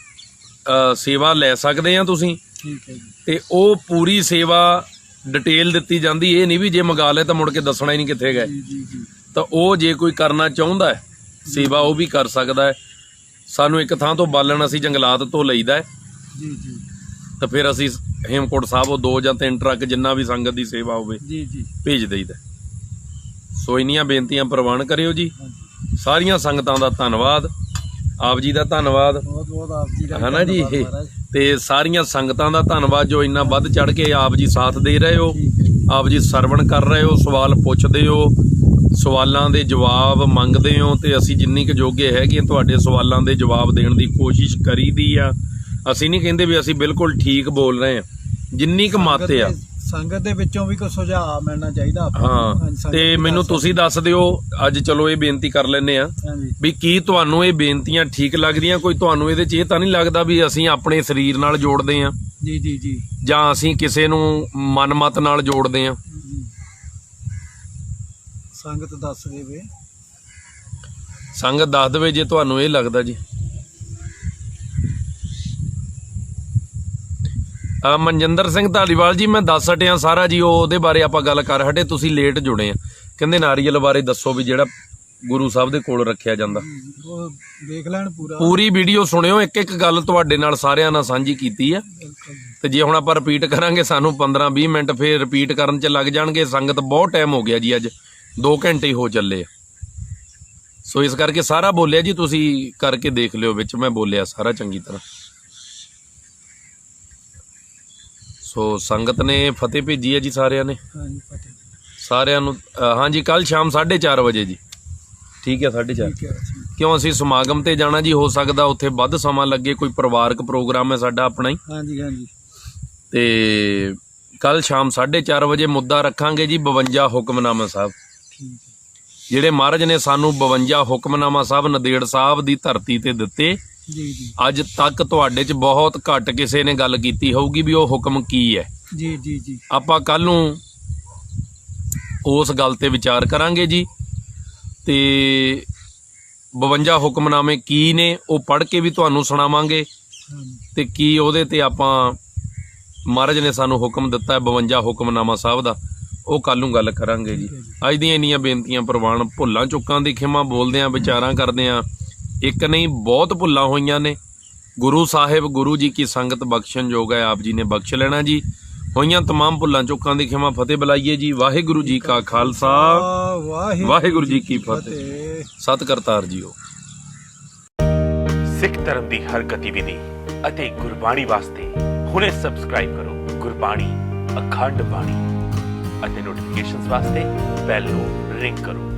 ਸੇਵਾ ਲੈ ਸਕਦੇ ਆ ਤੁਸੀਂ। ਠੀਕ ਹੈ ਜੀ ਤੇ ਉਹ ਪੂਰੀ ਸੇਵਾ ਡਿਟੇਲ ਦਿੱਤੀ ਜਾਂਦੀ, ਇਹ ਨਹੀਂ ਵੀ ਜੇ ਮੰਗਾ ਲੈ ਤਾਂ ਮੁੜ ਕੇ ਦੱਸਣਾ ਹੀ ਨਹੀਂ ਕਿੱਥੇ ਗਏ। ਜੀ ਜੀ ਜੀ ਤਾਂ ਉਹ ਜੇ ਕੋਈ ਕਰਨਾ ਚਾਹੁੰਦਾ ਹੈ ਸੇਵਾ, ਉਹ ਵੀ ਕਰ ਸਕਦਾ ਹੈ। ਸਾਨੂੰ ਇੱਕ ਥਾਂ ਤੋਂ ਬਾਲਣ ਅਸੀਂ ਜੰਗਲਾਤ ਤੋਂ ਲਈਦਾ ਹੈ, ਜੀ ਜੀ ਤਾਂ ਫਿਰ ਅਸੀਂ ਹੇਮਕੁੰਟ ਸਾਹਿਬ ਉਹ 2 ਜਾਂ 3 ਟਰੱਕ ਜਿੰਨਾ ਵੀ ਸੰਗਤ ਦੀ ਸੇਵਾ ਹੋਵੇ ਜੀ ਜੀ ਭੇਜ ਦੇਈਦਾ। ਸੋ ਇੰਨੀਆਂ ਬੇਨਤੀਆਂ ਪ੍ਰਵਾਨ ਕਰਿਓ ਜੀ। ਹਾਂਜੀ ਸਾਰੀਆਂ ਸੰਗਤਾਂ ਦਾ ਧੰਨਵਾਦ, ਆਪ ਜੀ ਦਾ ਧੰਨਵਾਦ, ਬਹੁਤ ਬਹੁਤ ਆਪ ਜੀ ਦਾ ਹਨਾ ਜੀ। ਧੰਨਵਾਦ ਮਹਾਰਾਜ। ਤੇ ਸਾਰੀਆਂ ਸੰਗਤਾਂ ਦਾ ਧੰਨਵਾਦ ਜੋ ਇੰਨਾ ਵੱਧ ਚੜ ਕੇ ਆਪ ਜੀ ਸਾਥ ਦੇ ਰਹੇ ਹੋ, ਠੀਕ ਹੈ ਜੀ। ਆਪ ਜੀ ਸਰਵਣ ਕਰ ਰਹੇ ਹੋ, ਸਵਾਲ ਪੁੱਛਦੇ ਹੋ, ਸਵਾਲਾਂ ਦੇ ਜਵਾਬ ਮੰਗਦੇ ਹੋ, ਤੇ ਅਸੀਂ ਜਿੰਨੀ ਕੁ ਜੋਗੇ ਹੈਗੇ ਤੁਹਾਡੇ ਸਵਾਲਾਂ ਦੇ ਜਵਾਬ ਦੇਣ ਦੀ ਕੋਸ਼ਿਸ਼ ਕਰੀਦੀ ਆ। ਅਸੀਂ ਨਹੀਂ ਕਹਿੰਦੇ ਵੀ ਅਸੀਂ ਬਿਲਕੁਲ ਠੀਕ ਬੋਲ ਰਹੇ ਹਾਂ, ਜਿੰਨੀ ਕੁ ਮੱਤ ਆ। ਸੰਗਤ ਦੇ ਵਿੱਚੋਂ ਵੀ ਕੋਈ ਸੁਝਾਅ ਮਿਲਣਾ ਚਾਹੀਦਾ ਆਪਾਂ ਨੂੰ। ਹਾਂ, ਹਾਂਜੀ, ਸੰਗਤ ਤੇ ਵੀ ਮੈਨੂੰ ਦੱਸ ਤੁਸੀਂ ਦੱਸ ਦਿਓ ਅੱਜ। ਚਲੋ ਇਹ ਬੇਨਤੀ ਕਰ ਲੈਨੇ ਆ ਹਾਂਜੀ ਵੀ ਕੀ ਤੁਹਾਨੂੰ ਇਹ ਬੇਨਤੀਆਂ ਠੀਕ ਲੱਗਦੀਆਂ? ਕੋਈ ਤੁਹਾਨੂੰ ਇਹਦੇ 'ਚ ਇਹ ਤਾਂ ਨਹੀਂ ਲੱਗਦਾ ਵੀ ਅਸੀਂ ਆਪਣੇ ਸਰੀਰ ਨਾਲ ਜੋੜਦੇ ਆ, ਜੀ ਜੀ ਜੀ ਜਾਂ ਅਸੀਂ ਕਿਸੇ ਨੂੰ ਮਨਮਤ ਨਾਲ ਜੋੜਦੇ ਆ? ਜੀ। ਸੰਗਤ ਦੱਸ ਦੇਵੇ। ਸੰਗਤ ਦੱਸ ਦੇਵੇ ਜੇ ਤੁਹਾਨੂੰ ਇਹ ਲੱਗਦਾ ਜੀ। ਮਨਜਿੰਦਰ ਸਿੰਘ ਧਾਲੀਵਾਲ ਜੀ, ਮੈਂ ਦੱਸ ਹਟਿਆ ਸਾਰਾ ਜੀ, ਉਹਦੇ ਬਾਰੇ ਆਪਾਂ ਗੱਲ ਕਰ ਹਟੇ, ਤੁਸੀਂ ਲੇਟ ਜੁੜੇ ਆ। ਕਹਿੰਦੇ ਨਾਰੀਅਲ ਬਾਰੇ ਦੱਸੋ ਵੀ ਜਿਹੜਾ ਗੁਰੂ ਸਾਹਿਬ ਦੇ ਕੋਲ ਰੱਖਿਆ ਜਾਂਦਾ। ਉਹ ਦੇਖ ਲੈਣ ਪੂਰਾ, ਪੂਰੀ ਵੀਡੀਓ ਸੁਣਿਓ, ਇੱਕ ਇੱਕ ਗੱਲ ਤੁਹਾਡੇ ਨਾਲ ਸਾਰਿਆਂ ਨਾਲ ਸਾਂਝੀ ਕੀਤੀ ਆ। ਬਿਲਕੁਲ ਜੀ। ਤੇ ਜੇ ਹੁਣ ਆਪਾਂ ਰਿਪੀਟ ਕਰਾਂਗੇ ਸਾਨੂੰ 15-20 ਮਿੰਟ ਫੇਰ ਰਿਪੀਟ ਕਰਨ 'ਚ ਲੱਗ ਜਾਣਗੇ। ਸੰਗਤ ਬਹੁਤ ਟਾਈਮ ਹੋ ਗਿਆ ਜੀ, ਅੱਜ 2 ਘੰਟੇ ਹੋ ਚੱਲੇ ਆ। ਸੋ ਇਸ ਕਰਕੇ ਸਾਰਾ ਬੋਲਿਆ ਜੀ, ਤੁਸੀਂ ਕਰਕੇ ਦੇਖ ਲਿਓ, ਵਿੱਚ ਮੈਂ ਬੋਲਿਆ ਸਾਰਾ ਚੰਗੀ ਤਰ੍ਹਾਂ। ਸੋ ਸੰਗਤ ਨੇ ਫਤਿਹ ਭੇਜੀ ਹੈ ਜੀ ਸਾਰਿਆਂ ਨੇ, ਹਾਂਜੀ ਫਤਿਹ। ਸਾਰਿਆਂ ਨੂੰ। ਹਾਂਜੀ ਕੱਲ ਸ਼ਾਮ 4:30 ਵਜੇ ਜੀ। ਠੀਕ ਹੈ 4:30। ਠੀਕ ਹੈ ਜੀ। ਕਿਉਂ ਅਸੀਂ ਸਮਾਗਮ ਤੇ ਜਾਣਾ ਜੀ, ਹੋ ਸਕਦਾ ਉੱਥੇ ਵੱਧ ਸਮਾਂ ਲੱਗੇ, ਕੋਈ ਪਰਿਵਾਰਕ ਪ੍ਰੋਗਰਾਮ ਹੈ ਸਾਡਾ ਆਪਣਾ ਹੀ। ਹਾਂਜੀ ਹਾਂਜੀ ਤੇ ਕੱਲ ਸ਼ਾਮ 4:30 ਵਜੇ ਮੁੱਦਾ ਰੱਖਾਂਗੇ ਜੀ 52 ਹੁਕਮਨਾਮਾ ਸਾਹਿਬ, ਠੀਕ ਹੈ ਜਿਹੜੇ ਮਹਾਰਾਜ ਨੇ ਸਾਨੂੰ 52 ਹੁਕਮਨਾਮਾ ਸਾਹਿਬ ਨੰਦੇੜ ਸਾਹਿਬ ਦੀ ਧਰਤੀ ਤੇ ਦਿੱਤੇ। ਜੀ ਜੀ ਅੱਜ ਤੱਕ ਤੁਹਾਡੇ 'ਚ ਬਹੁਤ ਘੱਟ ਕਿਸੇ ਨੇ ਗੱਲ ਕੀਤੀ ਹੋਊਗੀ ਵੀ ਉਹ ਹੁਕਮ ਕੀ ਹੈ। ਜੀ ਜੀ ਜੀ ਆਪਾਂ ਕੱਲ ਨੂੰ ਉਸ ਗੱਲ ਤੇ ਵਿਚਾਰ ਕਰਾਂਗੇ ਜੀ। ਤੇ 52 ਹੁਕਮਨਾਮੇ ਕੀ ਨੇ ਉਹ ਪੜ੍ਹ ਕੇ ਵੀ ਤੁਹਾਨੂੰ ਸੁਣਾਵਾਂਗੇ, ਹਾਂਜੀ ਤੇ ਕੀ ਉਹਦੇ ਤੇ ਆਪਾਂ ਮਹਾਰਾਜ ਨੇ ਸਾਨੂੰ ਹੁਕਮ ਦਿੱਤਾ ਹੈ 52 ਹੁਕਮਨਾਮਾ ਸਾਹਿਬ ਦਾ, ਉਹ ਕੱਲ ਨੂੰ ਗੱਲ ਕਰਾਂਗੇ ਜੀ। ਅੱਜ ਦੀਆਂ ਇੰਨੀਆਂ ਬੇਨਤੀਆਂ ਪ੍ਰਵਾਨ, ਭੁੱਲਾਂ ਚੁੱਕਾਂ ਦੀ ਖਿਮਾ, ਬੋਲਦੇ ਆਂ ਵਿਚਾਰਾਂ ਕਰਦੇ ਆਂ, ਇੱਕ ਨਹੀਂ ਬਹੁਤ ਭੁੱਲਾਂ ਹੋਈਆਂ ਨੇ। ਗੁਰੂ ਸਾਹਿਬ ਗੁਰੂ ਜੀ ਕੀ ਸੰਗਤ ਬਖਸ਼ਣ ਯੋਗ ਹੈ, ਆਪ ਜੀ ਨੇ ਬਖਸ਼ ਲੈਣਾ ਜੀ। ਹੋਈਆਂ ਤਮਾਮ ਭੁੱਲਾਂ ਚੁੱਕਾਂ ਦੀ ਖਿਮਾ ਫਤਿਹ ਬੁਲਾਈਏ ਜੀ। ਵਾਹਿਗੁਰੂ ਜੀ ਕਾ ਖਾਲਸਾ, ਵਾਹਿਗੁਰੂ ਜੀ ਕੀ ਫਤਿਹ। ਸਤਿ ਕਰਤਾਰ ਜੀਓ। ਸਿੱਖ ਧਰਮ ਦੀ ਹਰ ਗਤੀਵਿਧੀ ਅਤੇ ਗੁਰਬਾਣੀ ਵਾਸਤੇ ਹੁਣੇ ਸਬਸਕ੍ਰਾਈਬ ਕਰੋ ਗੁਰਬਾਣੀ ਅਖੰਡ ਬਾਣੀ ਅਤੇ ਨੋਟੀਫਿਕੇਸ਼ਨਸ ਵਾਸਤੇ ਬੈਲ ਨੂੰ ਰਿੰਗ ਕਰੋ।